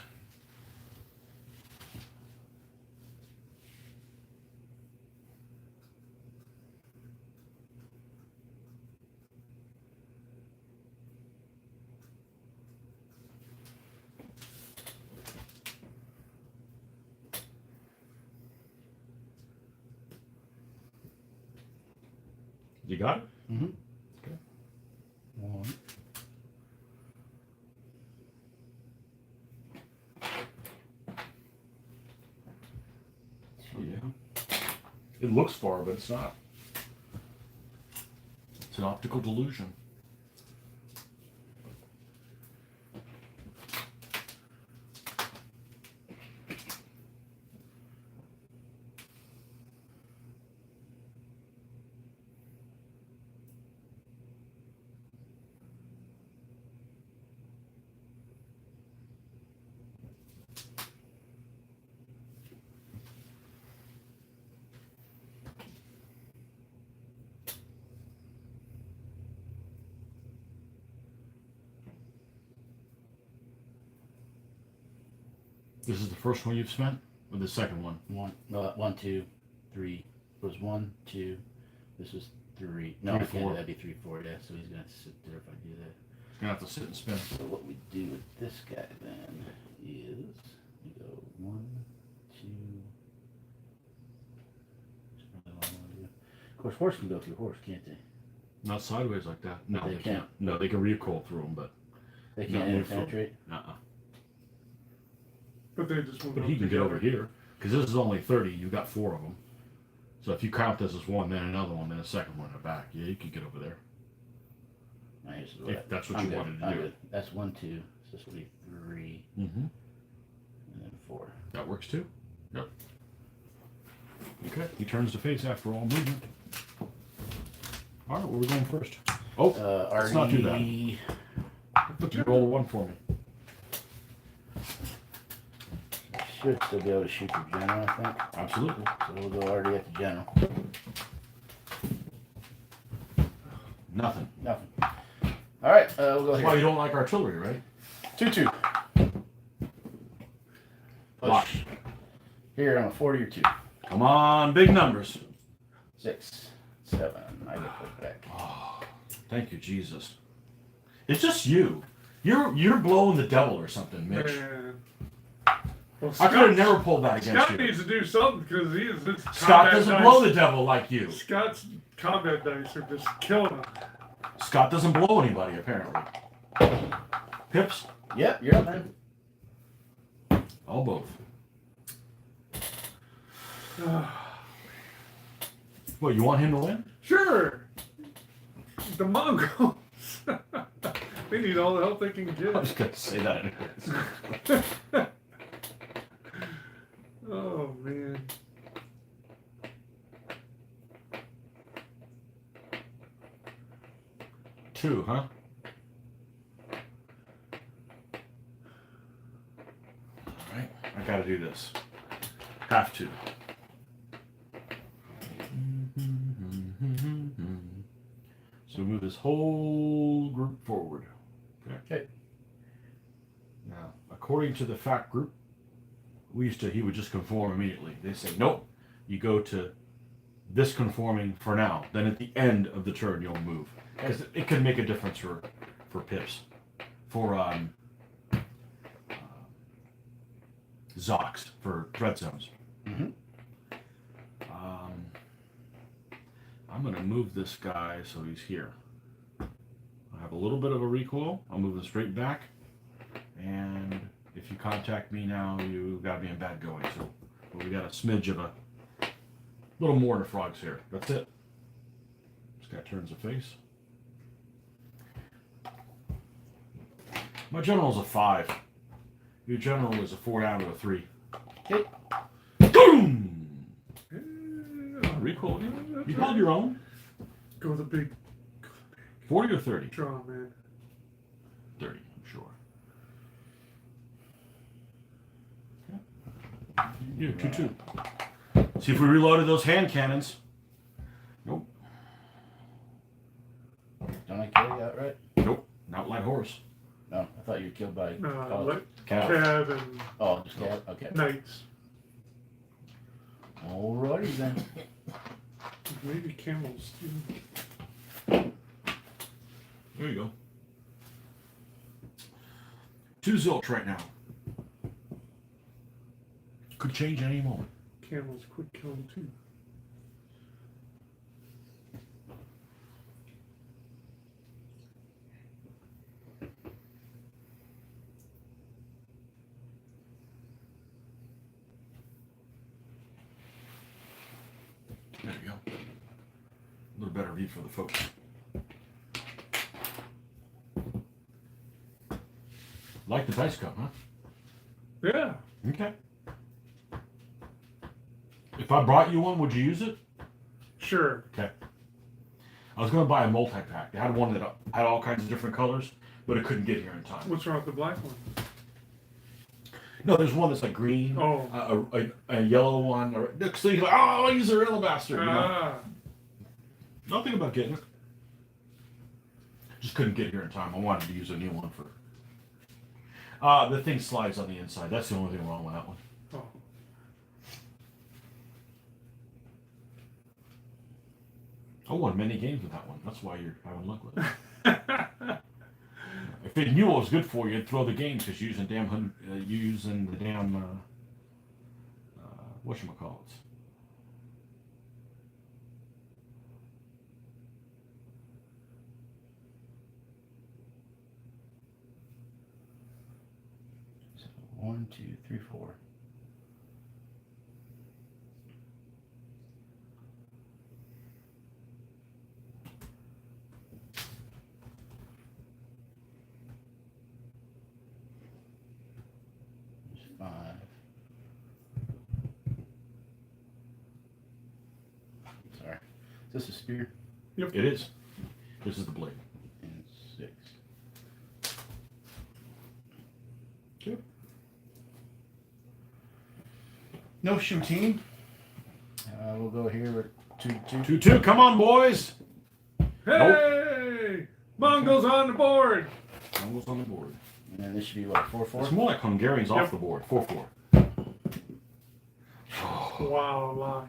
You got it? Mm-hmm. Okay. One. Yeah. It looks far, but it's not. It's an optical delusion. This is the first one you've spent, or the second one? One, 2, 3. It was 1, 2. This was 3. No, 3, I can't. 4. That'd be 3, 4. Yeah. So he's gonna sit there if I do that. You're gonna have to sit and spin. So what we do with this guy then is we go 1, 2. That's probably what I want to do. Of course, horse can go through horse, can't they? Not sideways like that. No, They they can't. No, they can recoil through them, but They No, can't they're full. interpenetrate. uh-uh. But they just won't But go he can get over together. here because this is only 30. You got 4 of them. So if you count this as one, then another one, then a second one in the back, yeah, you could get over there. Nice. If that's what I'm you good. wanted to I'm do. good. That's 1, 2. So this will be 3 Mm-hmm. and then 4. That works too. Yep. Okay. He turns to face after all movement. All right, where are we going first? Oh, let's not do that. Artie. You roll a 1 for me. Should still be able to shoot the general, I think. Absolutely. So we'll go Artie at the general. Nothing. Nothing. All right, we'll go That's why here. you don't like artillery, right? 2-2. Watch. Here, I'm a 40 or 2. Come on, big numbers. 6, 7. I get put back. Oh, thank you, Jesus. It's just you. You're blowing the devil or something, Mitch. Man. Well, I could have never pulled that against Scott you. needs to do something because he is. His Scott combat doesn't dice- blow the devil like you. Scott's combat dice are just killing him. Scott doesn't blow anybody, apparently. Pips? Yep, you're up, man. All both. What, you want him to win? Sure. The Mongols. They need all the help they can I get. was going to say that anyways. Oh man. 2, huh? Alright, I gotta do this. Have to. So move this whole group forward. Okay. Now, according to the fact group, he would just conform immediately. They say, nope, you go to this conforming for now. Then at the end of the turn, you'll move. Because it can make a difference for pips. For Zox, for thread zones. Mm-hmm. I'm going to move this guy so he's here. I have a little bit of a recoil. I'll move him straight back. And if you contact me now, you got to be in bad going. So we got a smidge of a little mortar frogs here. That's it. This guy turns the face. My general's a 5. Your general is a 4 down to a 3. Okay. Boom! Recoil. You held your own. Go the big 40 or 30? draw, man. 30, I'm sure. Okay. You, 2-2. See if we reloaded those hand cannons. Nope. Don't I kill you outright? Nope. Not light horse. No, I thought you were killed by. Let Cav. Cav and Oh, just cab. Okay. Knights. Alrighty then. Maybe camels too. There you go. 2 zilch right now. Could change any moment. Camels quick kill too. There you go. A little better view for the folks. Like the dice cup, huh? Yeah. Okay. If I brought you one, would you use it? Sure. Okay. I was going to buy a multi-pack. They had one that had all kinds of different colors, but it couldn't get here in time. What's wrong with the black one? No, there's one that's like green, Oh. a yellow one. Or, so you're like, oh, he's a real bastard. You know? Ah. Nothing about getting it. Just couldn't get here in time. I wanted to use a new one for. The thing slides on the inside. That's the only thing wrong with that one. Oh. I won many games with that one. That's why you're having luck with it. If it knew what was good for you, it'd throw the games because you're using the damn whatchamacallits. So 1, 2, 3, 4. There's 5. Sorry. Is this a spear? It is. This is the blade. And 6. Okay. No shooting. We'll go here with 2, 2. 2-2. Come on, boys. Hey! Mongols on the board! Almost on the board. And then this should be what, 4, 4? It's more like Hungarians off Yep. the board. 4-4. Wow, lock.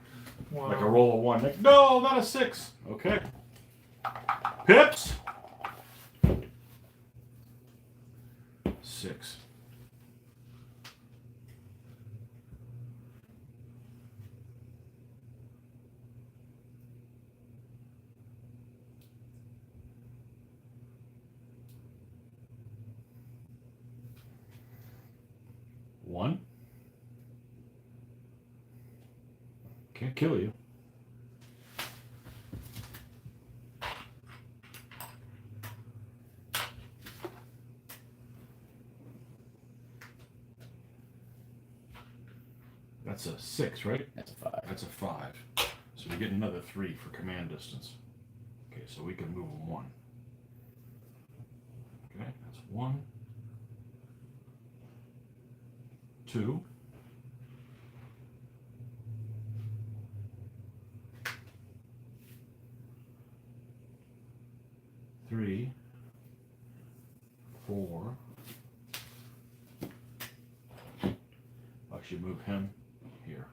Wow. Like a roll of 1. No, not a 6. Okay. Pips. 6. One. Can't kill you. That's a 6, right? That's a 5. That's a 5. So we get another 3 for command distance. Okay, so we can move them 1. Okay, that's 1, 2. Three, 4. I should move him here.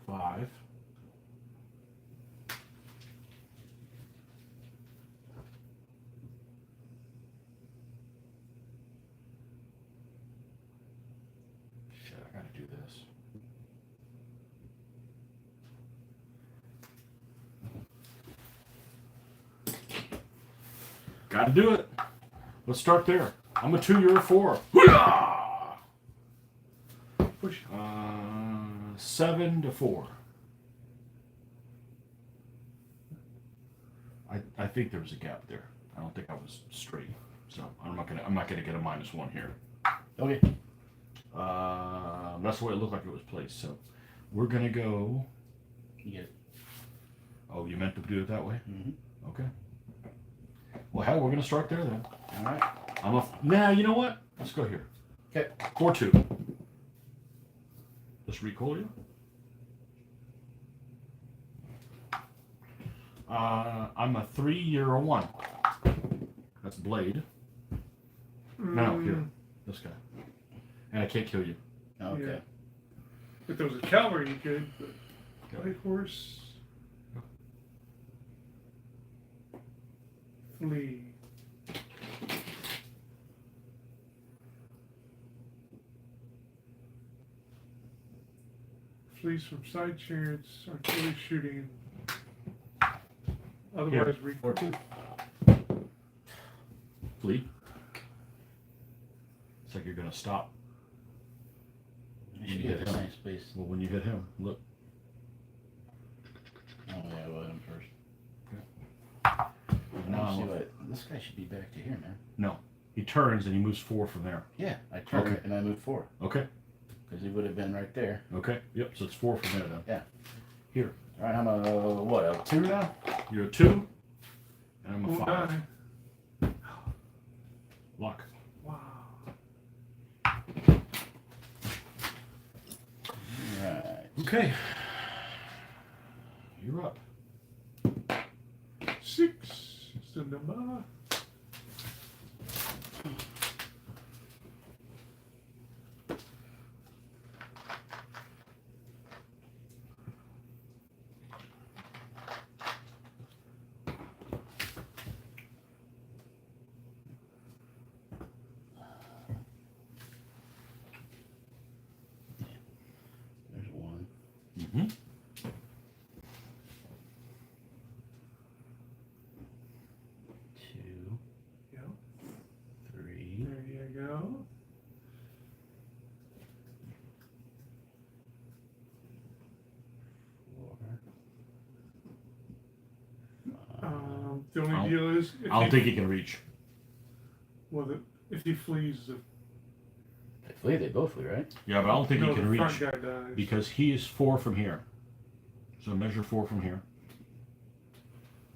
5. Shit, I gotta do this. Gotta do it. Let's start there. I'm a 2, you're a 4. Hoo-yah! Push. 7 to 4. I think there was a gap there. I don't think I was straight. So I'm not gonna get a -1 here. Okay. That's the way it looked like it was placed. So we're gonna go. You get it. Oh, you meant to do it that way? Mm-hmm. Okay. Well, hell, we're gonna start there then. All right. Nah, you know what? Let's go here. Okay. 4-2. Just recall you. I'm a 3, you're a 1. That's Blade. No, here. This guy. And I can't kill you. Okay. Yeah. If there was a cavalry, you could. But Okay. light horse. Flee. Flees from side chariots, artillery shooting. Otherwise, Here. recoil. 4-2. Flee. It's like you're gonna stop. You should get a nice space. Well, when you hit him, look. Oh yeah, well him first. Now, See what? This guy should be back to here, man. no. He turns and he moves 4 from there. Yeah, I turned Okay. and I moved 4 Okay. because he would have been right there. Okay. Yep. So it's 4 from there then. Yeah. Here. All right, I'm a what? A 2 now? You're a 2. And I'm a Won't 5. die. Lock. Wow. All right. Okay. You're up. 6 is the number. There's 1. Mm-hmm. 2, Yep. 3, There you go. 4, 5. The only I don't- deal is if I don't he, think he can reach. if he flees, They flee. They both flee, right? Yeah, but I don't think no, he can the front reach guy dies. because he is 4 from here. So measure 4 from here.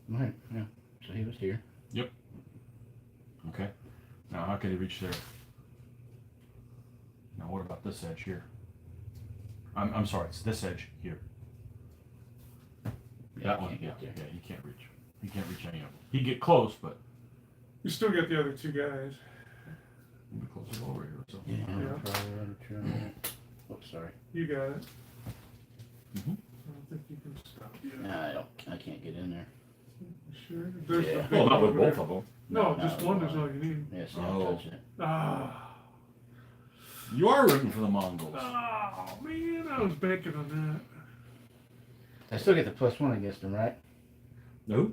Right. Yeah. So he was here. Okay. Now how can he reach there? Now what about this edge here? I'm sorry, it's this edge here. That one, can't yeah, get yeah, there. he can't reach. He can't reach any of them. He'd get close, but You still got the other 2 guys. he'd be closer over here or something. Yeah. Yeah. Try. Oops, sorry. You got it. Mhm. I don't think you can stop. Yeah. Nah, I don't. I can't get in there. Sure. There's Yeah. the big Well, not one with over both there. of them. No, No, just no, one no. is all you need. Yeah. See, Oh. I'll touch it. Ah. You are rooting for the Mongols. Oh, man, I was banking on I still get the +1 against him, right? No.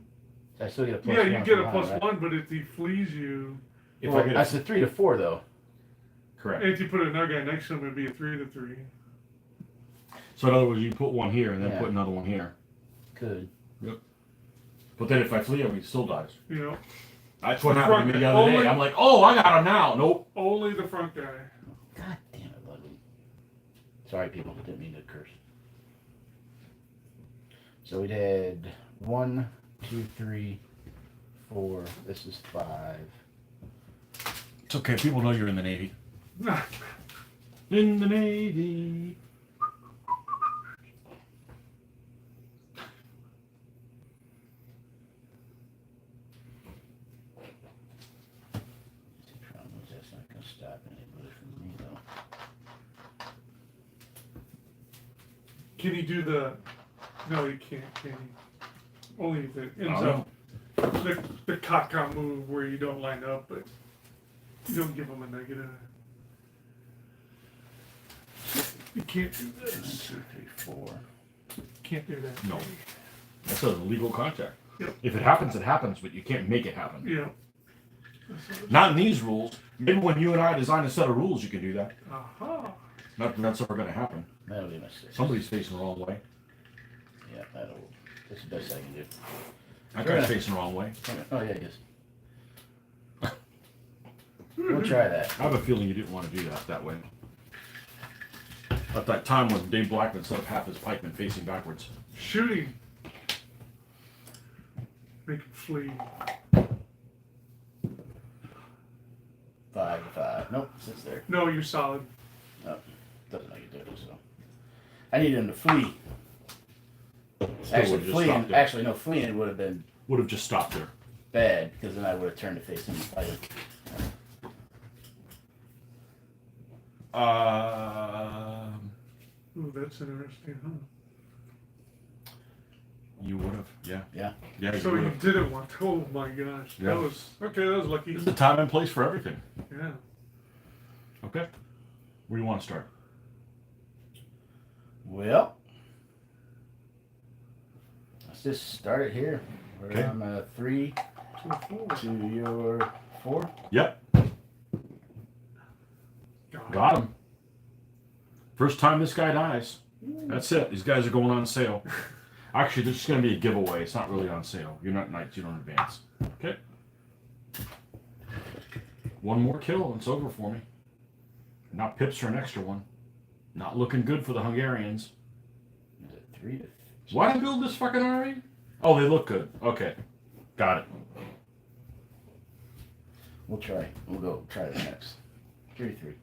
I still get a that. +1. Yeah, you get a from +1, right? but if he flees you, If Well, I get that's a 3 to 4 though. correct. and if you put another guy next to him, it'd be a 3 to 3. So in other words, you put one here and then Yeah. put another one here. Could. But then if I flee him, he still dies. You know, That's what happened to me the other Only- day. I'm like, oh, I got him now. Nope. only the front guy. God damn it, Ludwig. Sorry, people. Didn't mean to curse. So we did 1, 2, 3, 4. This is 5. It's okay. People know you're in the Navy. In the Navy. That's not gonna stop anybody from me though. Can you do the? No, you can't. Can you? Only if it ends I up the caca move where you don't line up, but you don't give them a negative. You can't do 1, this. 2, 3, 4. Can't do that. No. That's a legal contract. Yep. If it happens, it happens, but you can't make it happen. Yeah. Not in these rules. Maybe when you and I design a set of rules, you can do that. Aha. Not that that's ever going to happen. That'll be my 6. Somebody's facing the wrong way. Yeah, that'll. That's the best I can do. That guy's facing the wrong way. Oh yeah, he is. We'll try that. I have a feeling you didn't want to do that way. At that time when Dave Blackman set up half his pikemen facing backwards. Shooting. Make him flee. 5 to 5. Nope, sits there. No, you're solid. No, doesn't know you do it, so. I need him to flee. Actually, would've just fleeing. stopped there. Actually, no, fleeing would have been Would have just stopped there. bad because then I would have turned to face him and fight him. Ooh, that's interesting, huh? You would have, yeah. Yeah. Yeah, you So would you have. didn't want. Oh my gosh, Yeah. that was okay. That was lucky. There's a time and place for everything. Yeah. Okay. Where do you want to start? Well, let's just start it here. Where Okay. I'm a 3 To a 4. to your 4. Yep. Got him. First time this guy dies. That's it. These guys are going on sale. Actually, this is going to be a giveaway. It's not really on sale. You're not knights. You don't advance. Okay. One more kill and it's over for me. Now pips for an extra one. Not looking good for the Hungarians. Is it 3 to? Why did I build this fucking army? Oh, they look good. Okay. Got it. We'll try. We'll go try it next. 3 3.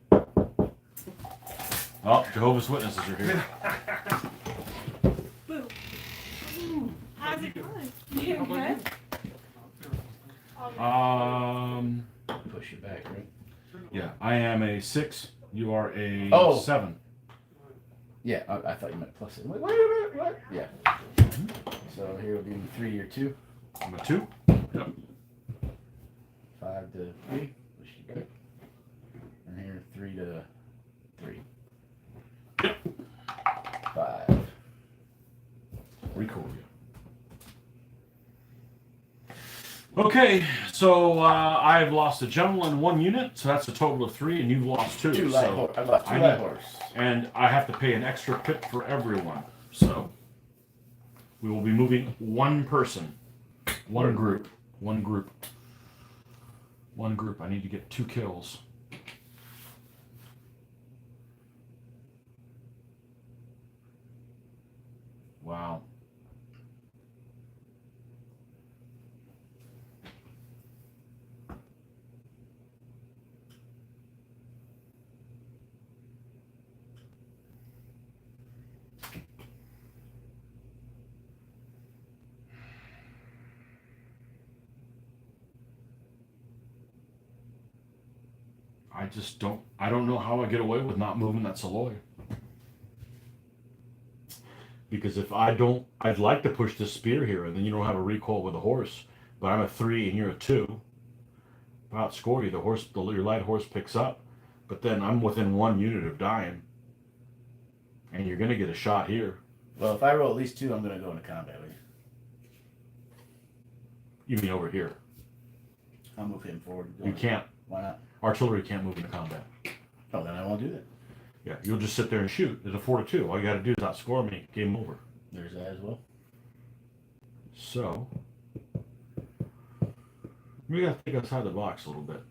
Oh, Jehovah's Witnesses are here. How's it going? You okay? Push you back, right? Yeah, I am a 6. You are a Oh. 7. Yeah, I thought you meant plus it. Wait a minute, what? Yeah. So here will be 3 or 2. I'm a 2. Yep. 5 to 3. Push you back. And here 3 to 3. 5. Record you. Okay, so I've lost a general and 1 unit, so that's a total of 3, and you've lost 2. 2 light so horse. I left 2 I light need- horse. And I have to pay an extra pip for everyone. So we will be moving 1 person, 1 group, 1 group, 1 group. I need to get 2 kills. Wow. I don't know how I get away with not moving that Psiloi. Because if I don't, I'd like to push this spear here, and then you don't have a recoil with a horse. But I'm a 3 and you're a 2. If I outscore you, your light horse picks up. But then I'm within 1 unit of dying. And you're going to get a shot here. Well, if I roll at least 2, I'm going to go into combat with you. You mean over here. I'll move him forward. You can't. Why not? Artillery can't move into combat. Oh, then I won't do that. Yeah, you'll just sit there and shoot. There's a 4 to 2. All you got to do is outscore me. Game over. There's that as well. So, we got to think outside the box a little bit.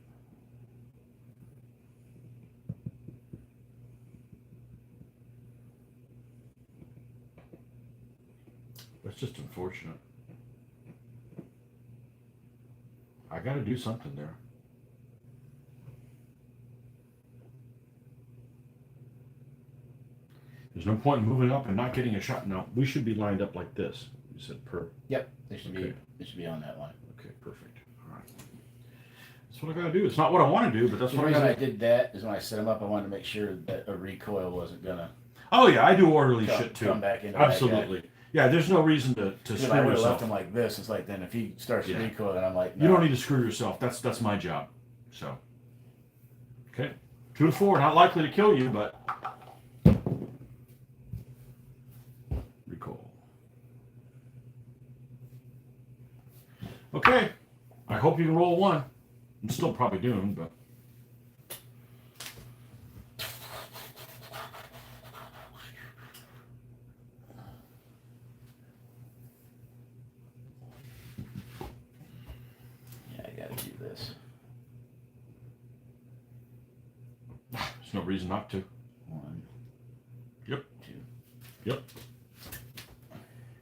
That's just unfortunate. I got to do something there. There's no point in moving up and not getting a shot. No, we should be lined up like this. You said per. Yep, they should Okay. be on that line. Okay, perfect. All right. That's what I got to do. It's not what I want to do, but that's The what reason I I do. did that is when I set them up, I wanted to make sure that a recoil wasn't gonna Oh yeah, I do orderly shit too. come back into that guy. Absolutely. Yeah, there's no reason to If screw I would have yourself. left him like this, it's like then if he starts to Yeah. recoil, then I'm like, no. You don't need to screw yourself. That's my job. So, okay, 2 to 4, not likely to kill you, but recall. Okay, I hope you can roll 1. I'm still probably doomed, but Yeah, I gotta do this. there's no reason not to. 1, Yep. 2. Yep.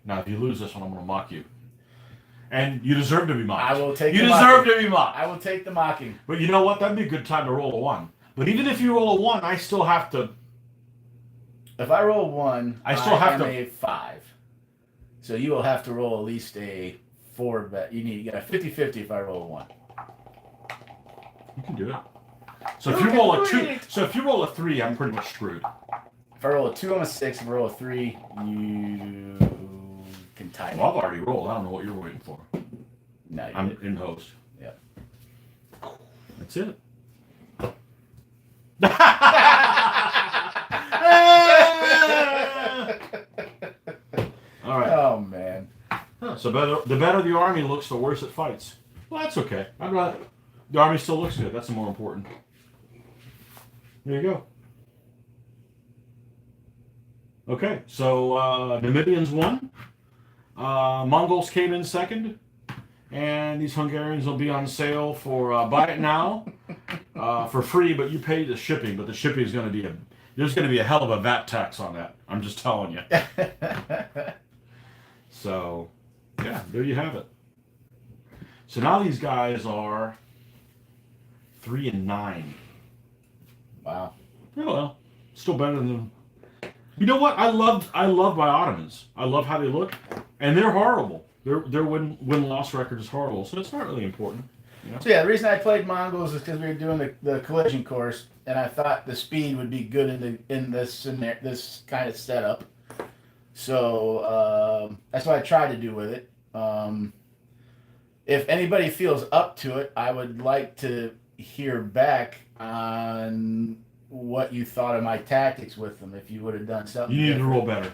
Now, if you lose this one, I'm going to mock you. And you deserve to be mocked. I will take You the deserve mocking. to be mocked. I will take the mocking. But you know what? That'd be a good time to roll a 1. But even if you roll a 1, I still have to. If I roll 1, I still have am to- a 5. So you will have to roll at least a 4 bet. You get a 50-50 if I roll a 1. You can do it. So if you roll a 2, so if you roll a 3, I'm pretty much screwed. If I roll a 2, I'm a 6. If I roll a 3, you can tie me. Well, I've already rolled. I don't know what you're waiting for. No, you I'm did. in host. Yeah. That's it. All right. Oh man. Huh, so the better the army looks, the worse it fights. Well, that's okay. I'd rather the army still looks good. That's the more important. There you go. Okay, so Namibians won. Mongols came in second, and these Hungarians will be on sale for buy it now for free, but you pay the shipping. But the shipping is going to be there's going to be a hell of a VAT tax on that. I'm just telling you. So, yeah, there you have it. So now these guys are 3 and 9. Wow. Oh well, still better than. You know what? I love my Ottomans. I love how they look, and they're horrible. Their win-loss record is horrible, so it's not really important. You know? So yeah, the reason I played Mongols is because we were doing the collision course, and I thought the speed would be good in this kind of setup. So that's what I tried to do with it. If anybody feels up to it, I would like to hear back on what you thought of my tactics with them. If you would have done something, You need to different. roll better.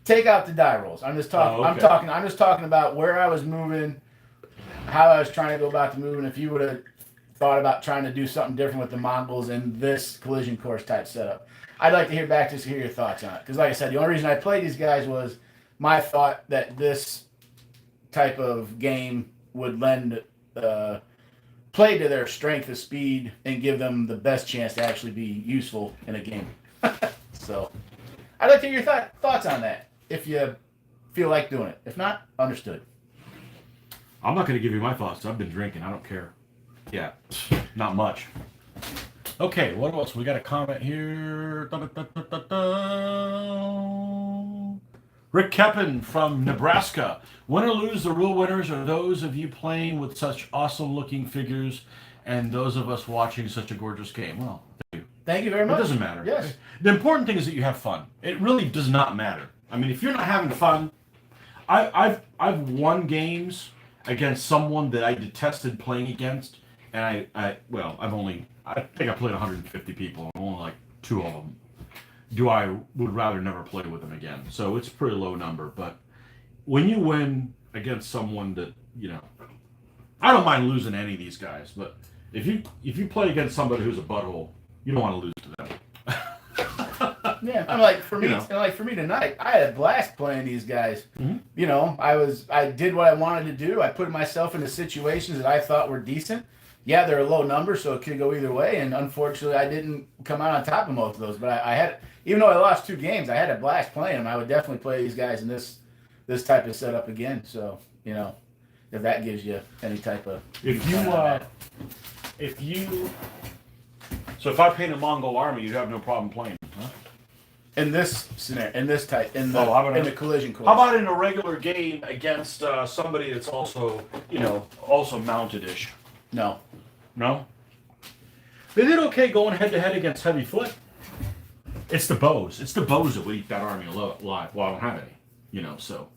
Take out the die rolls. I'm just talking. Oh, okay. I'm just talking about where I was moving, how I was trying to go about the moving. If you would have thought about trying to do something different with the Mongols in this collision course type setup, I'd like to hear back just to hear your thoughts on it. Because like I said, the only reason I played these guys was my thought that this type of game would lend play to their strength of speed and give them the best chance to actually be useful in a game. So I'd like to hear your thoughts on that if you feel like doing it. If not, understood. I'm not going to give you my thoughts. I've been drinking. I don't care. Yeah, not much. Okay, what else? We got a comment here. Rick Keppen from Nebraska. Win or lose, the real winners are those of you playing with such awesome-looking figures and those of us watching such a gorgeous game. Well, thank you. Thank you very much. It doesn't matter. Yes. The important thing is that you have fun. It really does not matter. I mean, if you're not having fun, I've won games against someone that I detested playing against, and I think I played 150 people, and only like 2 of them would rather never play with them again. So it's a pretty low number. But when you win against someone that, you know, I don't mind losing any of these guys, but if you play against somebody who's a butthole, you don't want to lose to them. Yeah, I'm like for me, You know. like for me tonight, I had a blast playing these guys. Mhm. You know, I did what I wanted to do. I put myself into situations that I thought were decent. Yeah, they're a low number, so it could go either way. And unfortunately, I didn't come out on top of most of those. But I had, even though I lost 2 games, I had a blast playing them. I would definitely play these guys in this type of setup again. So you know, If that gives you any type of. If if I paint a Mongol army, you'd have no problem playing, huh? In this scenario, in this type, in the Oh, how about in the collision course. How about in a regular game against somebody that's also, also mounted-ish? No. No? They did okay going head-to-head against heavy foot. It's the bows. It's the bows that would eat that army alive. Well, I don't have any, so.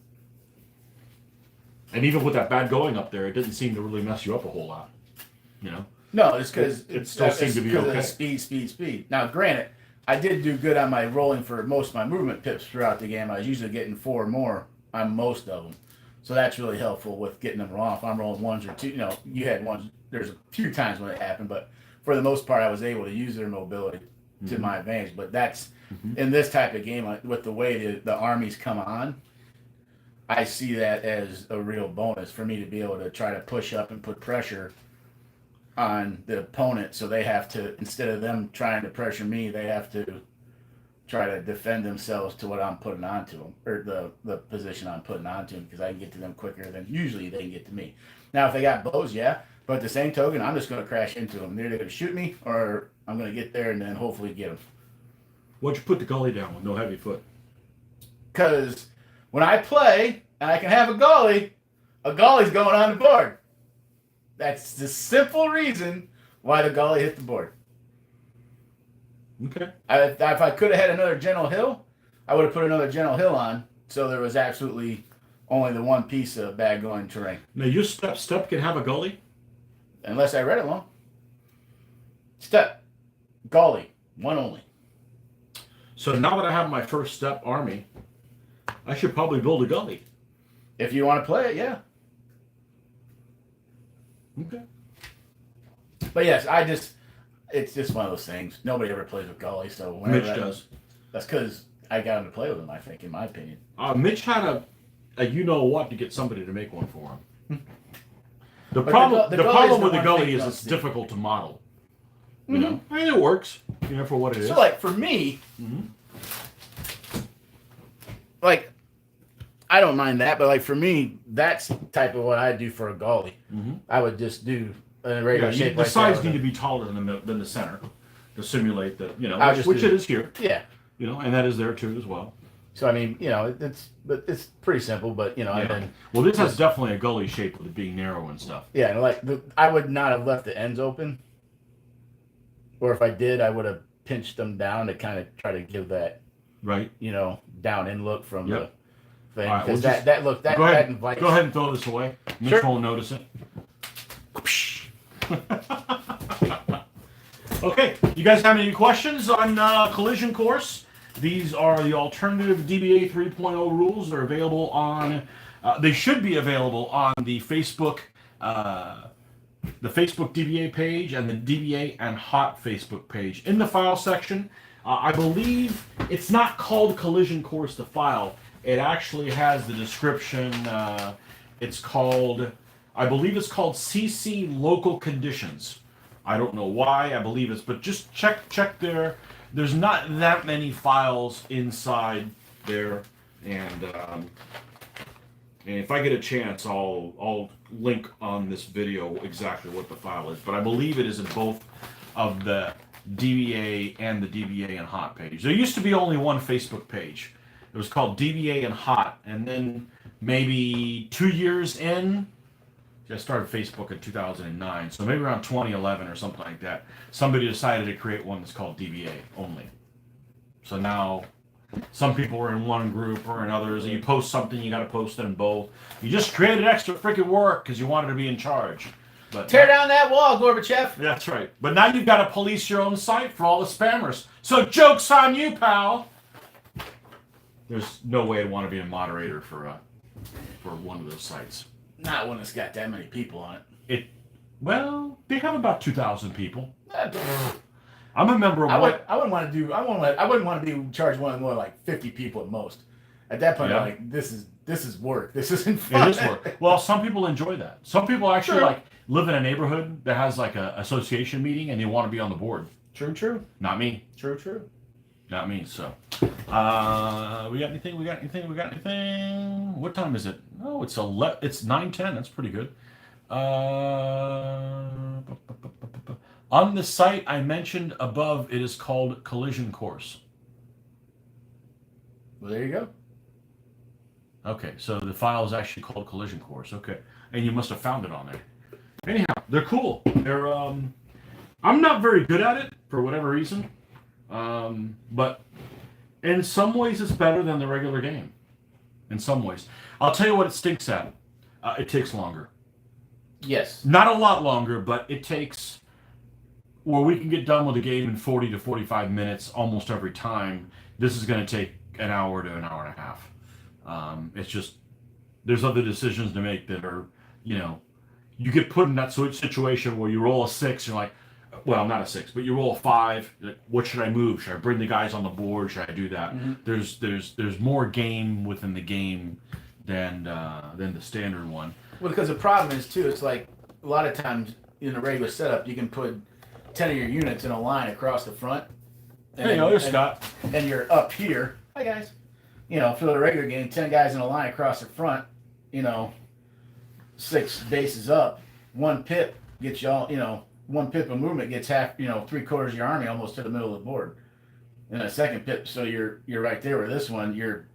And even with that bad going up there, it didn't seem to really mess you up a whole lot, No, it's because It still seemed to be okay. Speed. Now, granted, I did do good on my rolling for most of my movement pips throughout the game. I was usually getting 4 or more on most of them. So that's really helpful with getting them wrong. If I'm rolling 1s or 2, you had 1s. There's a few times when it happened, but for the most part, I was able to use their mobility to my advantage. But that's, in this type of game, with the way the armies come on, I see that as a real bonus for me to be able to try to push up and put pressure on the opponent, so they have to, instead of them trying to pressure me, they have to try to defend themselves to what I'm putting onto them, or the position I'm putting onto them, because I can get to them quicker than usually they can get to me. Now, if they got bows, yeah, but at the same token, I'm just going to crash into them. They're either going to shoot me, or I'm going to get there and then hopefully get them. What'd you put the gully down with no heavy foot? Because when I play and I can have a gully's going on the board. That's the simple reason why the gully hit the board. Okay. If I could have had another General Hill, I would have put another General Hill on, so there was absolutely only the one piece of bad going terrain. Now, your step can have a gully? Unless I read it wrong. Step. Gully. One only. So now that I have my first step army, I should probably build a gully. If you want to play it, yeah. Okay. But yes, it's just one of those things. Nobody ever plays with gully, so Mitch does. That's because I got him to play with him, I think, in my opinion. Mitch had a you-know-what to get somebody to make one for him. The But problem the gully's with the the one gully thing is you it's don't see. difficult to model. You know? I mean, it works, for what it is. So, like, for me, like, I don't mind that, but, like, for me, that's type of what I do for a gully. I would just do a regular shape the like sides that. need to be taller than the center to simulate the, I'll just which do- it is here, Yeah. and that is there too as well. So, I mean, it's pretty simple, but, and then, Well, this has definitely a gully shape with it being narrow and stuff. yeah, and like, I would not have left the ends open. Or if I did, I would have pinched them down to kind of try to give that, Right? down in look from the thing. All right, Because we'll just- that look, that Go ahead. invites. Go ahead and throw this away. Mitch Sure. won't notice it. Okay, you guys have any questions on collision course? These are the alternative DBA 3.0 rules. They're available on. They should be available on the Facebook DBA page and the DBA and Hot Facebook page. In the file section, I believe it's not called collision course to file. It actually has the description. It's called, I believe it's called CC local conditions. I don't know why. I believe it's, but just check there. There's not that many files inside there, and if I get a chance, I'll link on this video exactly what the file is. But I believe it is in both of the DBA and the DBA and Hot page. There used to be only one Facebook page. It was called DBA and Hot, and then maybe 2 years in, I started Facebook in 2009, so maybe around 2011 or something like that, somebody decided to create one that's called DBA only. So now, some people are in one group or in others, and you post something, you got to post it in both. You just created extra freaking work because you wanted to be in charge. But Tear down that wall, Gorbachev. That's right. But now you've got to police your own site for all the spammers. So joke's on you, pal. There's no way I'd want to be a moderator for one of those sites. Not one that's got that many people on it. Well, they have about 2,000 people. I I'm a member of what? wouldn't want to do. I wouldn't want to be charged more like 50 people at most. At that point, Yeah. I'm like, this is work. This isn't fun. It is work. Well, some people enjoy that. Some people actually Sure. live in a neighborhood that has like a association meeting and they want to be on the board. True. Not me. True. Not me. So, we got anything? What time is it? Oh, it's 9:10. That's pretty good. On the site I mentioned above, it is called Collision Course. Well, there you go. Okay, so the file is actually called Collision Course. Okay, and you must have found it on there. Anyhow, they're cool. They're I'm not very good at it for whatever reason, but in some ways it's better than the regular game. In some ways, I'll tell you what it stinks at. It takes longer. Yes. Not a lot longer, but it takes. Where we can get done with the game in 40 to 45 minutes almost every time. This is going to take an hour to an hour and a half. It's just there's other decisions to make that are, you get put in that situation where you roll a 6, you're like, well, not a 6, but you roll a 5. Like, what should I move? Should I bring the guys on the board? Should I do that? Mm-hmm. There's more game within the game than the standard one. Well, because the problem is too, it's like a lot of times in a regular setup, you can put 10 of your units in a line across the front. Hey, there's Scott. And you're up here. Hi guys. For the regular game, 10 guys in a line across the front. 6 bases up. 1 pip gets you all. 1 pip of movement gets half. 3/4 of your army almost to the middle of the board. And a second pip, so you're right there. Where this one, you're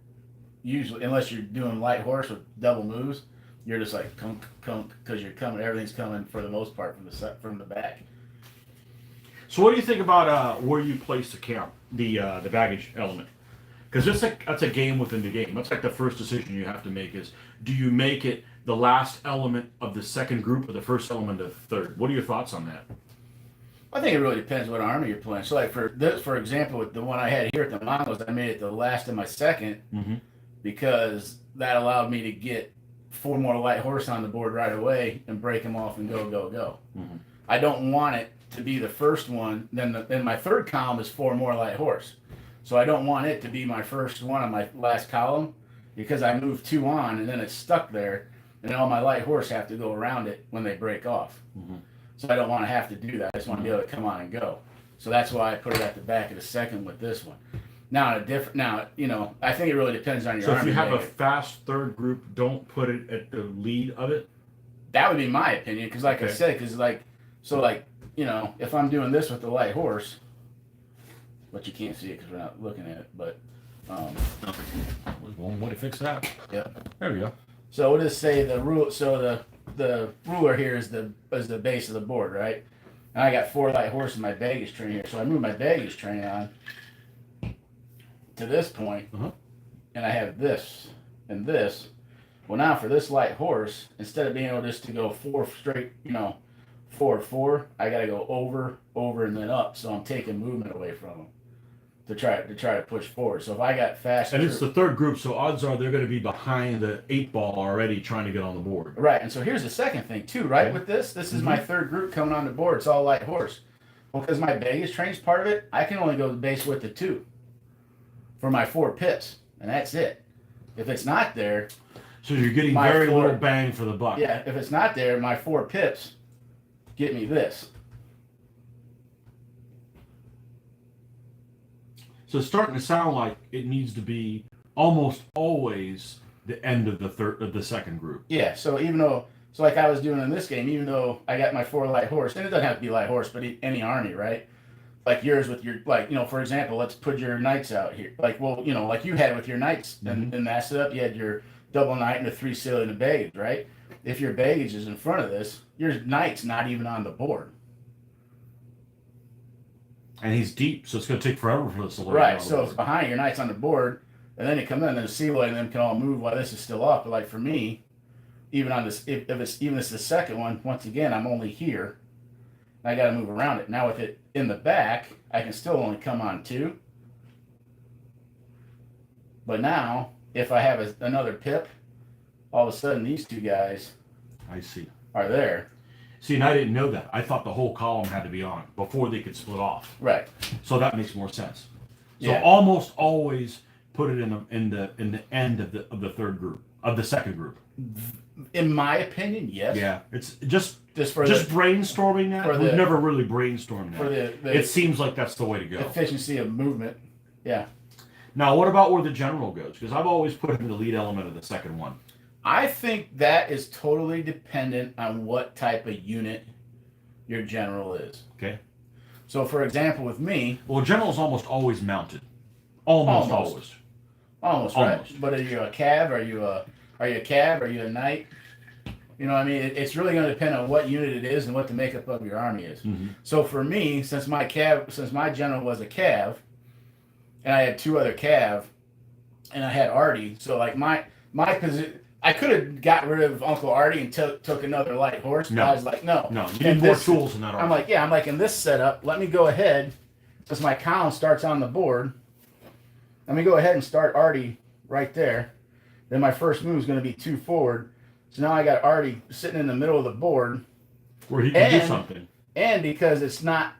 usually, unless you're doing light horse with double moves, you're just like kunk kunk because you're coming. Everything's coming for the most part from the back. So what do you think about where you place the camp, the baggage element? Because that's a game within the game. That's like the first decision you have to make is, do you make it the last element of the second group or the first element of the third? What are your thoughts on that? I think it really depends what army you're playing. So like for example, with the one I had here at the Mongols, I made it the last of my second because that allowed me to get 4 more light horse on the board right away and break them off and go, go, go. Mm-hmm. I don't want it to be the first one. Then my third column is 4 more light horse. So I don't want it to be my first one on my last column because I moved 2 on and then it's stuck there and then all my light horse have to go around it when they break off. Mm-hmm. So I don't want to have to do that. I just want to be able to come on and go. So that's why I put it at the back of the second with this one. Now, I think it really depends on your army. So if you have a fast third group, don't put it at the lead of it? That would be my opinion because I said, if I'm doing this with the light horse, but you can't see it because we're not looking at it, but one way to fix that. Yeah. There we go. So we'll just say the rule. So the ruler here is the base of the board, right? And I got 4 light horse in my baggage train here, so I move my baggage train on to this point, and I have this and this. Well, now for this light horse, instead of being able just to go 4 straight, 4, 4, I got to go over, and then up. So I'm taking movement away from them to try to push forward. So if I got fast, and it's the third group, so odds are they're going to be behind the 8 ball already, trying to get on the board. Right. And so here's the second thing too, right? Okay. With this is my third group coming on the board. It's all light horse. Well, because my baggage train's part of it, I can only go the base width of 2 for my 4 pips, and that's it. If it's not there, so you're getting very little bang for the buck. Yeah. If it's not there, my 4 pips get me this. So it's starting to sound like it needs to be almost always the end of the second group. Yeah. So like I was doing in this game, even though I got my 4 light horse, and it doesn't have to be light horse, but any army, right? Like yours with your, for example, let's put your knights out here. Like you had with your knights and that setup, you had your double knight and a 3 Psiloi and a baggage, right? If your baggage is in front of this, your knight's not even on the board. And he's deep, so it's going to take forever for this to load. Right, so it's behind, your knight's on the board, and then you come in, and then the Psiloi and them can all move while this is still off. But like for me, even on this, if it's the second one, once again, I'm only here. I got to move around it. Now with it in the back, I can still only come on 2. But now, if I have another pip, all of a sudden these 2 guys, I see, are there. See, and I didn't know that. I thought the whole column had to be on before they could split off. Right. So that makes more sense. So yeah. Almost always put it in the end of the third group, of the second group. In my opinion, yes. Yeah, it's just for brainstorming that. We've never really brainstormed that. For it seems like that's the way to go. Efficiency of movement. Yeah. Now, what about where the general goes? Because I've always put him in the lead element of the second one. I think that is totally dependent on what type of unit your general is. Okay. So, for example, with me, Well, general's almost always mounted. Almost always. almost right. But are you a cav? Are you a cav? Are you a knight? You know what I mean? It's really going to depend on what unit it is and what the makeup of your army is. Mm-hmm. So for me, since my general was a cav, and I had 2 other cav, and I had Artie, so like my position, I could have got rid of Uncle Artie and took another light horse. But No. I was like, no, You need more tools in that army. I'm like in this setup. Let me go ahead, since my column starts on the board. Let me go ahead and start Artie right there. Then my first move is going to be 2 forward. So now I got Artie sitting in the middle of the board. Where he can do something. And because it's not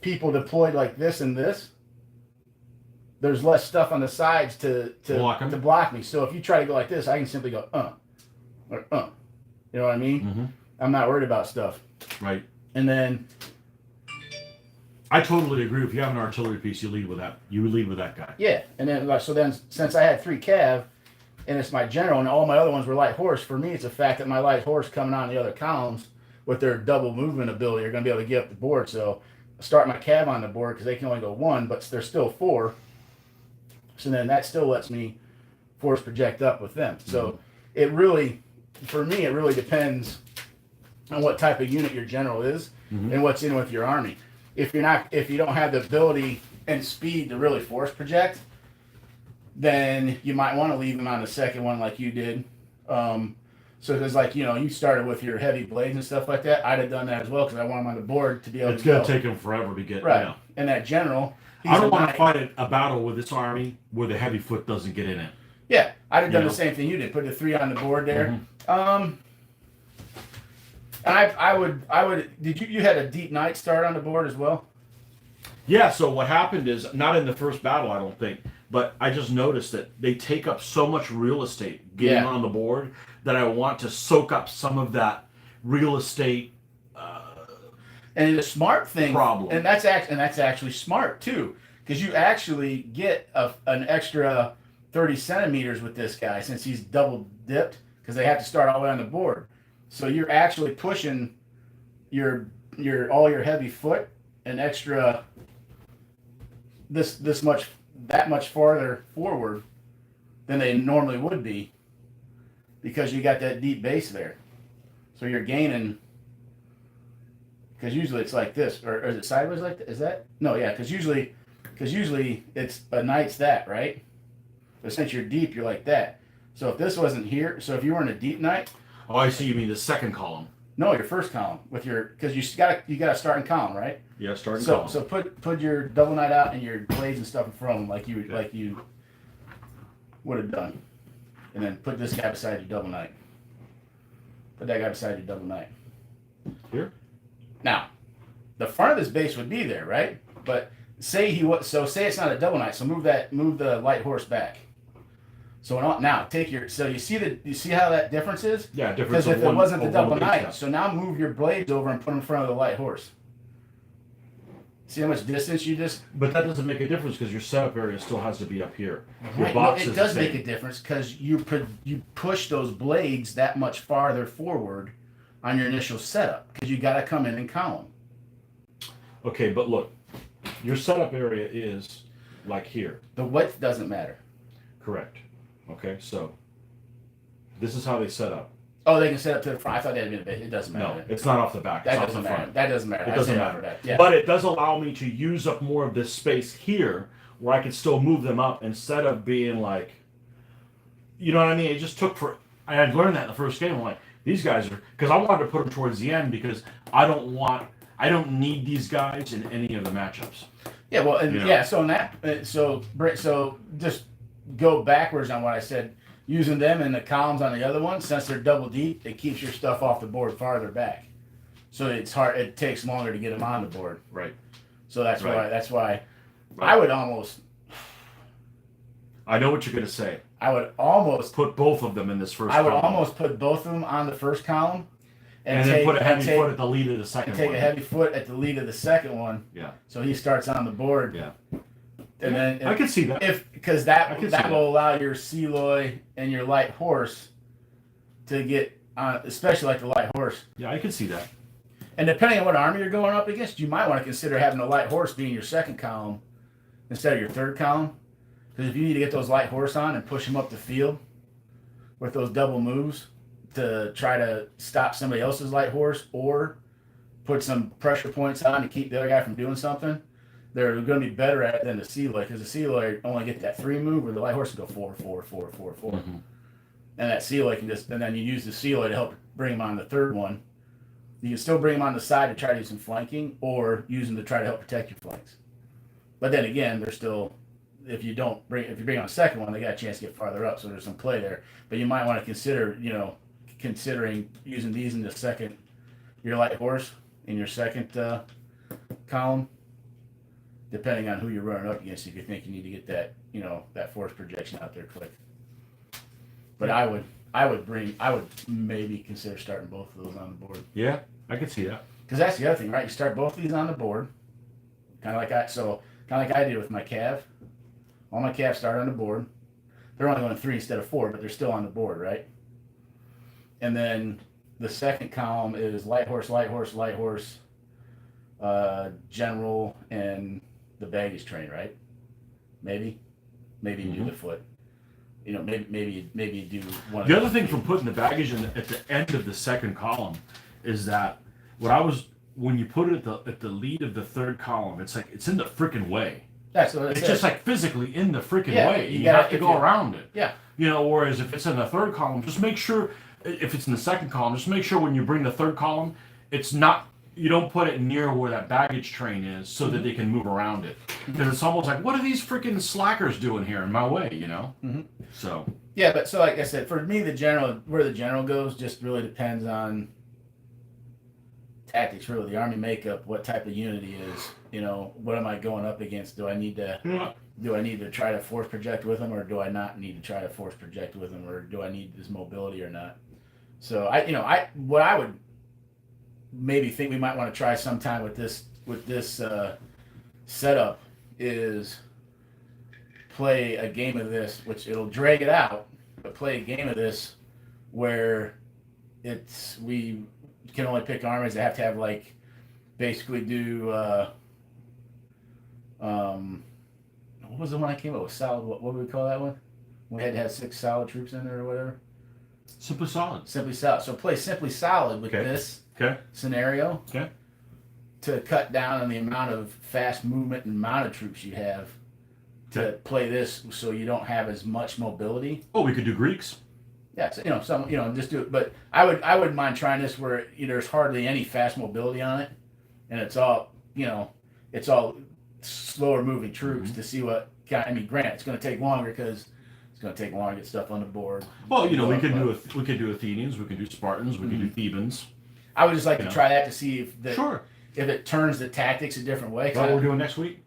people deployed like this and this, there's less stuff on the sides to block me. So if you try to go like this, I can simply go, or You know what I mean? Mm-hmm. I'm not worried about stuff. Right. And then I totally agree. If you have an artillery piece, you lead with that. You lead with that guy. yeah, and then so then since I had 3 cav, and it's my general, and all my other ones were light horse. For me, it's the fact that my light horse coming on the other columns with their double movement ability are going to be able to get up the board. So I start my cav on the board because they can only go 1, but they're still 4. So then that still lets me force project up with them. So it really, for me, it really depends on what type of unit your general is and what's in with your army. If you don't have the ability and speed to really force project, then you might want to leave them on the second one like you did. So there's like, you started with your heavy blades and stuff like that. I'd have done that as well because I want them on the board to be able to go. It's going to take them forever to get right. And that general, I don't want to fight a battle with this army where the heavy foot doesn't get in it. Yeah, I'd have done the same thing you did. Put the 3 on the board there. And I would. Did you had a deep knight start on the board as well? Yeah. So what happened is not in the first battle, I don't think, but I just noticed that they take up so much real estate getting on the board that I want to soak up some of that real estate. And the smart thing, problem, and that's actually smart too, because you actually get an extra 30 centimeters with this guy since he's double dipped, because they have to start all the way on the board. So you're actually pushing your heavy foot an extra that much farther forward than they normally would be, because you got that deep base there. So you're gaining. Because usually it's like this, or is it sideways like that? Is that? No, yeah. Because usually it's a knight's that, right? But since you're deep, you're like that. So if this wasn't here, so if you were in a deep knight. Oh, I see. You mean the second column? No, your first column with because you gotta start in column, right? Yeah, starting column. So put your double knight out and your blades and stuff in front of them like you would have done, and then put this guy beside your double knight. Put that guy beside your double knight. Here. Now, the front of this base would be there, right? But say it's not a double knight. So move the light horse back. So now you see how that difference is? Yeah, difference. Because if it wasn't the double knight, so now move your blades over and put them in front of the light horse. See how much distance you just? But that doesn't make a difference because your setup area still has to be up here. Your Right. box No, it does make a difference because you push those blades that much farther forward on your initial setup because you got to come in and column. Okay, but look, your setup area is like here. The width doesn't matter. Correct. Okay, so this is how they set up. Oh, they can set up to the front. I thought they had been a bit. It doesn't matter. No, it's not off the back. It's That off doesn't the matter. front. That doesn't matter. It doesn't matter. That. Yeah. But it does allow me to use up more of this space here where I can still move them up instead of being like, you know what I mean? It just took for. I had learned that in the first game. I'm like, these guys are, because I wanted to put them towards the end because I don't need these guys in any of the matchups. Yeah. Well, and You know? yeah. So in that, so just go backwards on what I said. Using them in the columns on the other one, since they're double deep, it keeps your stuff off the board farther back. So it's hard. It takes longer to get them on the board. Right. So that's Right. why Right. I would almost. I know what you're going to say. I would almost Put both of them in this first I would column. almost put both of them on the first column, and then put a heavy foot at the lead of the second and take one. a heavy foot at the lead of the second one. Yeah. So he starts on the board. Yeah. And then I can see that. because that I can see that that. will allow your Psiloi and your light horse to get on, especially like the light horse. Yeah, I can see that. And depending on what army you're going up against, you might want to consider having a light horse being your second column instead of your third column. Because if you need to get those light horse on and push them up the field with those double moves to try to stop somebody else's light horse or put some pressure points on to keep the other guy from doing something, they're going to be better at it than the Psiloi, because the Psiloi only get that 3 move where the light horse can go 4, 4, 4, 4, 4. Mm-hmm. And that Psiloi can just, and then you use the Psiloi to help bring him on the third one. You can still bring him on the side to try to do some flanking, or use them to try to help protect your flanks. But then again, they're still, if you bring on a second one, they got a chance to get farther up, so there's some play there. But you might want to consider, considering using these in the second, your light horse in your second column, depending on who you're running up against, if you think you need to get that, that force projection out there quick. But I would maybe consider starting both of those on the board. Yeah, I can see that. Because that's the other thing, right? You start both of these on the board, kind of like I did with my Cav. All my Cavs start on the board. They're only going 3 instead of 4, but they're still on the board, right? And then the second column is light horse, general, and the baggage train, right? Maybe you do the foot. Maybe you do one. The other thing from putting the baggage at the end of the second column is that when you put it at the lead of the third column, it's like it's in the freaking way. That's what it It's says. just like physically in the freaking Yeah, way. you You gotta- have to if go you- around it. Yeah. Whereas if it's in the third column, just make sure, if it's in the second column, just make sure when you bring the third column, you don't put it near where that baggage train is so that they can move around it. Because it's almost like, what are these freaking slackers doing here in my way, Mm-hmm. So. Yeah, but so like I said, for me, where the general goes just really depends on tactics, really. The army makeup, what type of unit he is, what am I going up against? Do I need to try to force project with him, or do I not need to try to force project with him, or do I need this mobility or not? So what I would maybe think we might want to try sometime with this setup is play a game of this, which it'll drag it out, but play a game of this where we can only pick armies that have to have basically do what was the one I came up with? Solid, what would we call that one? We had to have 6 solid troops in there or whatever. Simply solid. Simply solid. So play simply solid with this scenario. Okay. To cut down on the amount of fast movement and amount of troops you have. To play this so you don't have as much mobility. Oh, we could do Greeks. Yeah, so, just do it. But I wouldn't mind trying this where there's hardly any fast mobility on it, and it's all slower moving troops to see what. Granted, it's going to take longer because it's going to take longer to get stuff on the board. Well, we could do Athenians, we could do Spartans, we could do Thebans. I would just like to try that to see if it turns the tactics a different way. Is that what we're doing next week?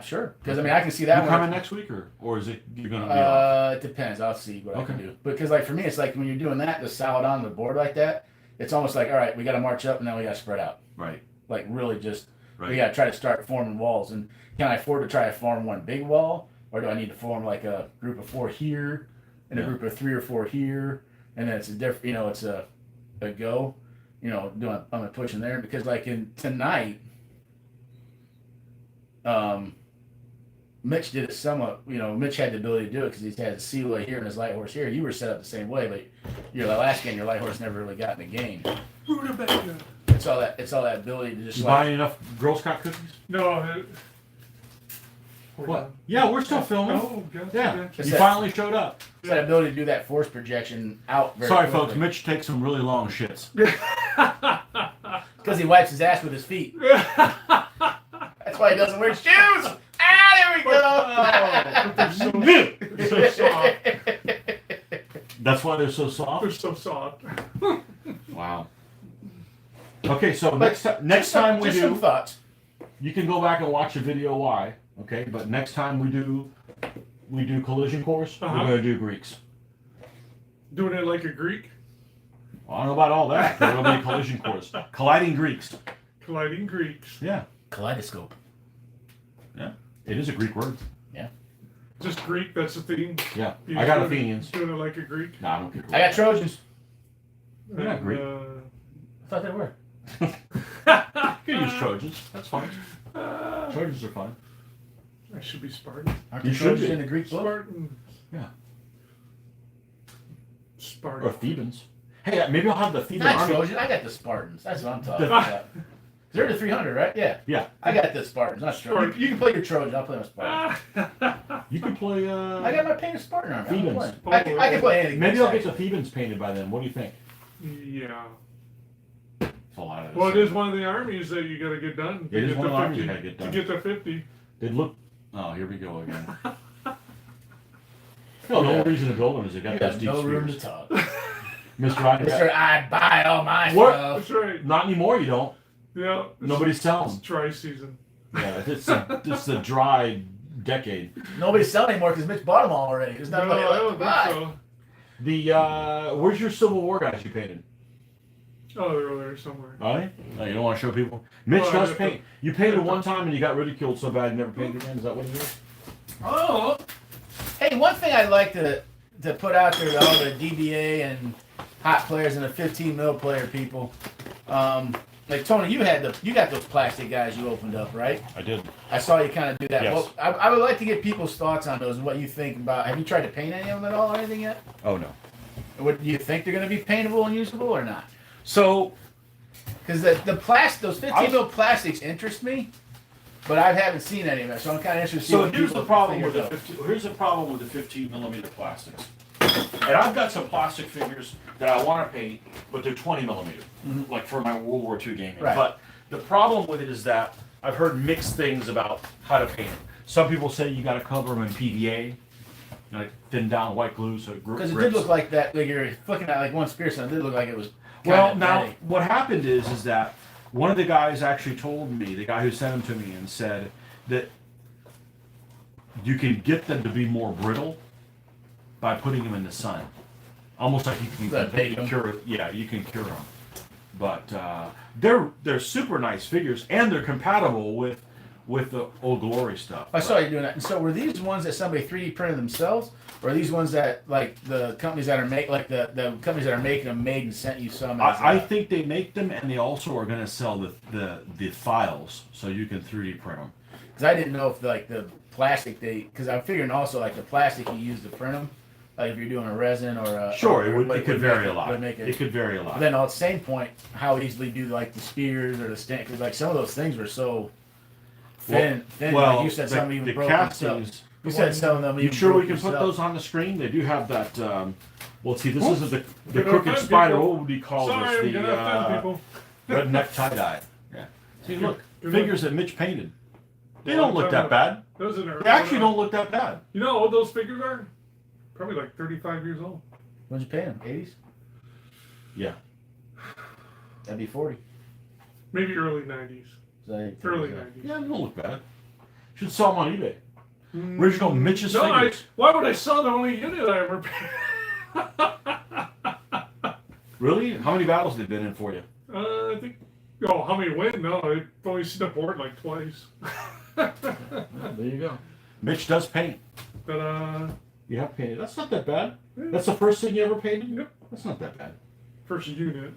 Sure, because I can see that. You coming next week, or is it you're gonna be off? It depends. I'll see what I can do. Because for me, it's like when you're doing that, the solid on the board like that, it's almost like, all right, we got to march up and then we got to spread out. Right. Like really just Right. we got to try to start forming walls. And can I afford to try to form one big wall, or do I need to form like a group of 4 here and a group of 3 or 4 here, and then it's a different, it's a go, I'm pushing there because in tonight. Mitch did it somewhat, Mitch had the ability to do it because he had his Psiloi here and his light horse here. You were set up the same way, but your last game, your light horse never really got in the game. It's all that ability to just You buying enough Girl Scout cookies? No. What? Yeah, we're still filming. Oh, gotcha, Yeah, gotcha. you finally showed up. it's that ability to do that force projection out very Sorry, quickly. folks. Mitch takes some really long shits. Because he wipes his ass with his feet. That's why he doesn't wear shoes. There we go. They're so soft. That's why they're so soft. They're so soft. Wow. Okay, so next time we just some do, thoughts. you can go back and watch the video why. Okay, but next time we do collision course, we're gonna do Greeks. Doing it like a Greek. Well, I don't know about all that, but it'll be a collision course. Colliding Greeks. Colliding Greeks. Yeah, Kaleidoscope. it is a Greek word. Just Greek, that's the thing. Yeah, You I got doing it- Athenians. Doing it like a Greek. No, I don't care. I got Trojans. Yeah, And, great. I thought they were. You can use Trojans. That's fine. Trojans are fine. I should be Spartan. Aren't You the should Trojans be. in the Greek book? Spartan. Yeah. Spartan. Or Thebans. Hey, maybe I'll have the Theban Not army. Trojan. I got the Spartans. That's what I'm talking The- about. They're the 300, right? Yeah. Yeah. I got the Spartans, not Trojans. You can play your Trojan. I'll play my Spartan. You can play. I got my painted Spartan army. I'm Thebans. playing. I can play anything. Maybe I'll get the Thebans painted by then. What do you think? Yeah. It's a lot of Well, it is one of the armies that you got to get done. It to is get one to of the armies 50, you gotta get done. To get to 50. They look. Oh, here we go again. No, the only reason to build them is they got You those have deep no room to spears. talk. Mr. Ryan, Mr. I buy all my What? stuff. That's right. not anymore. You don't. Yeah. Nobody's selling. It's dry season. Yeah, it's a dry decade. Nobody's selling anymore because Mitch bought them all already. There's No, nothing I left don't to think buy. so. The where's your Civil War guys you painted? Oh, they're over there somewhere. Are they? No, you don't want to show people. Mitch Well, I does have paint. You painted one time and you got ridiculed so bad you never painted again. Is that what it is? Oh. Hey, one thing I'd like to put out there to all the DBA and hot players and the 15 mil player people. Like Tony, you got those plastic guys you opened up, right? I did. I saw you kind of do that. Yes. Well, I would like to get people's thoughts on those and what you think about. Have you tried to paint any of them at all or anything yet? Oh no. What do you think they're going to be paintable and usable or not? So Because those 15 mil plastics interest me, but I haven't seen any of it, so I'm kind of interested. To see So what here's people the problem figure with the out. 15, here's the problem with the 15 millimeter plastics. And I've got some plastic figures that I want to paint, but they're 20 millimeter, like for my World War II gaming. Right. But the problem with it is that I've heard mixed things about how to paint them. Some people say you got to cover them in PVA, like thin down white glue, so it Because it grips. did look like that. Like you're flicking out like one spear, so it did look like it was. Well, kinda now bending. what happened is that one of the guys actually told me, the guy who sent them to me, and said that you can get them to be more brittle by putting them in the sun, almost like you That bake 'em. cure. Yeah, you can cure them. But they're super nice figures, and they're compatible with the Old Glory stuff. I saw you doing that. And so were these ones that somebody 3D printed themselves, or are these ones that like the companies that are the companies that are making them made and sent you some? As, I think they make them, and they also are going to sell the files, so you can 3D print them. because I didn't know if like the plastic because I'm figuring also like the plastic you use to print them, like if you're doing a resin or a Sure, or it could vary a lot. would make It could vary a lot. But then at the same point, how easily do like the spears or the stand? Because like some of those things were so thin. Well, like you said, some even the broke castings. You said some of them. You even sure we broke can put themselves. those on the screen? They do have that. Well, see, this Oops. is the Gonna crooked offend spider. people. What would we call Sorry, I'm this? gonna offend people. Redneck tie dye. Yeah. See, look, Good figures that Mitch painted. They Well, don't look I'm that bad. Those are They actually don't look that bad. You know how old those figures are? Probably like 35 years old. When'd you pay them? 80s? Yeah. That'd be 40. Maybe early 90s. So Early 90s. Yeah, they don't look bad. Should sell them on eBay. Original Mitch's No, figures. why would I sell the only unit I ever paid? Really? How many battles have they been in for you? I think. Oh, how many win? No, I've only seen the board like twice. Well, there you go. Mitch does paint. But You have painted. That's not that bad. That's the first thing you ever painted? Yep. That's not that bad. first unit.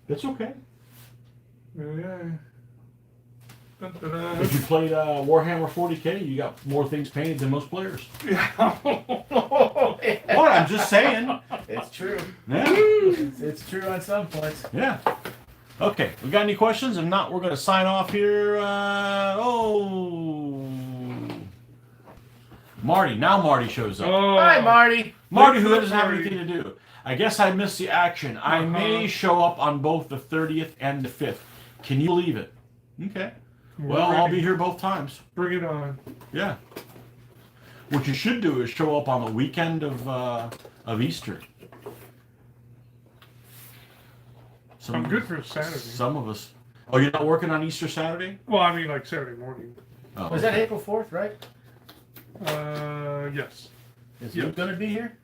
That's okay. Yeah. Dun, dun, dun. If you played Warhammer 40K, you got more things painted than most players. Yeah. What? I'm just saying. It's true. Yeah. It's true on some points. Yeah. Okay. We got any questions? If not, we're going to sign off here. Marty. Now Marty shows up. Oh. Hi, Marty. Marty, who Marty. doesn't have anything to do. I guess I missed the action. I may show up on both the 30th and the 5th. Can you believe it? Okay. Well, I'll be here both times. Bring it on. Yeah. What you should do is show up on the weekend of Easter. I'm good for Saturday. Some of us. Oh, you're not working on Easter Saturday? Well, I mean like Saturday morning. Oh. Was that April 4th, right? Yes. Is Yeah. Luke going to be here?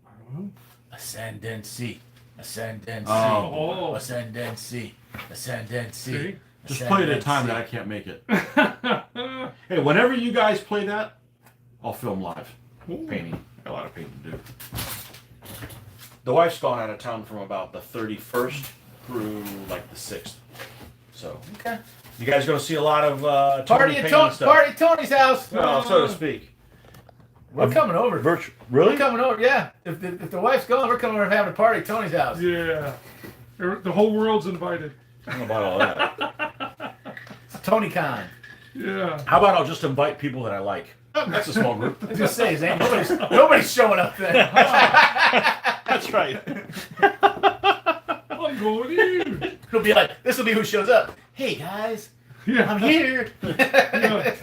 I don't know. Ascendancy. Ascendancy. Oh. Ascendancy. Ascendancy. See? Just play it at a time that I can't make it. Hey, whenever you guys play that, I'll film live. Painting. Got a lot of painting to do. the wife's gone out of town from about the 31st through like the 6th. So Okay. you guys going to see a lot of Party Tony at Payne stuff. Party at Tony's house. Well, so to speak. We're coming over. Virtual. We're Really? coming over. Yeah. If the wife's gone, we're coming over and having a party at Tony's house. Yeah. The whole world's invited. I don't know about all that. It's TonyCon. Yeah. How about I'll just invite people that I like? That's a small group. I was gonna say, Zane, nobody's showing up there. That's right. I'm going with you. It'll be like, this will be who shows up. Hey guys, Yeah. I'm here. Yeah.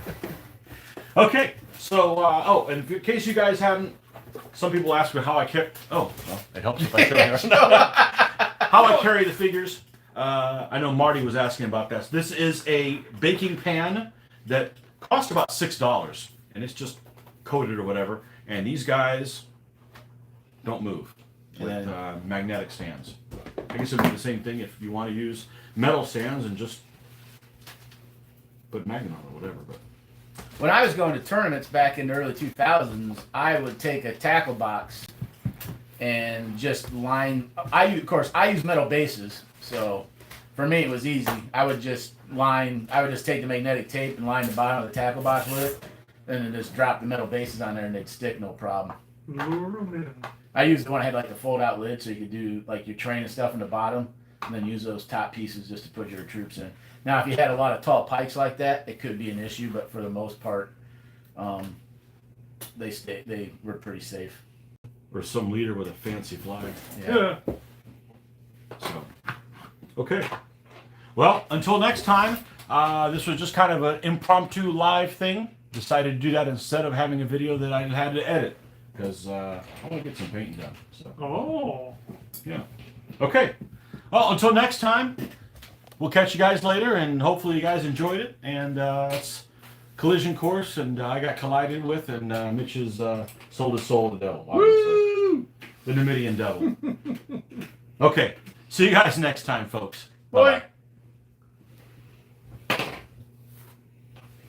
Okay. So, and in case you guys hadn't, some people ask me how I carry. Oh, well, it helps if I show you. How I carry the figures. I know Marty was asking about this. This is a baking pan that cost about $6, and it's just coated or whatever. And these guys don't move with magnetic stands. I guess it would be the same thing if you want to use metal stands and just put magnet on or whatever. But When I was going to tournaments back in the early 2000s, I would take a tackle box and just line. Of course, I use metal bases, so for me it was easy. I would just take the magnetic tape and line the bottom of the tackle box with it, and then just drop the metal bases on there, and they'd stick no problem. Lure 'em in. I used the one that had like a fold-out lid, so you could do like your train and stuff in the bottom, and then use those top pieces just to put your troops in. Now, if you had a lot of tall pikes like that, it could be an issue, but for the most part, they were pretty safe. or some leader with a fancy flag. Yeah. So, okay. Well, until next time, this was just kind of an impromptu live thing. Decided to do that instead of having a video that I had to edit because I want to get some painting done. So, Oh. yeah. Okay. Well, until next time, we'll catch you guys later, and hopefully you guys enjoyed it. And it's Collision Course, and I got collided with, and Mitch has sold his soul to the devil. Woo! The Numidian devil. Okay. See you guys next time, folks. Bye. Bye-bye.